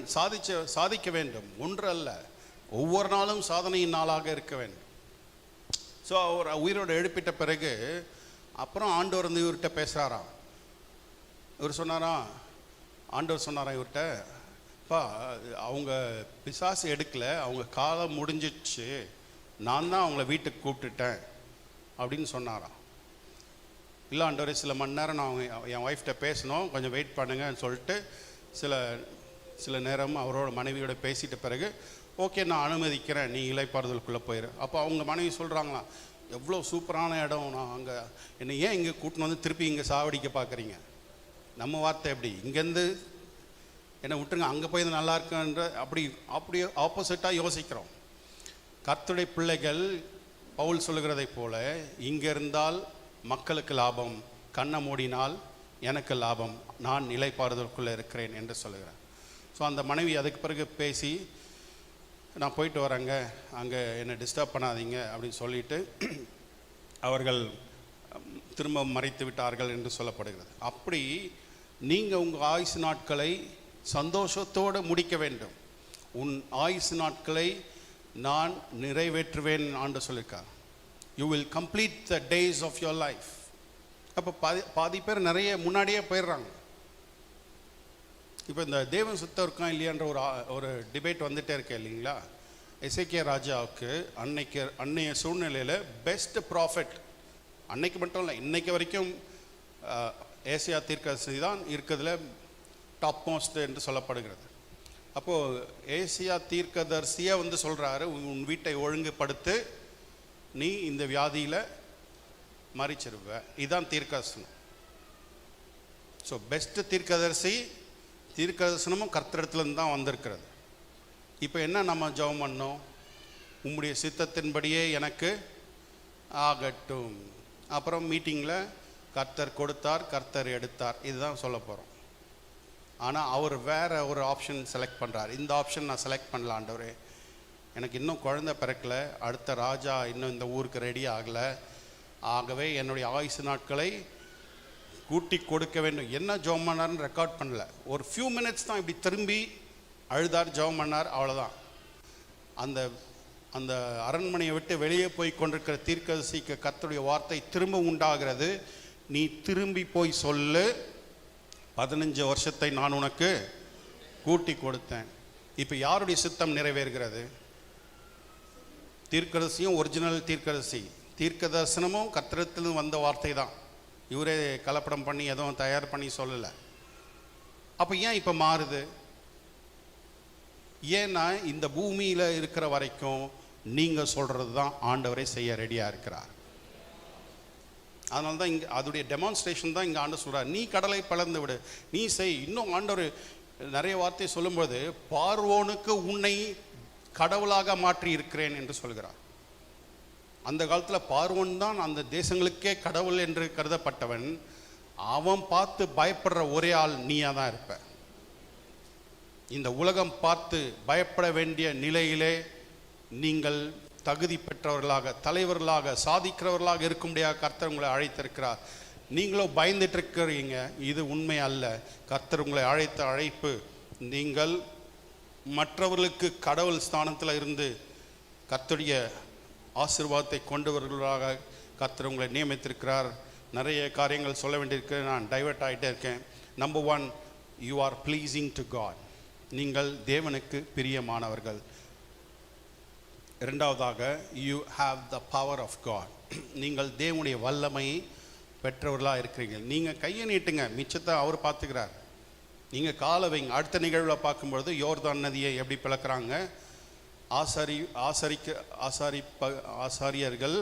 சாதிக்க வேண்டும், ஒன்று அல்ல, ஒவ்வொரு நாளும் சாதனையின் நாளாக இருக்க வேண்டும். ஸோ அவர் உயிரோடு எழுப்பிட்ட பிறகு அப்புறம் ஆண்டவர் இவர்கிட்ட பேசுகிறாராம். இவர் ஆண்டவர் சொன்னாராம் இவர்கிட்ட, அப்பா அவங்க பிசாசு எடுக்கலை, அவங்க காலம் முடிஞ்சிச்சு, நான் தான் அவங்கள வீட்டுக்கு கூப்பிட்டுட்டேன் அப்படின்னு சொன்னாராம். இல்லை ஆண்டவரே, சில மணி நேரம் நான் என் ஒய்ஃப்கிட்ட பேசணும், கொஞ்சம் வெயிட் பண்ணுங்கன்னு சொல்லிட்டு சில நேரம் அவரோட மனைவியோட பேசிட்ட பிறகு ஓகே நான் அனுமதிக்கிறேன், நீ இளைப்பாறுதலுக்குள்ளே போயிரு. அப்போ அவங்க மனைவி சொல்கிறாங்களாம், எவ்வளோ சூப்பரான இடம், நான் அங்கே என்னை ஏன் இங்கே கூட்டின்னு திருப்பி இங்கே சாவடிக்க பார்க்குறீங்க? நம்ம வார்த்தை எப்படி, இங்கேருந்து என்னை விட்டுருங்க, அங்கே போய் நல்லா இருக்குன்ற அப்படி ஆப்போசிட்டாக யோசிக்கிறோம். கர்த்தருடைய பிள்ளைகள் பவுல் சொல்லுகிறதை போல, இங்கே இருந்தால் மக்களுக்கு லாபம், கண்ணை மூடினால் எனக்கு லாபம், நான் நிலைப்பாறுதலுக்குள்ளே இருக்கிறேன் என்று சொல்லுகிறேன். ஸோ அந்த மனைவி அதுக்கு பிறகு பேசி, நான் போயிட்டு வரேங்க, அங்கே என்னை டிஸ்டர்ப் பண்ணாதீங்க அப்படின்னு சொல்லிட்டு அவர்கள் திரும்ப மறைத்து விட்டார்கள் என்று சொல்லப்படுகிறது. அப்படி நீங்கள் உங்கள் ஆயுசு நாட்களை சந்தோஷத்தோடு முடிக்க வேண்டும். உன் ஆயுசு நாட்களை நான் நிறைவேற்றுவேன் ஆண்டு சொல்லியிருக்கார். You will complete the days of your life. அப்போ பாதி பேர் நிறைய முன்னாடியே போயிடுறாங்க. இப்போ இந்த தேவன் சுத்தம் இருக்கான் இல்லையான்ற ஒரு டிபேட் வந்துட்டே இருக்கு இல்லைங்களா? எசேக்கியா ராஜாவுக்கு அன்னைய சூழ்நிலையில் பெஸ்ட் ப்ராஃபெட், அன்னைக்கு மட்டும் இல்லை இன்னைக்கு வரைக்கும் ஏசியா தீர்க்கதரிசி தான் இருக்கிறதுல டாப் மோஸ்ட் என்று சொல்லப்படுகிறது. அப்போது ஏசியா தீர்க்கதரிசியை வந்து சொல்கிறாரு, உன் வீட்டை ஒழுங்குபடுத்து, நீ இந்த வியாதியில் மறிச்சிருவ. இதுதான் தீர்க்கதரிசனம். ஸோ பெஸ்ட் தீர்க்கதரிசனமும் கர்த்தரிடத்துலேருந்து தான் வந்திருக்கிறது. இப்போ என்ன நம்ம ஜெபம் பண்ணோம்? உம்முடைய சித்தத்தின்படியே எனக்கு ஆகட்டும். அப்புறம் மீட்டிங்கில் கர்த்தர் கொடுத்தார், கர்த்தர் எடுத்தார், இதுதான் சொல்ல போகிறோம். ஆனால் அவர் வேற ஒரு ஆப்ஷன் செலக்ட் பண்ணுறார். இந்த ஆப்ஷன் நான் செலக்ட் பண்ணல ஆண்டவரே, எனக்கு இன்னும் குழந்தை பிறக்கலை, அடுத்த ராஜா இன்னும் இந்த ஊருக்கு ரெடி ஆகலை, ஆகவே என்னுடைய ஆயுசு நாட்களை கூட்டி கொடுக்க வேண்டும். என்ன ஜெபம் பண்ணார்னு ரெக்கார்ட் பண்ணல. ஒரு ஃபியூ மினிட்ஸ் தான் இப்படி திரும்பி அழுதார், ஜெபம் பண்ணார், அவ்வளோதான். அந்த அரண்மனையை விட்டு வெளியே போய் கொண்டிருக்கிற தீர்க்கதரிசிக்கு கர்த்தருடைய வார்த்தை திரும்ப உண்டாகிறது. நீ திரும்பி போய் சொல்லு, 15 வருஷத்தை நான் உனக்கு கூட்டி கொடுத்தேன். இப்போ யாருடைய சித்தம் நிறைவேறுகிறது? தீர்க்கதரிசியும் ஒரிஜினல் தீர்க்கதரிசனமும் கர்த்தரிடத்திலிருந்து வந்த வார்த்தை தான். இவரே கலப்படம் பண்ணி எதுவும் தயார் பண்ணி சொல்லலை. அப்போ ஏன் இப்போ மாறுது? ஏன்னா இந்த பூமியில் இருக்கிற வரைக்கும் நீங்கள் சொல்கிறது தான் ஆண்டவரை செய்ய ரெடியாக இருக்கிறார். அதனால தான் இங்கே அதோடைய டெமான்ஸ்ட்ரேஷன் தான் இங்கே ஆண்டவர் சொல்கிறார், நீ கடலை பிளந்து விடு, நீ செய். இன்னும் ஆண்டவர் நிறைய வார்த்தை சொல்லும்போது பார்வோனுக்கு உன்னை கடவுளாக மாற்றி இருக்கிறேன் என்று சொல்கிறார். அந்த காலத்தில் பார்வோன் தான் அந்த தேசங்களுக்கே கடவுள் என்று கருதப்பட்டவன். அவன் பார்த்து பயப்படுற ஒரே ஆள் நீயாக தான் இருப்ப. இந்த உலகம் பார்த்து பயப்பட வேண்டிய நிலையிலே நீங்கள் தகுதி பெற்றவர்களாக, தலைவர்களாக, சாதிக்கிறவர்களாக இருக்கும்படியாக கர்த்தர் உங்களை அழைத்திருக்கிறார். நீங்களோ பயந்துட்டு இருக்கிறீங்க. இது உண்மை அல்ல. கர்த்தர் உங்களை அழைத்த அழைப்பு, நீங்கள் மற்றவர்களுக்கு கடவுள் ஸ்தானத்தில் இருந்து கர்த்தருடைய ஆசீர்வாதத்தை கொண்டவர்களாக கர்த்தர் உங்களை நியமித்திருக்கிறார். நிறைய காரியங்கள் சொல்ல வேண்டியிருக்கு, நான் டைவர்ட் ஆகிட்டே இருக்கேன். Number 1, you are pleasing to God. நீங்கள் தேவனுக்கு பிரியமானவர்கள். இரண்டாவதாக, you have the power of God. நீங்கள் தேவனுடைய வல்லமையை பெற்றவர்களாக இருக்கிறீங்க. நீங்கள் கையை நீட்டுங்க, மிச்சத்தை அவர் பார்த்துக்கிறார். நீங்கள் காலை வைங்க. அடுத்த நிகழ்வில் பார்க்கும்பொழுது யோர்தான் நதியை எப்படி பிளக்கிறாங்க, ஆசாரியர்கள்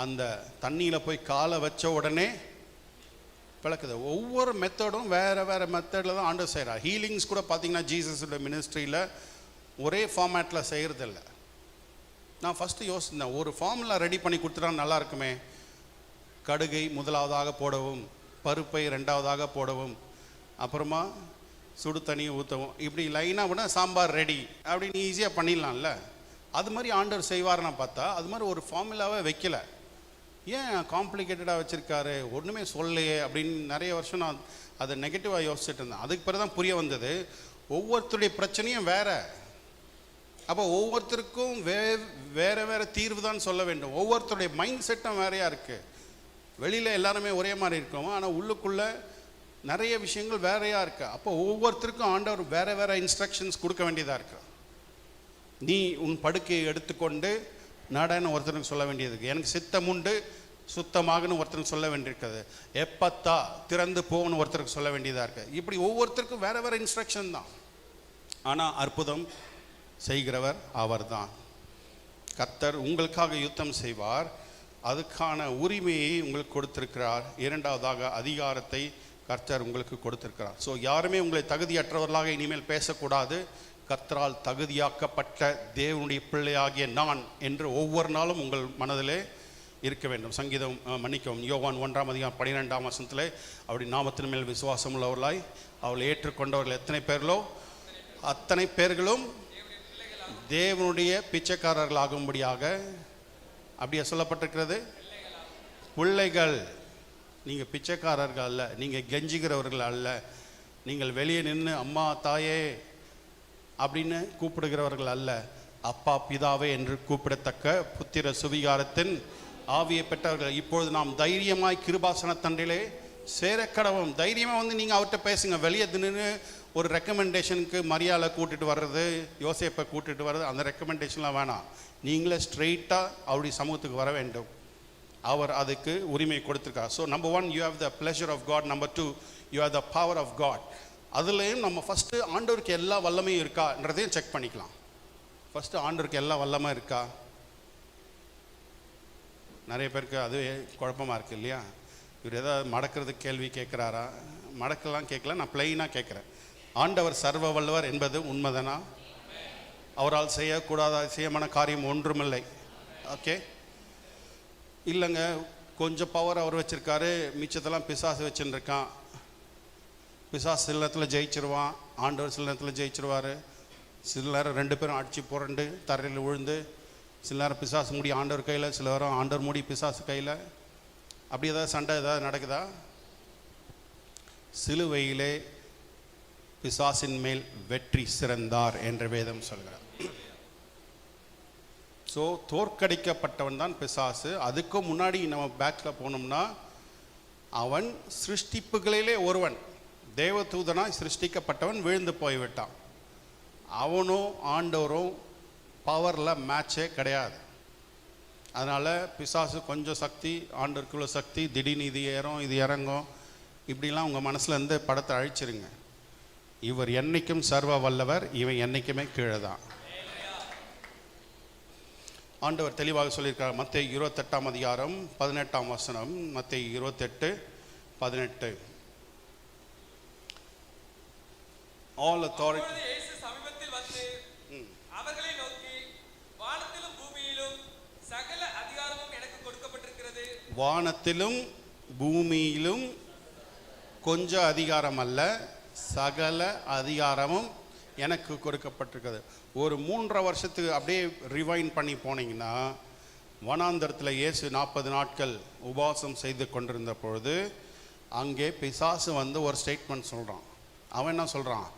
அந்த தண்ணியில் போய் காலை வச்ச உடனே பிளக்குது. ஒவ்வொரு மெத்தடும் வேறு மெத்தடில் தான் ஆண்டவர் செய்கிறார். ஹீலிங்ஸ் கூட பார்த்தீங்கன்னா ஜீசஸோட மினிஸ்ட்ரியில் ஒரே ஃபார்மேட்டில் செய்கிறதில்ல. நான் ஃபஸ்ட்டு யோசித்தேன், ஒரு ஃபார்முலா ரெடி பண்ணி கொடுத்துட்டா நல்லா இருக்குமே. கடுகை முதலாவதாக போடவும், பருப்பை ரெண்டாவதாக போடவும், அப்புறமா சுடு தண்ணியை ஊற்றவும், இப்படி லைனாக கூட சாம்பார் ரெடி அப்படின்னு ஈஸியாக பண்ணிடலாம்ல. அது மாதிரி ஆண்டவர் செய்வார்னா பார்த்தா அது மாதிரி ஒரு ஃபார்முலாவை வைக்கலை. ஏன் காம்ப்ளிகேட்டடாக வச்சுருக்காரு, ஒன்றுமே சொல்லலையே அப்படின்னு நிறைய வருஷம் நான் அதை நெகட்டிவாக யோசிச்சுட்டு இருந்தேன். அதுக்கு பிறகு தான் புரிய வந்தது, ஒவ்வொருத்தருடைய பிரச்சனையும் வேறு. அப்போ ஒவ்வொருத்தருக்கும் வேறு தீர்வு தான் சொல்ல வேண்டும். ஒவ்வொருத்தருடைய மைண்ட் செட்டும் வேறையாக இருக்குது. வெளியில் எல்லாருமே ஒரே மாதிரி இருக்கோம், ஆனால் உள்ளுக்குள்ளே நிறைய விஷயங்கள் வேறையாக இருக்குது. அப்போ ஒவ்வொருத்தருக்கும் ஆண்டவர் வேறு இன்ஸ்ட்ரக்ஷன்ஸ் கொடுக்க வேண்டியதாக இருக்கு. நீ உன் படுக்கையை எடுத்துக்கொண்டு நடன்னு ஒருத்தருக்கு சொல்ல வேண்டியது, எனக்கு சித்தம் உண்டு சுத்தமாகனு ஒருத்தருக்கு சொல்ல வேண்டியிருக்குது, எப்பத்தா திறந்து போகணும் ஒருத்தருக்கு சொல்ல வேண்டியதாக இருக்குது. இப்படி ஒவ்வொருத்தருக்கும் வேறு இன்ஸ்ட்ரக்ஷன் தான். ஆனால் அற்புதம் செய்கிறவர் அவர் தான். கர்த்தர் உங்களுக்காக யுத்தம் செய்வார். அதுக்கான உரிமையை உங்களுக்கு கொடுத்திருக்கிறார். இரண்டாவதாக, அதிகாரத்தை கர்த்தர் உங்களுக்கு கொடுத்திருக்கிறார். ஸோ யாருமே உங்களை தகுதியற்றவர்களாக இனிமேல் பேசக்கூடாது. கர்த்தரால் தகுதியாக்கப்பட்ட தேவனுடைய பிள்ளையாகிய நான் என்று ஒவ்வொரு நாளும் உங்கள் மனதிலே இருக்க வேண்டும். சங்கீதம் மன்னிக்கவும், யோவான் 1:12 அப்படி நாமத்தின் மேல் விசுவாசம் உள்ளவர்களாய் அவளை ஏற்றுக்கொண்டவர்கள் எத்தனை பேர்களோ அத்தனை பேர்களும் தேவனுடைய பிச்சைக்காரர்களாகும்படியாக அப்படியே சொல்லப்பட்டிருக்கிறது. பிள்ளைகள், நீங்கள் பிச்சைக்காரர்கள் அல்ல, நீங்கள் கெஞ்சுகிறவர்கள் அல்ல, நீங்கள் வெளியே நின்று அம்மா தாயே அப்படின்னு கூப்பிடுகிறவர்கள் அல்ல, அப்பா பிதாவே என்று கூப்பிடத்தக்க புத்திர சுவிகாரத்தின் ஆவியை பெற்றவர்கள் இப்பொழுது நாம் தைரியமாய் கிருபாசன தண்டிலே சேரக்கடவும். தைரியமாக வந்து நீங்கள் அவர்கிட்ட பேசுங்க. வெளியே தின்னு ஒரு ரெக்கமெண்டேஷனுக்கு மரியாதை கூட்டிகிட்டு வர்றது, யோசேப்பை கூட்டிகிட்டு வர்றது, அந்த ரெக்கமெண்டேஷன்லாம் வேணாம். நீங்களே ஸ்ட்ரெயிட்டாக அவருடைய சமூகத்துக்கு வர வேண்டும். அவர் அதுக்கு உரிமை கொடுத்துருக்கார். So number 1 you have the pleasure of God. Number 2 you have the power of God. அதுலேயும் நம்ம ஃபஸ்ட்டு ஆண்டவருக்கு எல்லா வல்லமையும் இருக்கான்றதையும் செக் பண்ணிக்கலாம். ஃபஸ்ட்டு ஆண்டவருக்கு எல்லா வல்லமை இருக்கா? நிறைய பேருக்கு அதுவே குழப்பமாக இருக்குது இல்லையா? இவர் ஏதாவது மடக்கிறதுக்கு கேள்வி கேட்குறாரா? மடக்கெல்லாம் கேட்கல, நான் பிளெயினாக கேட்குறேன். ஆண்டவர் சர்வ வல்லவர் என்பது உண்மைதானா? அவரால் செய்யக்கூடாத அதிசயமான காரியம் ஒன்றுமில்லை. ஓகே, இல்லைங்க கொஞ்சம் பவர் அவர் வச்சுருக்காரு, மிச்சத்தெல்லாம் பிசாசு வச்சுருக்கான். பிசாசு சில நேரத்தில் ஜெயிச்சிருவான், ஆண்டவர் சில நேரத்தில் ஜெயிச்சிருவார். சில நேரம் 2 பேரும் அடித்து புரண்டு தரையில் விழுந்து, சில நேரம் பிசாசு மூடி ஆண்டவர் கையில், சில நேரம் ஆண்டவர் மூடி பிசாசு கையில். அப்படி ஏதாவது சண்டை ஏதாவது நடக்குதா? சிலுவையிலே பிசாசின் மேல் வெற்றி சிறந்தார் என்ற வேதம் சொல்கிறார். ஸோ தோற்கடிக்கப்பட்டவன் தான் பிசாசு. அதுக்கு முன்னாடி நம்ம பேக்கில் போனோம்னா அவன் சிருஷ்டிப்புகளிலே ஒருவன், தேவதூதனாய் சிருஷ்டிக்கப்பட்டவன் விழுந்து போய்விட்டான். அவனும் ஆண்டவரும் பவரில் மேட்சே கிடையாது. அதனால் பிசாசு கொஞ்சம் சக்தி, ஆண்டவருக்குள்ள சக்தி, திடீர்னு இது ஏறும் இது இறங்கும், இப்படிலாம் உங்கள் மனசில் இருந்து படத்தை அழிச்சிருங்க. இவர் என்றைக்கும் சர்வ வல்லவர், இவன் என்றைக்குமே கீழே தான். ஆண்டவர் தெளிவாக சொல்லியிருக்கார். மத்தேயு 28ஆம் அதிகாரம் 18ஆம் வசனம். மத்தேயு 28:18. All authority. இயேசு சமீபத்தில் வந்து அவர்களை நோக்கி, வானத்திலும் பூமியிலும் சகல அதிகாரமும் எனக்கு கொடுக்கப்பட்டிருக்கிறது. வானத்திலும் பூமியிலும் கொஞ்சம் அதிகாரம் அல்ல, சகல அதிகாரமும் எனக்கு கொடுக்கப்பட்டிருக்கிறது. ஒரு 3.5 வருஷத்துக்கு அப்படியே ரிவைண்ட் பண்ணி போனீங்கன்னா, வனாந்தரத்தில் இயேசு 40 நாட்கள் உபவாசம் செய்து கொண்டிருந்த பொழுது அங்கே பிசாசு வந்து ஒரு ஸ்டேட்மெண்ட் சொல்கிறான். அவன் என்ன சொல்கிறான்?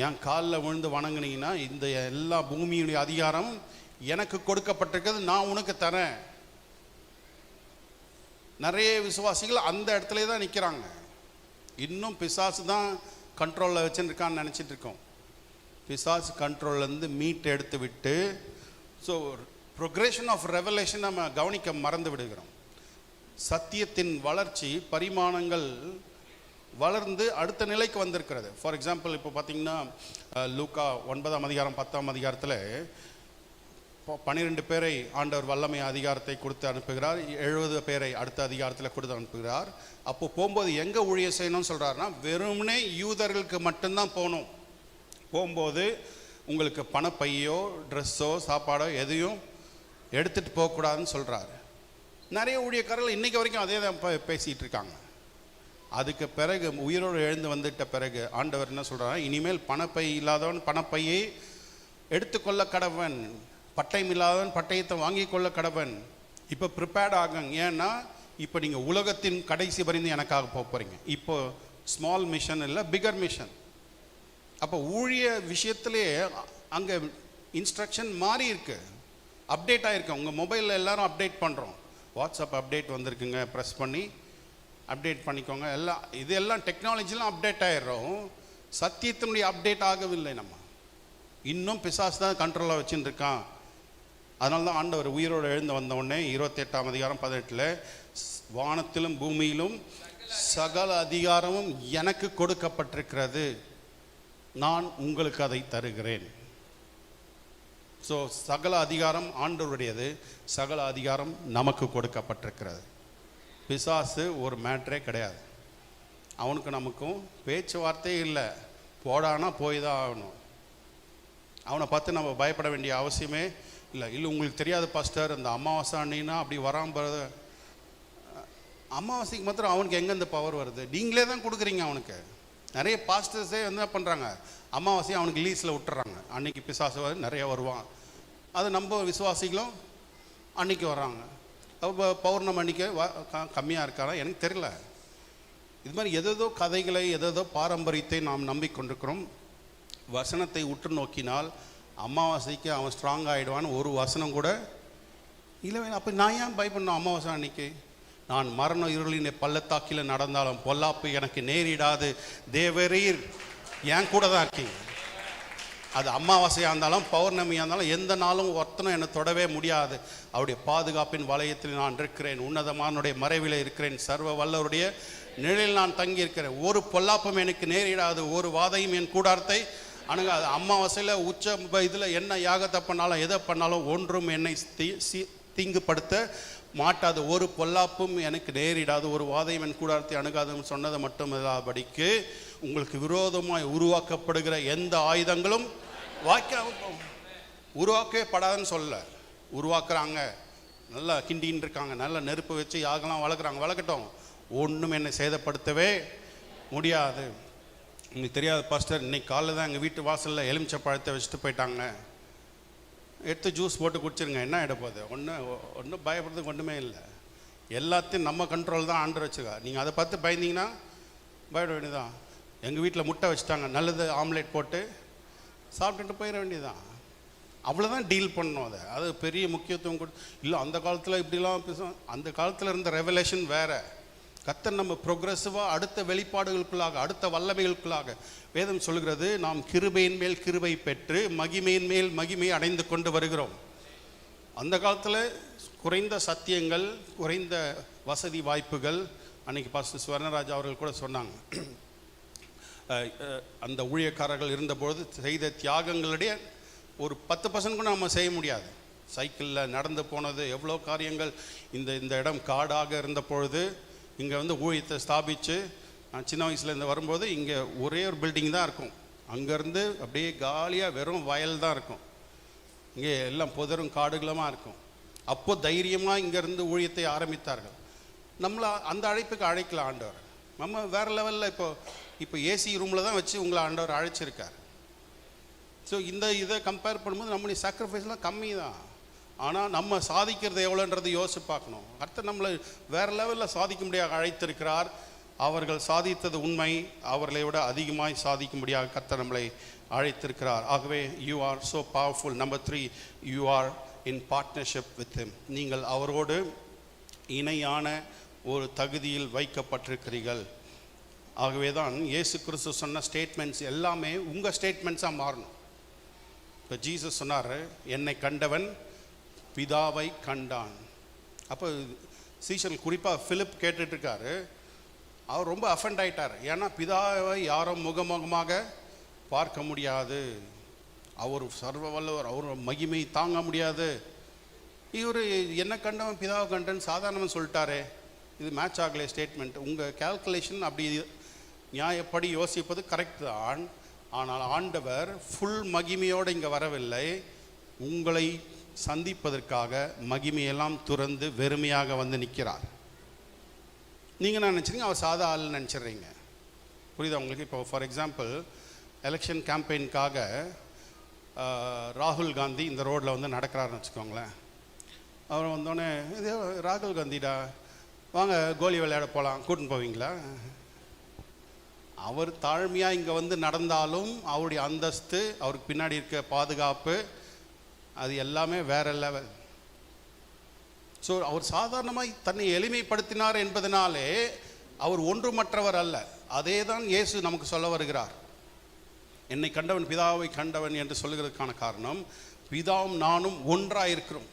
என் காலில் விழுந்து வணங்குனீங்கன்னா இந்த எல்லா பூமியுடைய அதிகாரம் எனக்கு கொடுக்கப்பட்டிருக்கிறது, நான் உனக்கு தரேன். நிறைய விசுவாசிகள் அந்த இடத்துல தான் நிற்கிறாங்க. இன்னும் பிசாசு தான் கண்ட்ரோலில் வச்சுருக்கான்னு நினச்சிட்டு இருக்கோம். பிசாசு கண்ட்ரோல்லேருந்து மீட் எடுத்து விட்டு, ஸோ ப்ரொக்ரெஷன் ஆஃப் ரெவலேஷன் நம்ம கவனிக்க மறந்து விடுகிறோம். சத்தியத்தின் வளர்ச்சி பரிமாணங்கள் வளர்ந்து அடுத்த நிலைக்கு வந்திருக்கிறது. ஃபார் எக்ஸாம்பிள் இப்போ பார்த்தீங்கன்னா லூக்கா 9ஆம் அதிகாரம் 10ஆம் அதிகாரத்தில் 12 பேரை ஆண்டவர் வல்லமை அதிகாரத்தை கொடுத்து அனுப்புகிறார். 70 பேரை அடுத்த அதிகாரத்தில் கொடுத்து அனுப்புகிறார். அப்போ போகும்போது எங்கே ஊழியம் செய்யணும்னு சொல்கிறாருன்னா, வெறுமனே யூதர்களுக்கு மட்டும்தான் போகணும். போகும்போது உங்களுக்கு பணப்பையோ ட்ரெஸ்ஸோ சாப்பாடோ எதையும் எடுத்துகிட்டு போகக்கூடாதுன்னு சொல்கிறாரு. நிறைய ஊழியக்காரர்கள் இன்றைக்கி வரைக்கும் அதே தான் பேசிகிட்டு இருக்காங்க. அதுக்கு பிறகு உயிரோடு எழுந்து வந்துட்ட பிறகு ஆண்டவர் என்ன சொல்கிறார்? இனிமேல் பணப்பை இல்லாதவன் பணப்பையை எடுத்துக்கொள்ள கடவன், பட்டயம் இல்லாதவன் பட்டயத்தை வாங்கி கொள்ள கடவன். இப்போ ப்ரிப்பேர்ட் ஆகுங்க. ஏன்னா இப்போ நீங்கள் உலகத்தின் கடைசி வரைந்து எனக்காக போக போகிறீங்க. இப்போ ஸ்மால் மிஷன் இல்லை, பிகர் மிஷன். அப்போ ஊழிய விஷயத்துலேயே அங்கே இன்ஸ்ட்ரக்ஷன் மாறி இருக்கு, அப்டேட் ஆகிருக்கு. உங்கள் மொபைலில் எல்லாரும் அப்டேட் பண்ணுறோம். வாட்ஸ்அப் அப்டேட் வந்திருக்குங்க, ப்ரெஸ் பண்ணி அப்டேட் பண்ணிக்கோங்க. எல்லாம் இது எல்லாம் டெக்னாலஜிலாம் அப்டேட் ஆகிடுறோம். சத்தியத்தினுடைய அப்டேட் ஆகவில்லை. நம்ம இன்னும் பிசாசு தான் கண்ட்ரோலாக வச்சுட்டு இருக்கான். அதனால தான் ஆண்டவர் உயிரோடு எழுந்து வந்த உடனே 28ஆம் அதிகாரம் 18 வானத்திலும் பூமியிலும் சகல அதிகாரமும் எனக்கு கொடுக்கப்பட்டிருக்கிறது, நான் உங்களுக்கு அதை தருகிறேன். ஸோ சகல அதிகாரம் ஆண்டவருடையது, சகல அதிகாரம் நமக்கு கொடுக்கப்பட்டிருக்கிறது. பிசாசு ஒரு மேட்ரே கிடையாது. அவனுக்கு நமக்கும் பேச்சுவார்த்தையே இல்லை. போடானா போய் தான் ஆகணும். அவனை பார்த்து நம்ம பயப்பட வேண்டிய அவசியமே இல்லை. உங்களுக்கு தெரியாது பாஸ்டர், இந்த அமாவாசை அன்னின்னா அப்படி வராமல், அமாவாசைக்கு மாத்திரம் அவனுக்கு எங்கேருந்து பவர் வருது? நீங்களே தான் கொடுக்குறீங்க அவனுக்கு. நிறைய பாஸ்டர்ஸே என்ன பண்ணுறாங்க, அமாவாசையை அவனுக்கு லீஸில் விட்டுறாங்க. அன்னைக்கு பிசாசு நிறைய வருவான். அது நம்ம விசுவாசிகளும் அன்னைக்கு வர்றாங்க. அப்போ பௌர்ணமி அன்னைக்கு கம்மியாக இருக்காரா எனக்கு தெரியல. இது மாதிரி எதோ கதைகளை எதோ பாரம்பரியத்தை நாம் நம்பிக்கொண்டிருக்கிறோம். வசனத்தை உற்று நோக்கினால் அமாவாசைக்கு அவன் ஸ்ட்ராங் ஆகிடுவான்னு ஒரு வசனம் கூட இல்லை அப்போ நான் ஏன் பயப்படணும்? அமாவாசை அன்னைக்கு நான் மரண இருளின் பள்ளத்தாக்கில் நடந்தாலும் பொல்லாப்பு எனக்கு நேரிடாது, தேவரீர் என் கூட தான் இருக்கீங்க. அது அமாவாசையாக இருந்தாலும் பௌர்ணமியாக இருந்தாலும் எந்த நாளும் ஒருத்தனும் என்னை தொடவே முடியாது. அவருடைய பாதுகாப்பின் வளையத்தில் நான் இருக்கிறேன், உன்னதமானுடைய மறைவில் இருக்கிறேன், சர்வ வல்லவருடைய நிழலில் நான் தங்கி இருக்கிறேன். ஒரு பொல்லாப்பும் எனக்கு நேரிடாது, ஒரு வாதையும் என் கூடாரத்தை அணுகாது. அமாவாசையில் உச்ச இதில் என்ன யாகத்தை பண்ணாலும் எதை பண்ணாலும் ஒன்றும் என்னை தீங்குபடுத்த மாட்டாது, ஒரு பொல்லாப்பும் எனக்கு நேரிடாது, ஒரு வாதையும் என் கூடாரத்தை அணுகாதுன்னு சொன்னதை மட்டும் இல்லாதபடிக்கு உங்களுக்கு விரோதமாய் உருவாக்கப்படுகிற எந்த ஆயுதங்களும் உருவாக்கவே படாதுன்னு சொல்ல. உருவாக்குறாங்க, நல்லா கிண்டின்னு இருக்காங்க, நல்ல நெருப்பு வச்சு யாகெல்லாம் வளர்க்குறாங்க, வளர்க்கட்டும், ஒன்றும் என்னை சேதப்படுத்தவே முடியாது. உங்களுக்கு தெரியாது பாஸ்டர், இன்னைக்கு காலையில் தான் எங்கள் வீட்டு வாசலில் எலுமிச்சை பழத்தை வச்சுட்டு போயிட்டாங்க, எடுத்து ஜூஸ் போட்டு குடிச்சிருங்க, என்ன எடுப்போது? ஒன்றும் பயப்படுறதுக்கு ஒன்றுமே இல்லை. எல்லாத்தையும் நம்ம கண்ட்ரோல் தான் ஆண்டர் வச்சுக்கா. நீங்கள் அதை பார்த்து பயந்தீங்கன்னா பயப்பட வேண்டியதான். எங்கள் வீட்டில் முட்டை வச்சுட்டாங்க, நல்லது ஆம்லேட் போட்டு சாப்பிட்டுட்டு போயிட வேண்டியதுதான். அவ்வளோதான் டீல் பண்ணணும். அது பெரிய முக்கியத்துவம் கொடு இல்லை. அந்த காலத்தில் இப்படிலாம் பேசுவோம். அந்த காலத்தில் இருந்த ரெவலேஷன் வேறு. கர்த்தர் நம்ம ப்ரொக்ரெசிவாக அடுத்த வெளிப்பாடுகளுக்குள்ளாக, அடுத்த வல்லமைகளுக்குள்ளாக வேதம் சொல்கிறது, நாம் கிருபையின் மேல் கிருபை பெற்று மகிமையின் மேல் மகிமையை அடைந்து கொண்டு வருகிறோம். அந்த காலத்தில் குறைந்த சத்தியங்கள், குறைந்த வசதி வாய்ப்புகள். அன்றைக்கி பாஸ்டர் சுவர்ணராஜா அவர்கள் கூட சொன்னாங்க, அந்த ஊழியக்காரர்கள் இருந்தபொழுது செய்த தியாகங்களுடைய ஒரு 10% கூட நம்ம செய்ய முடியாது. சைக்கிளில் நடந்து போனது, எவ்வளோ காரியங்கள். இந்த இடம் காடாக இருந்த பொழுது இங்கே வந்து ஊழியத்தை ஸ்தாபித்து, நான் சின்ன வயசுலேருந்து வரும்போது இங்கே ஒரே ஒரு பில்டிங் தான் இருக்கும். அங்கேருந்து அப்படியே காலியாக வெறும் வயல் தான் இருக்கும். இங்கே எல்லாம் புதரும் காடுகளுமாக இருக்கும். அப்போது தைரியமாக இங்கேருந்து ஊழியத்தை ஆரம்பித்தார்கள். நம்மளை அந்த அழைப்புக்கு அழைக்கலாம் ஆண்டவர். நம்ம வேறு லெவலில் இப்போ ஏசி ரூமில் தான் வச்சு உங்களை ஆண்டவர் அழைச்சிருக்கார். ஸோ இதை கம்பேர் பண்ணும்போது நம்மளுடைய சாக்ரிஃபைஸ்லாம் கம்மி தான். ஆனால் நம்ம சாதிக்கிறது எவ்வளோன்றது யோசிச்சு பார்க்கணும். அடுத்து நம்மளை வேறு லெவலில் சாதிக்க முடியாது அழைத்திருக்கிறார். அவர்கள் சாதித்தது உண்மை, அவர்களை விட அதிகமாய் சாதிக்கும்படியாக கர்த்தர் நம்மளை அழைத்திருக்கிறார். ஆகவே you are so powerful. Number 3, you are in partnership with him. நீங்கள் அவரோடு இணையான ஒரு தகுதியில் வைக்கப்பட்டிருக்கிறீர்கள். ஆகவே தான் இயேசு கிறிஸ்து சொன்ன ஸ்டேட்மெண்ட்ஸ் எல்லாமே உங்கள் ஸ்டேட்மெண்ட்ஸாக மாறணும். இப்போ ஜீசஸ் சொன்னார், என்னை கண்டவன் பிதாவை கண்டான். அப்போ சீஷர்கள், குறிப்பாக பிலிப் கேட்டுட்ருக்காரு. அவர் ரொம்ப அஃபெண்ட் ஆகிட்டார். ஏன்னா பிதாவை யாரும் முகமுகமாக பார்க்க முடியாது, அவர் சர்வ வல்லவர், அவர் மகிமை தாங்க முடியாது. இவர் என்ன கண்டவன் பிதாவை கண்டன்னு சாதாரணமாக சொல்லிட்டாரே, இது மேட்ச் ஆகலை ஸ்டேட்மெண்ட். உங்கள் கேல்குலேஷன் அப்படி நியாயப்படி யோசிப்பது கரெக்ட் தான். ஆனால் ஆண்டவர் ஃபுல் மகிமையோடு இங்கே வரவில்லை. உங்களை சந்திப்பதற்காக மகிமையெல்லாம் துறந்து வெறுமையாக வந்து நிற்கிறார். நீங்கள் என்ன நினச்சிங்க, அவர் சாதா ஆள் நினச்சிட்றீங்க. புரியுதா உங்களுக்கு? இப்போ ஃபார் எக்ஸாம்பிள், எலெக்ஷன் கேம்பெயினுக்காக ராகுல் காந்தி இந்த ரோட்டில் வந்து நடக்கிறாருன்னு வச்சுக்கோங்களேன். அவர் வந்தோடனே, இது ராகுல் காந்திடா, வாங்க கோலி விளையாட போகலாம், கூட்டின்னு போவீங்களா? அவர் தாழ்மையாக இங்கே வந்து நடந்தாலும் அவருடைய அந்தஸ்து, அவருக்கு பின்னாடி இருக்க பாதுகாப்பு, அது எல்லாமே வேற லெவல். ஸோ அவர் சாதாரணமாக தன்னை எளிமைப்படுத்தினார் என்பதனாலே அவர் ஒன்றுமற்றவர் அல்ல. அதே தான் இயேசு நமக்கு சொல்ல வருகிறார். என்னை கண்டவன் பிதாவை கண்டவன் என்று சொல்லுகிறதுக்கான காரணம், பிதாவும் நானும் ஒன்றாக இருக்கிறோம்.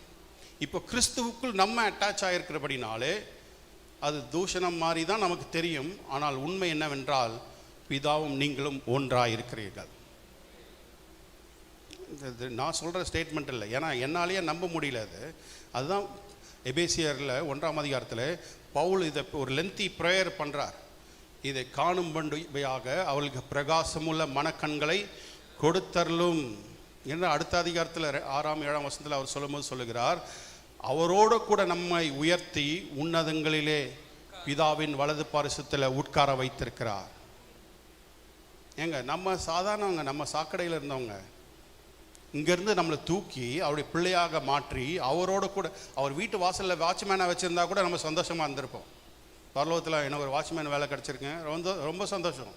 இப்போ கிறிஸ்துவுக்குள் நம்ம அட்டாச் ஆகிருக்கிறபடினாலே அது தூஷணம் மாதிரி தான் நமக்கு தெரியும். ஆனால் உண்மை என்னவென்றால், பிதாவும் நீங்களும் ஒன்றாக இருக்கிறீர்கள். நான் சொல்கிற ஸ்டேட்மெண்ட் இல்லை, ஏன்னா என்னாலேயே நம்ப முடியல. அதுதான் எபேசியரில் 1ஆம் அதிகாரத்தில் பவுல் இதை ஒரு லென்த்தி ப்ரேயர் பண்ணுறார். இதை காணும்படியாக அவளுக்கு பிரகாசமுள்ள மனக்கண்களை கொடுத்தரலும் என்று அடுத்த அதிகாரத்தில் 6ஆம் 7ஆம் வசனத்தில் அவர் சொல்லும்போது சொல்லுகிறார், அவரோடு கூட நம்மை உயர்த்தி உன்னதங்களிலே பிதாவின் வலது பாரிசத்தில் உட்கார வைத்திருக்கிறார். ஏங்க, நம்ம சாதாரணவங்க, நம்ம சாக்கடையில் இருந்தவங்க, இங்கேருந்து நம்மளை தூக்கி அவருடைய பிள்ளையாக மாற்றி அவரோட கூட, அவர் வீட்டு வாசலில் வாட்ச்மேனாக வச்சுருந்தா கூட நம்ம சந்தோஷமாக இருந்திருப்போம். பரலோகத்தில் எனக்கு ஒரு வாட்ச்மேன் வேலை கிடச்சிருக்கேன், ரொம்ப ரொம்ப சந்தோஷம்.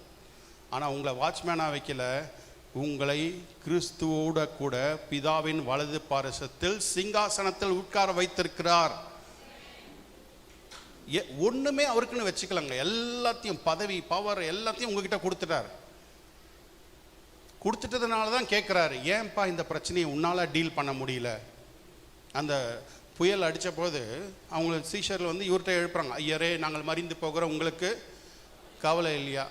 ஆனால் உங்களை வாட்ச்மேனாக வைக்கல, உங்களை கிறிஸ்துவோட கூட பிதாவின் வலது பாரசத்தில் சிங்காசனத்தில் உட்கார வைத்திருக்கிறார். ஒண்ணுமே அவருக்குன்னு வச்சுக்கலாங்க. எல்லாத்தையும், பதவி, பவர் எல்லாத்தையும் உங்ககிட்ட கொடுத்துட்டார். கொடுத்துட்டதுனால தான் கேட்குறாரு, ஏன்பா இந்த பிரச்சனையை உன்னால டீல் பண்ண முடியல? அந்த புயல் அடித்த போது அவங்க சீஷரில் வந்து இவர்கிட்ட எழுப்புறாங்க, ஐயரே நாங்கள் மறிந்து போகிறோம், உங்களுக்கு கவலை இல்லையா?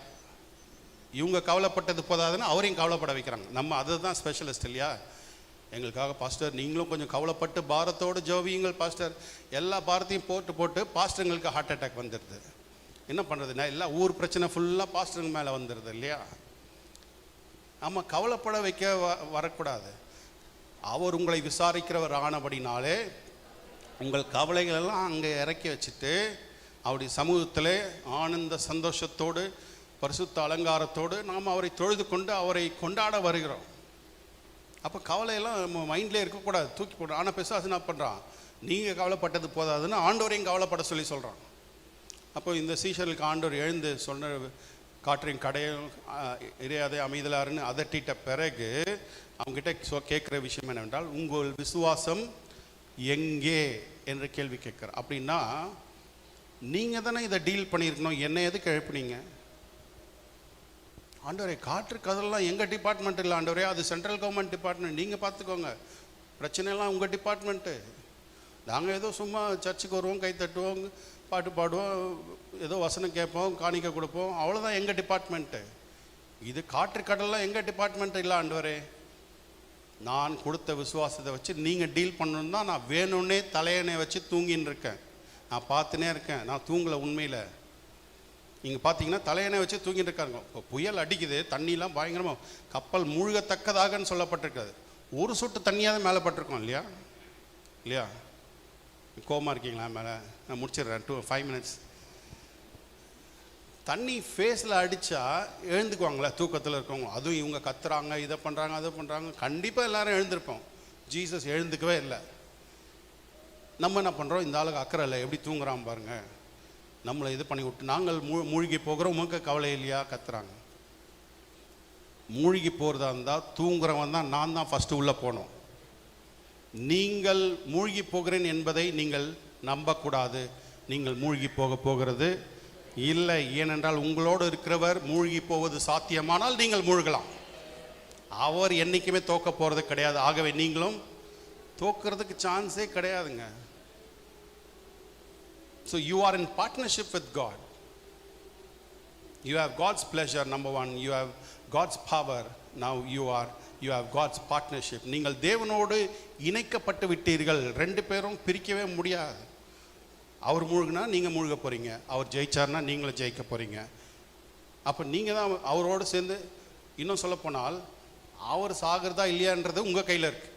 இவங்க கவலைப்பட்டது போதாதுன்னு அவரையும் கவலைப்பட வைக்கிறாங்க. நம்ம அதுதான் ஸ்பெஷலிஸ்ட் இல்லையா? எங்களுக்காக பாஸ்டர் நீங்களும் கொஞ்சம் கவலைப்பட்டு பாரத்தோடு ஜோவியுங்கள் பாஸ்டர். எல்லா பாரத்தையும் போட்டு பாஸ்டருங்களுக்கு ஹார்ட் அட்டாக் வந்துடுது. என்ன பண்ணுறதுன்னா எல்லா ஊர் பிரச்சனை ஃபுல்லாக பாஸ்டருங்க மேலே வந்துடுது இல்லையா? ஆமாம், கவலைப்பட வைக்க வரக்கூடாது. அவர் உங்களை விசாரிக்கிறவர் ஆனபடினாலே உங்கள் கவலைகளெல்லாம் அங்கே இறக்கி வச்சுட்டு அவருடைய சமூகத்தில் ஆனந்த சந்தோஷத்தோடு பரிசுத்த அலங்காரத்தோடு நாம் அவரை தொழுது கொண்டு அவரை கொண்டாட வருகிறோம். அப்போ கவலையெல்லாம் நம்ம மைண்ட்லேயே இருக்கக்கூடாது, தூக்கி போடுறோம். ஆனால் பிசாசு என்ன பண்ணுறான், நீங்கள் கவலைப்பட்டது போதாதுன்னு ஆண்டவரையும் கவலைப்பட சொல்கிறான். அப்போ இந்த சீஷர்களுக்கு ஆண்டவர் எழுந்து சொன்ன காற்றின் கடையும் இறையாதே அமைதலாருன்னு அதட்டிட்ட பிறகு அவங்ககிட்ட கேட்குற விஷயம் என்னவென்றால், உங்கள் விசுவாசம் எங்கே என்ற கேள்வி கேட்குற. அப்படின்னா நீங்கள் தானே இதை டீல் பண்ணியிருக்கணும், என்ன எதுக்கு எழுப்புனீங்க? ஆண்டவரே காற்று கதெல்லாம் எங்கள் டிபார்ட்மெண்ட் இல்லை ஆண்டவரே, அது சென்ட்ரல் கவர்மெண்ட் டிபார்ட்மெண்ட், நீங்கள் பார்த்துக்கோங்க, பிரச்சனைலாம் உங்கள் டிபார்ட்மெண்ட்டு. நாங்கள் ஏதோ சும்மா சர்ச்சுக்கு வருவோம், கை தட்டுவோம், பாட்டு பாடுவோம், ஏதோ வசனம் கேட்போம், காணிக்க கொடுப்போம், அவ்வளோதான் எங்கள் டிபார்ட்மெண்ட்டு. இது காற்று கடல்லாம் எங்கள் டிபார்ட்மெண்ட் இல்லை ஆண்டவரே. நான் கொடுத்த விசுவாசத்தை வச்சு நீங்கள் டீல் பண்ணணும் தான் நான் வேணும்னே தலையணை வச்சு தூங்கின்னு இருக்கேன். நான் பார்த்துனே இருக்கேன், நான் தூங்கலை உண்மையில். நீங்கள் பார்த்தீங்கன்னா தலையணை வச்சு தூங்கிட்டு இருக்காங்க. இப்போ புயல் அடிக்குது, தண்ணிலாம் பயங்கரமாக, கப்பல் மூழ்கத்தக்கதாகன்னு சொல்லப்பட்டிருக்காது. ஒரு சொட்டு தண்ணியாவது மேலே பட்டிருக்கோம் இல்லையா? இல்லையா? கோவமாக இருக்கீங்களா? மேலே நான் முடிச்சிடுறேன், 5 minutes. தண்ணி ஃபேஸில் அடித்தா எழுந்துக்குவாங்களே தூக்கத்தில் இருக்கவங்க. அதுவும் இவங்க கத்துறாங்க, இதை பண்ணுறாங்க, அதை பண்ணுறாங்க, கண்டிப்பாக எல்லோரும் எழுந்திருப்போம். ஜீசஸ் எழுந்துக்கவே இல்லை. நம்ம என்ன பண்ணுறோம், இந்த ஆளுக்கு அக்கறை இல்லை, எப்படி தூங்குறான் பாருங்கள், நம்மளை இது பண்ணி விட்டு நாங்கள் மூழ்கி போகிறோம், உமக்கு கவலை இல்லையா? கத்துறாங்க. மூழ்கி போகிறதா இருந்தால் தூங்குறவன் தான், நான் தான் ஃபஸ்ட்டு உள்ளே போனோம். நீங்கள் மூழ்கி போகிறேன் என்பதை நீங்கள் நம்பக்கூடாது. நீங்கள் மூழ்கி போகிறது இல்லை. ஏனென்றால் உங்களோடு இருக்கிறவர் மூழ்கி போவது சாத்தியமானால் நீங்கள் மூழ்கலாம். அவர் என்றைக்குமே தோக்க போகிறது கிடையாது. ஆகவே நீங்களும் தோக்கிறதுக்கு சான்ஸே கிடையாதுங்க. So you are in partnership with God. You have God's pleasure, number one. You have God's power. Now you have God's partnership. நீங்கள் தேவனோடு இணைக்கப்பட்டு விட்டீர்கள். ரெண்டு பேரும் பிரிக்கவே முடியாது. அவர் மூழ்கினா நீங்கள் மூழ்க போகிறீங்க, அவர் ஜெயிச்சார்னா நீங்களும் ஜெயிக்க போகிறீங்க. அப்போ நீங்கள் தான் அவரோடு சேர்ந்து, இன்னும் சொல்லப்போனால் அவர் சாகிறதா இல்லையான்றது உங்கள் கையில் இருக்குது.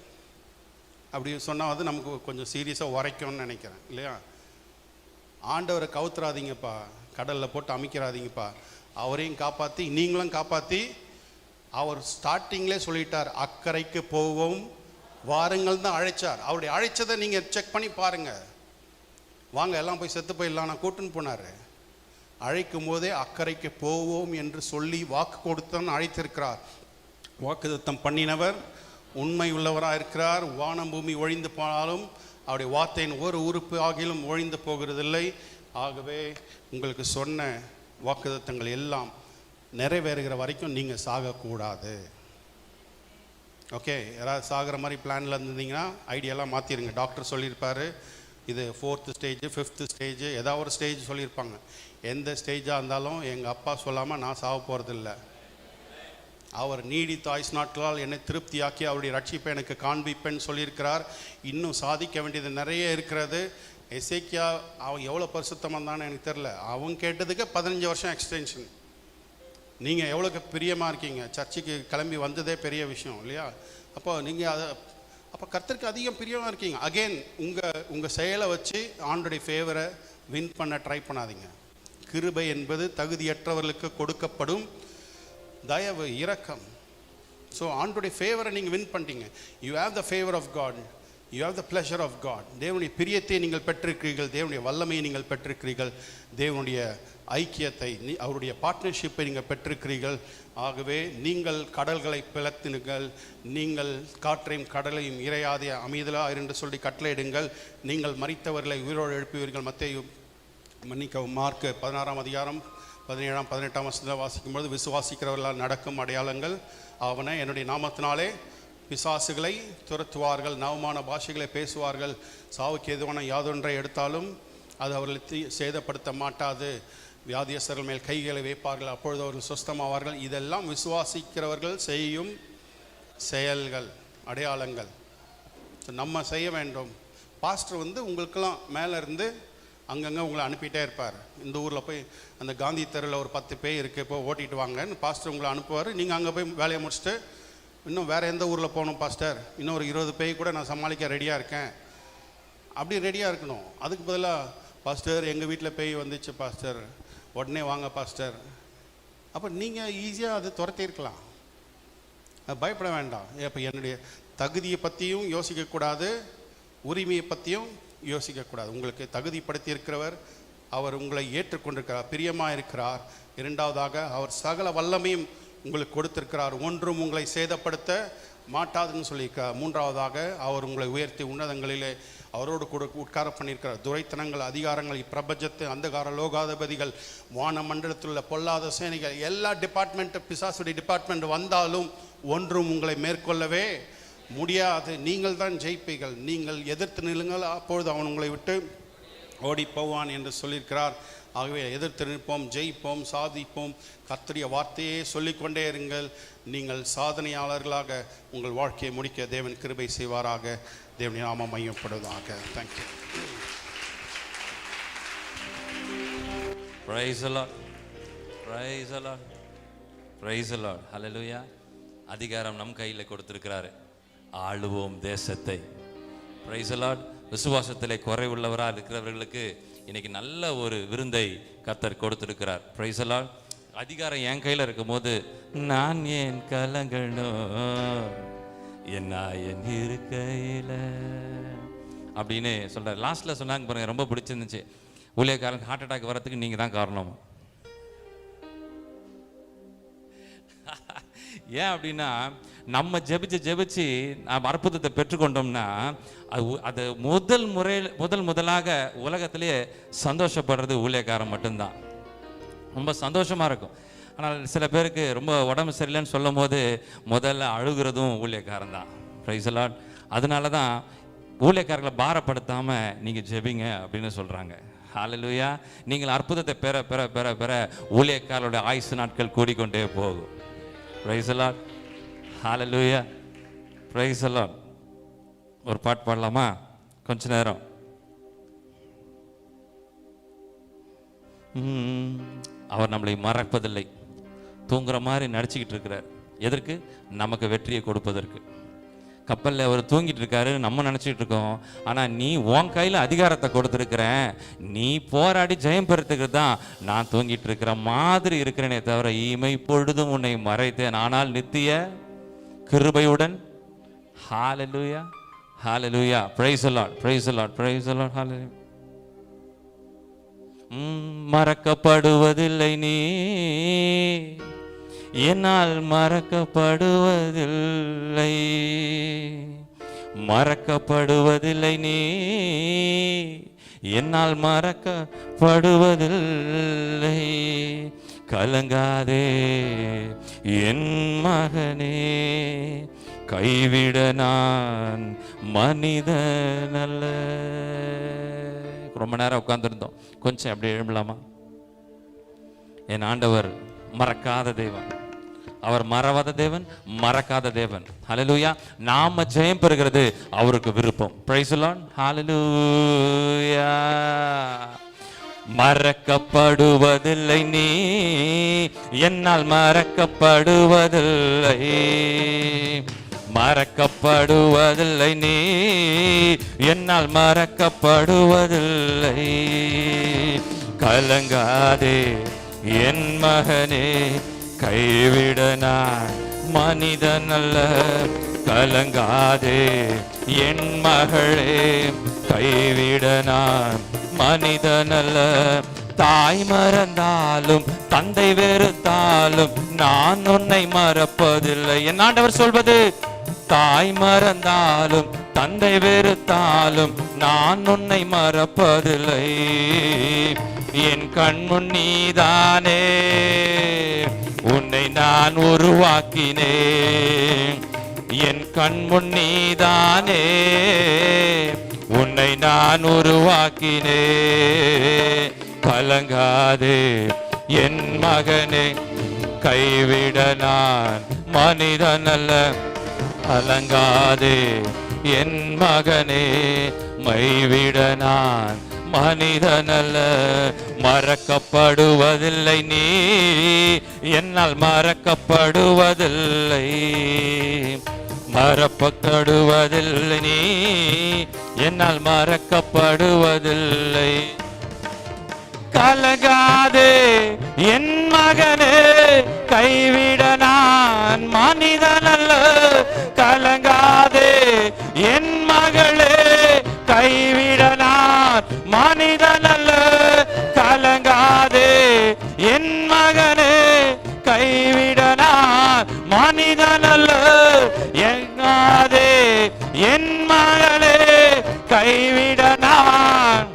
அப்படி சொன்னால் வந்து நமக்கு கொஞ்சம் சீரியஸாக உரைக்கும்னு நினைக்கிறேன் இல்லையா? ஆண்டவரை கவுத்துறாதீங்கப்பா, கடலில் போட்டு அமைக்கிறாதீங்கப்பா, அவரையும் காப்பாற்றி நீங்களும் காப்பாற்றி. அவர் ஸ்டார்டிங்லே சொல்லிட்டார், அக்கறைக்கு போவோம் வாருங்கள் தான் அழைச்சார். அவருடைய அழைச்சதை நீங்கள் செக் பண்ணி பாருங்கள். வாங்க எல்லாம் போய் செத்து போயிடலாம் நான் கூட்டுன்னு போனார். அழைக்கும் போதே அக்கறைக்கு போவோம் என்று சொல்லி வாக்கு கொடுத்தான் அழைத்திருக்கிறார். வாக்குத்தத்தம் பண்ணினவர் உண்மை உள்ளவராக இருக்கிறார். வானம் பூமி ஒழிந்து போனாலும் அவருடைய வார்த்தையின் ஒரு உறுப்பு ஆகிலும் ஒழிந்து போகிறதில்லை. ஆகவே உங்களுக்கு சொன்ன வாக்குத்தத்தங்கள் எல்லாம் நிறைவேறுகிற வரைக்கும் நீங்கள் சாகக்கூடாது. ஓகே, யாராவது சாகிற மாதிரி பிளானில் இருந்தீங்கன்னா ஐடியாலாம் மாற்றிடுங்க. டாக்டர் சொல்லியிருப்பார், இது 4th ஸ்டேஜ் 5th ஸ்டேஜ் ஏதாவது ஒரு ஸ்டேஜ் சொல்லியிருப்பாங்க. எந்த ஸ்டேஜாக இருந்தாலும் எங்கள் அப்பா சொல்லாமல் நான் சாக போகிறதில்ல. அவர் நீடித்த ஆயுசு நாட்களால் என்னை திருப்தியாக்கி அவருடைய ரட்சிப்பை எனக்கு காண்பிப்பேன்னு சொல்லியிருக்கிறார். இன்னும் சாதிக்க வேண்டியது நிறைய இருக்கிறது. எசேக்கியா அவன் எவ்வளோ பரிசுத்தமாக இருந்தான்னு எனக்கு தெரில. அவன் கேட்டதுக்கு 15 வருஷம் எக்ஸ்டென்ஷன். நீங்கள் எவ்வளோக்கு பிரியமாக இருக்கீங்க, சர்ச்சுக்கு கிளம்பி வந்ததே பெரிய விஷயம் இல்லையா? அப்போ நீங்கள் அதை அப்போ கர்த்தருக்கு அதிகம் பிரியமாக இருக்கீங்க. அகெயின் உங்கள் செயலை வச்சு ஆண்டோடைய ஃபேவரை வின் பண்ண ட்ரை பண்ணாதீங்க. கிருபை என்பது தகுதியற்றவர்களுக்கு கொடுக்கப்படும் தயவு, இரக்கம். ஸோ ஆண்டோடைய ஃபேவரை நீங்கள் வின் பண்ணிட்டீங்க. You have the favour of God. You have the pleasure of God. தேவனுடைய பிரியத்தை நீங்கள் பெற்றிருக்கிறீர்கள், தேவனுடைய வல்லமையை நீங்கள் பெற்றிருக்கிறீர்கள், தேவனுடைய ஐக்கியத்தை, அவருடைய பார்ட்னர்ஷிப்பை நீங்கள் பெற்றிருக்கிறீர்கள். ஆகவே நீங்கள் கடல்களை பிளத்தினுங்கள், நீங்கள் காற்றையும் கடலையும் இறையாதே அமைதலா என்று சொல்லி கட்டளையிடுங்கள், நீங்கள் மரித்தவர்களை உயிரோடு எழுப்புவீர்கள். மார்க்கு 16ஆம் அதிகாரம் 17ஆம் 18ஆம் வசனத்தில் வாசிக்கும்போது, விசுவாசிக்கிறவர்களால் நடக்கும் அடையாளங்கள் அவனை என்னுடைய நாமத்தினாலே பிசாசுகளை துரத்துவார்கள், நவமான பாஷைகளை பேசுவார்கள், சாவுக்கு எதுவான யாதொன்றை எடுத்தாலும் அது அவர்களை சேதப்படுத்த மாட்டாது, வியாதியஸ்தர்கள் மேல் கைகளை வைப்பார்கள், அப்பொழுது அவர்கள் சுஸ்தமாவார்கள். இதெல்லாம் விசுவாசிக்கிறவர்கள் செய்யும் செயல்கள், அடையாளங்கள் நம்ம செய்ய வேண்டும். பாஸ்டர் உங்களுக்கெல்லாம் மேலே இருந்து அங்கங்கே உங்களை அனுப்பிட்டே இருப்பார். இந்த ஊரில் போய் அந்த காந்தி தெருவில் ஒரு 10 பேய் இருக்குது, இப்போ ஓட்டிட்டு வாங்கன்னு பாஸ்டர் உங்களை அனுப்புவார். நீங்கள் அங்கே போய் வேலையை முடிச்சுட்டு, இன்னும் வேறு எந்த ஊரில் போகணும் பாஸ்டர், இன்னும் ஒரு 20 பேய் கூட நான் சமாளிக்க ரெடியாக இருக்கேன், அப்படி ரெடியாக இருக்கணும். அதுக்கு பதிலாக பாஸ்டர் எங்கள் வீட்டில் பேய் வந்துச்சு பாஸ்டர், உடனே வாங்க பாஸ்டர், அப்போ நீங்கள் ஈஸியாக அது துரத்திருக்கலாம், பயப்பட வேண்டாம். இப்போ என்னுடைய தகுதியை பற்றியும் யோசிக்கக்கூடாது, உரிமையை பற்றியும் யோசிக்கக்கூடாது. உங்களுக்கு தகுதிப்படுத்தி இருக்கிறவர், அவர் உங்களை ஏற்றுக்கொண்டிருக்கிறார், பிரியமாக இருக்கிறார். இரண்டாவதாக, அவர் சகல வல்லமையும் உங்களுக்கு கொடுத்திருக்கிறார், ஒன்றும் உங்களை சேதப்படுத்த மாட்டாதுன்னு சொல்லியிருக்கிறார். மூன்றாவதாக, அவர் உங்களை உயர்த்தி உன்னதங்களிலே அவரோடு கூட உட்கார பண்ணியிருக்கிறார். துரைத்தனங்கள், அதிகாரங்கள், இப்பிரபஞ்சத்து அந்தகார லோகாதிபதிகள், வான மண்டலத்தில் உள்ள பொல்லாத சேனைகள், எல்லா டிபார்ட்மெண்ட், பிசாசுடைய டிபார்ட்மெண்ட் வந்தாலும் ஒன்றும் உங்களை மேற்கொள்ளவே முடியாது. நீங்கள் தான் ஜெயிப்பீர்கள், நீங்கள் எதிர்த்து நில்லுங்கள், அப்பொழுது அவன் உங்களை விட்டு ஓடி போவான் என்று சொல்லியிருக்கிறார். ஆகவே எதிர்த்து நிற்போம், ஜெயிப்போம், சாதிப்போம், கர்த்தருடைய வார்த்தையே சொல்லிக்கொண்டே இருங்கள். நீங்கள் சாதனையாளர்களாக உங்கள் வாழ்க்கையை முடிக்க தேவன் கிருபை செய்வாராக. தேவனுடைய நாமம் மையப்படுவதாக. Thank you. Praise the Lord. Praise the Lord. Praise the Lord. Hallelujah. அதிகாரம் நம் கையில் கொடுத்திருக்கிறாரு, ஆளுவோம் தேசத்தை. Praise the Lord. விசுவாசத்திலே குறைவுள்ளவராக இருக்கிறவர்களுக்கு இன்னைக்கு நல்ல ஒரு விருந்தை கர்த்தர் கொடுத்திருக்கிறார். Praise the Lord. அதிகாரம் என் கையில் இருக்கும்போது நான் ஏன் கலங்கணும் என்ன என் இருக்கையில அப்படின்னு சொல்றாரு. லாஸ்ட்ல சொன்னாங்க பாருங்க, ரொம்ப பிடிச்சிருந்துச்சு. ஊழியக்காரன் ஹார்ட் அட்டாக் வரதுக்கு நீங்க தான் காரணம். ஏன் அப்படின்னா, நம்ம ஜெபிச்சு நாம் அற்புதத்தை பெற்றுக்கொண்டோம்னா அது முதலாக உலகத்திலேயே சந்தோஷப்படுறது ஊழியக்காரன் மட்டும்தான். ரொம்ப சந்தோஷமா இருக்கும். ஆனால் சில பேருக்கு ரொம்ப உடம்பு சரியில்லைன்னு சொல்லும் போது முதல்ல அழுகிறதும் ஊழியக்காரன் தான். Price the Lord. அதனால தான் ஊழியக்காரர்களை பாரப்படுத்தாம நீங்க ஜெபிங்க அப்படின்னு சொல்றாங்க. ஹல்லேலூயா. நீங்கள் அற்புதத்தை பெற பெற பெற பெற ஊழியக்காரருடைய ஆயுசு நாட்கள் கூடிக்கொண்டே போகும். Price the Lord. Hallelujah. Praise the Lord. ஒரு பாட்டு பாடலாமா? கொஞ்ச நேரம். அவர் நம்மளை மறப்பதில்லை. தூங்குற மாதிரி நடிச்சுக்கிட்டு இருக்கிறார். எதற்கு? நமக்கு வெற்றியை கொடுப்பதற்கு. கப்பலில் அவர் தூங்கிட்டு இருக்காரு, நம்ம நினச்சிட்டு இருக்கோம். ஆனால் நீ உன் கையில் அதிகாரத்தை கொடுத்துருக்கிறேன், நீ போராடி ஜெயம் பெறத்துக்கு தான் நான் தூங்கிட்டு இருக்கிற மாதிரி இருக்கிறேனே தவிர இமை பொழுதும் உன்னை மறைத்தேன், ஆனால் நித்திய கிருபையுடன். Hallelujah. Hallelujah. Praise the Lord. Praise the Lord. Praise the Lord. Hallelujah. மறக்கப்படுவதில்லை நீ, என்னால் மறக்கப்படுவதில்லை. மறக்கப்படுவதில்லை நீ, என்னால் மறக்கப்படுவதில்லை. கலங்காதே என் மகனே, கைவிட நான் மனிதனல்ல. ரொம்ப நேரம் உட்கார்ந்துருந்தோம், கொஞ்சம் அப்படியே எழும்பலாமா? என் ஆண்டவர் மறக்காத தேவன், அவர் மறவாத தேவன், மறக்காத தேவன். ஹல்லேலூயா. நாம ஜெயம் பெறுகிறது அவருக்கு விருப்பம். Price the Lord. ஹல்லேலூயா. மறக்கப்படுவதில்லை நீ, என்னால் மறக்கப்படுவதில்லை. மறக்கப்படுவதில்லை நீ, என்னால் மறக்கப்படுவதில்லை. கலங்காதே என் மகனே, கைவிட நான் மனிதனல்ல கலங்காதே என் மகளே, கைவிட நான் மனிதனல்ல. தாய் மறந்தாலும் தந்தை வெறுத்தாலும் நான் உன்னை மறப்பதில்லை. என் ஆண்டவர் சொல்வது, தாய் மறந்தாலும் தந்தை வெறுத்தாலும் நான் உன்னை மறப்பதில்லை. என் கண்முன் நீதானே, உன்னை நான் உருவாக்கினேன். என் கண்முன் நீதானே, உன்னை நான் உருவாக்கினேன். கலங்காதே என் மகனே, கைவிட நான் மனிதனல்ல. கலங்காதே என் மகனே, மைவிட நான் மனிதனல்ல. மறக்கப்படுவதில்லை நீ, என்னால் மறக்கப்படுவதில்லை. மறக்கப்படுவதில்லை நீ, என்னால் மறக்கப்படுவதில்லை. கலங்காதே என் மகனே, கைவிட நான் மனிதனல்ல. கலங்காதே என் மகளே, கைவிட நான் மனிதனல்ல. கலங்காதே என் மகனே, கைவிட நான் மனிதனல்ல. எங்காதே என் மகளே, கைவிட நான்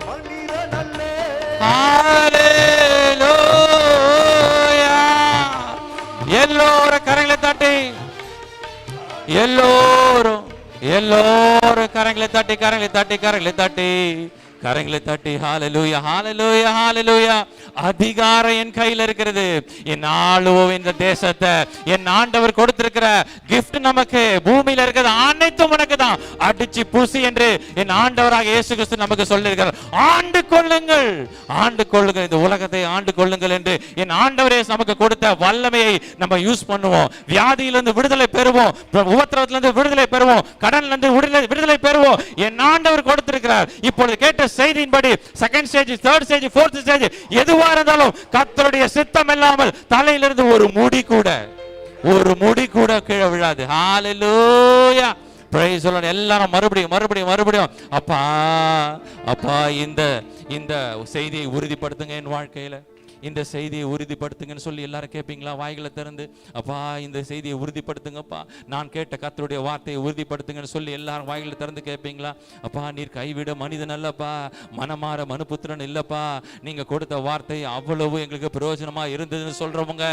எல்லோரும் கரங்களை தட்டி, எல்லோரும் கரங்களை தட்டி, கரங்களை தட்டி, கரங்களை தட்டி, கரங்களை தட்டி. ஹalleluya, ஹalleluya, ஹalleluya. அதிகாரம் என் கையில் இருக்கிறது. என் ஆளுவோம் இந்த தேசத்தை. என் ஆண்டவர் கொடுத்திருக்கிற gift நமக்கு, பூமியில இருக்கிறது அனைத்தும் உனக்கு தான். அடிச்சு பூசி என்று என் ஆண்டவராக இயேசு கிறிஸ்து நமக்கு சொல்லியிருக்கிறார். ஆண்டு கொள்ளுங்கள், ஆண்டு கொள்ளுங்கள், இந்த உலகத்தை ஆண்டு கொள்ளுங்கள் என்று என் ஆண்டவரே நமக்கு கொடுத்த வல்லமையை நம்ம யூஸ் பண்ணுவோம். வியாதியிலிருந்து விடுதலை பெறுவோம், உபத்திரவத்திலிருந்து விடுதலை பெறுவோம், கடனிலிருந்து விடுதலை பெறுவோம். என் ஆண்டவர் கொடுத்திருக்கிறார். இப்பொழுது கேட்ட செய்தியின்படி second stage, third stage, fourth stage எதுவா இருந்தாலும் கர்த்தருடைய சித்தம் இல்லாமல் தலையிலிருந்து ஒரு முடி கூட கீழே விழாது. ஹalleluya, praise the Lord. எல்லாரும் மறுபடியும் அப்பா இந்த செய்தியை உறுதிப்படுத்துங்க என் வாழ்க்கையில. இந்த செய்தியை உறுதிப்படுத்துங்கன்னு சொல்லி எல்லாரும் கேட்பீங்களா? வாய்களை திறந்து, அப்பா இந்த செய்தியை உறுதிப்படுத்துங்கப்பா, நான் கேட்ட கர்த்தருடைய வார்த்தையை உறுதிப்படுத்துங்கன்னு சொல்லி எல்லாரும் வாய்களை திறந்து கேட்பீங்களா? அப்பா நீர் கைவிட மனிதன் அல்லப்பா, மனமாற மனுபுத்திரன் இல்லப்பா, நீங்க கொடுத்த வார்த்தை அவ்வளவு எங்களுக்கு பிரயோஜனமா இருந்ததுன்னு சொல்றவங்க,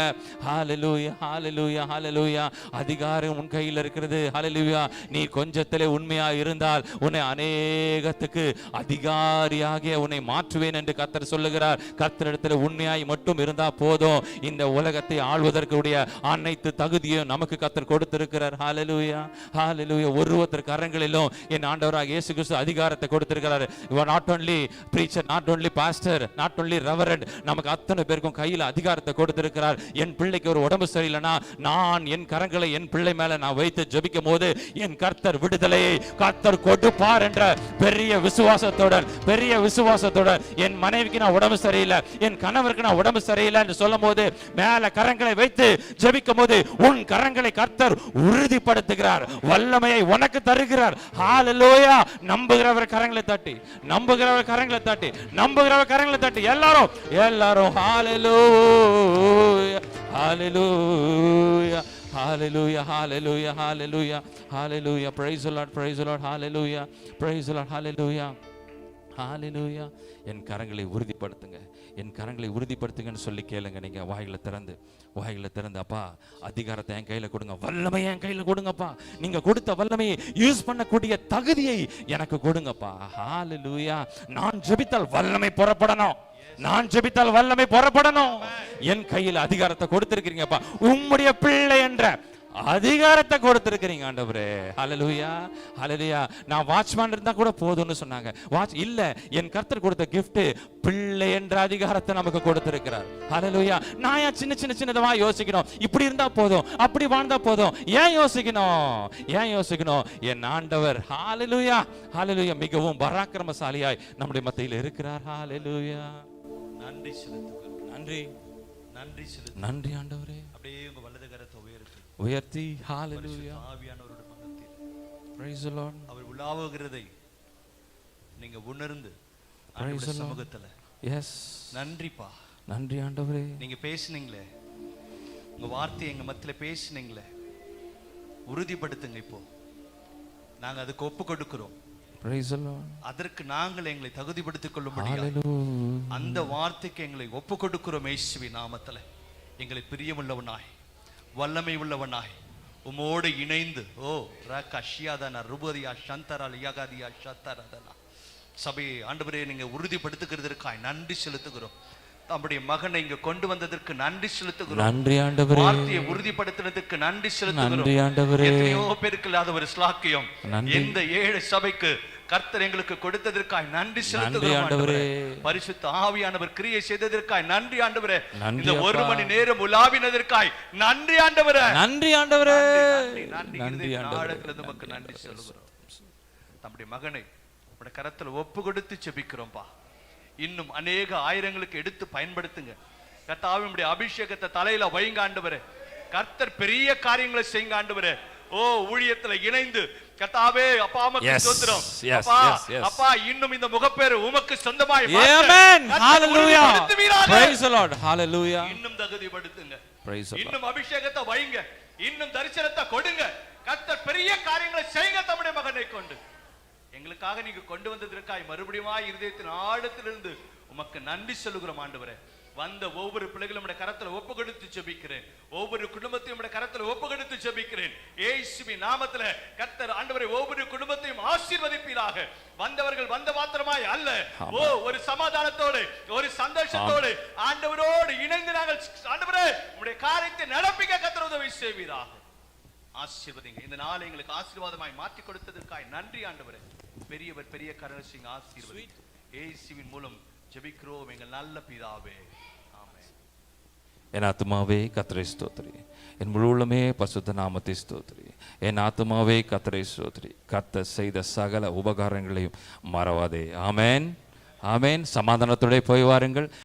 ஹalleluya, ஹalleluya, ஹalleluya. அதிகாரம் உன் கையில் இருக்கிறது. ஹalleluya. நீ கொஞ்சத்திலே உண்மையா இருந்தால் உன்னை அநேகத்துக்கு அதிகாரியாக உன்னை மாற்றுவேன் என்று கர்த்தர் சொல்லுகிறார். கர்த்தரிடத்தில் உண்மையா மட்டும் இருந்தா போதும். இந்த உலகத்தை ஆள்வதற்குரிய அனைத்து தகுதியும் நமக்கு கர்த்தர் கொடுத்திருக்கிறார். ஹalleluya, ஹalleluya. ஒருவர் கரங்களிலும் என் ஆண்டவராக இயேசு கிறிஸ்து அதிகாரத்தை கொடுத்திருக்கிறார். you are not only preacher, not only pastor, not only reverend, நமக்கு அத்தனை பேருக்கும் கையில அதிகாரத்தை கொடுத்திருக்கிறார். என் பிள்ளைக்கு ஒரு உடம்பு சரியில்லைனா நான் என் கரங்களை என் பிள்ளை மேல நான் வைத்து ஜெபிக்கும் போது என் கர்த்தர் விடுதலையை கர்த்தர் கொடுப்பார் என்ற பெரிய விசுவாசத்துடன் என் மனைவிக்கு நான் உடம்பு சரியில்லை, என் கணவருக்கு நான் உடம்பு சரியில்லை என்று சொல்லும் போது மேல கரங்களை வைத்து ஜெபிக்கும் போது உன் கரங்களை கர்த்தர் உறுதிப்படுத்துகிறார், வல்லமையை உனக்கு தருகிறார். ஹalleluya. நம்புகிறவர் கரங்களை தட்டி, நம்புகிறவர் கரங்களை தட்டி, நம்புகிறவர் கரங்களை தட்டி, எல்லாரும் ஹalleluya, ஹalleluya, hallelujah, hallelujah, hallelujah, hallelujah. Praise the Lord, praise the Lord, hallelujah, praise the Lord, hallelujah, hallelujah. என் கரங்களை உறுதிப்படுத்துங்க, என் கரங்களை உறுதிப்படுத்துங்கன்னு சொல்லி கேளுங்க. நீங்க வாய்களை திறந்து அப்பா அதிகாரத்தை என் கையில கொடுங்க, வல்லமையை என் கையில கொடுங்கப்பா, நீங்க கொடுத்த வல்லமையை யூஸ் பண்ணக்கூடிய தகுதியை எனக்கு கொடுங்கப்பா. ஹalleluya. நான் ஜெபித்தால் வல்லமை புறப்படணும், நான் ஜெபித்தால் வல்லமை புறப்படணும். என் கையில் அதிகாரத்தை கொடுத்திருக்கீங்கப்பா, உம்முடைய பிள்ளை என்ற அதிகாரத்தை கொடுத்திருக்கிறீங்க ஆண்டவரே. ஹalleluya, ஹalleluya. நான் வாட்ச்மேன் இருந்தா கூட போதும்னு சொன்னாங்க. இல்ல, என் கர்த்தர் கொடுத்த gift பிள்ளை என்ற அதிகாரத்தை நமக்கு கொடுத்திருக்கிறார். ஹalleluya. நான் ஏன் சின்னதமா யோசிக்கணும், இப்படி இருந்தா போதும், அப்படி வாழ்ந்தா போதும், ஏன் யோசிக்கணும்? என் ஆண்டவர் ஹalleluya, ஹalleluya மிகவும் பராக்கிரமசாலியாய் நம்முடைய மத்தியில் இருக்கிறார். ஹalleluya. நன்றி செலுத்துகிறோம். நன்றி ஆண்டவரே. அப்படியே உங்க வலது கரத்தை உயர்த்தி உயர்த்தி ஹalleluya. ஆவியானவருடைய மகத்தில் Praise the Lord. அவர் உலாவுகிறதை நீங்க உணர்ந்து Praise ஆண்டவருடைய the Lord. சமூகத்துல Yes. நன்றிப்பா. நன்றி ஆண்டவரே. நீங்க பேசுனீங்களே, உங்க வார்த்தையை எங்க மத்தியில பேசுனீங்களே, உறுதிப்படுத்துங்க. இப்போ நாங்க அதுக்கு ஒப்பு கொடுக்கிறோம். Praise the Lord. அதற்கு நாங்கள் எங்களை தகுதிப்படுத்திக் கொள்ளும்படியாக Hallelujah. அந்த வார்த்தைக்கு எங்களை ஒப்பு கொடுக்கிறோம். இயேசுவின் நாமத்துல எங்களை பிரியமுள்ளவனாய் வல்லமை உள்ளவனாய் உமோடு இணைந்து ரகஷியாதன ருபரியா சந்தரால் யகாதியா சத்தரதனா சபையை ஆண்டவரே நீங்க உறுதிப்படுத்துகிறதற்காய் நன்றி செலுத்துகிறோம். நம்முடைய மகனை இங்க கொண்டு வந்ததற்கு நன்றி செலுத்துகிறோம். நன்றி ஆண்டவரே. வார்த்தையை உறுதிப்படுத்தினதுக்கு நன்றி செலுத்துகிறோம். நன்றி ஆண்டவரே. எத்தனையோ பேருக்கு இல்லாத ஒரு ஸ்லாக்கியம் இந்த 7 சபைக்கு கர்த்தர் எங்களுக்கு கொடுத்ததற்காய் நன்றி செலுத்துகிறோம் ஆண்டவரே. பரிசுத்த ஆவியானவர் கிரியை செய்ததற்காய் நன்றி ஆண்டவரே. இந்த 1 மணி நேரம் உலாவினதற்காய் நன்றி ஆண்டவரே. நன்றி ஆண்டவரே. நன்றி ஆண்டவரே. நமக்கு நன்றி சொல்லுகிறோம். நம்முடைய மகனை உடைய கரத்துல ஒப்பு கொடுத்து ஜெபிக்கிறோம்பா. இன்னும் அநேக ஆயிரங்களுக்கு எடுத்து பயன்படுத்துங்க. கர்த்தாவே உம்முடைய அபிஷேகத்தை தலையில வைங்க ஆண்டவரே. கர்த்தர் பெரிய காரியங்களை செய்யுங்க ஆண்டவரே. ஊழியத்துல இணைந்து கர்த்தாவே அப்பா உமக்கு ஸ்தோத்திரம். அப்பா அப்பா இன்னும் இந்த முகப்பேறு உமக்கு சொந்தமாய் ஆமென். ஹalleluya. Praise the Lord. Hallelujah. இன்னும் தகுதிப்படுத்துங்க. Praise the Lord. இன்னும் அபிஷேகத்தை வைங்க. இன்னும் தரிசனத்தை கொடுங்க. கர்த்தர் பெரிய காரியங்களை செய்யுங்க தம்முடைய மகனை கொண்டு. எங்களுக்காக நீங்க கொண்டு வந்ததற்காய் மறுபடியும் இருதயத்தின் ஆழத்திலிருந்து உமக்கு நன்றி சொல்லுகிறோம் ஆண்டவரே. வந்த ஒவ்வொரு பிள்ளைகளும் உம்முடைய கரத்துல ஒப்பு கொடுத்து ஜெபிக்கிறேன். ஒவ்வொரு குடும்பத்தையும் உம்முடைய கரத்துல ஒப்பு கொடுத்து ஜெபிக்கிறேன். இயேசுவின் நாமத்துல கர்த்தர் ஆண்டவரே ஒவ்வொரு குடும்பத்தையும் ஆசீர்வதிப்பீராக. வந்தவர்கள் வந்த மாத்திரமாய் அல்ல, ஒரு சமாதானத்தோடு ஒரு சந்தோஷத்தோடு ஆண்டவரோடு இணைந்து நாங்கள் ஆண்டவரே உம்முடைய காரியத்தை நடப்பிக்க கர்த்தர் உதவி செய்வீராக. ஆசீர்வதிங்க. இந்த நாளை எங்களுக்கு ஆசீர்வாதமாய் மாற்றி கொடுத்ததற்காய் நன்றி ஆண்டவரே. பெரியவர் பெரிய கருணைங்க ஆசீர்வதி. இயேசுவின் மூலம் ஜெபிக்கிறோம் எங்கள் நல்ல பிதாவே. ஆமென். என் ஆத்துமாவே கர்த்தரை ஸ்தோத்திரி, என் முழு உள்ளமே பரிசுத்த நாமத்தை ஸ்தோத்திரி. என் ஆத்துமாவே கர்த்தரை ஸ்தோத்திரி, கர்த்தர் செய்த சகல உபகாரங்களையும் மறவாதே. ஆமென். ஆமென். சமாதானத்தோட போய் வாருங்கள்.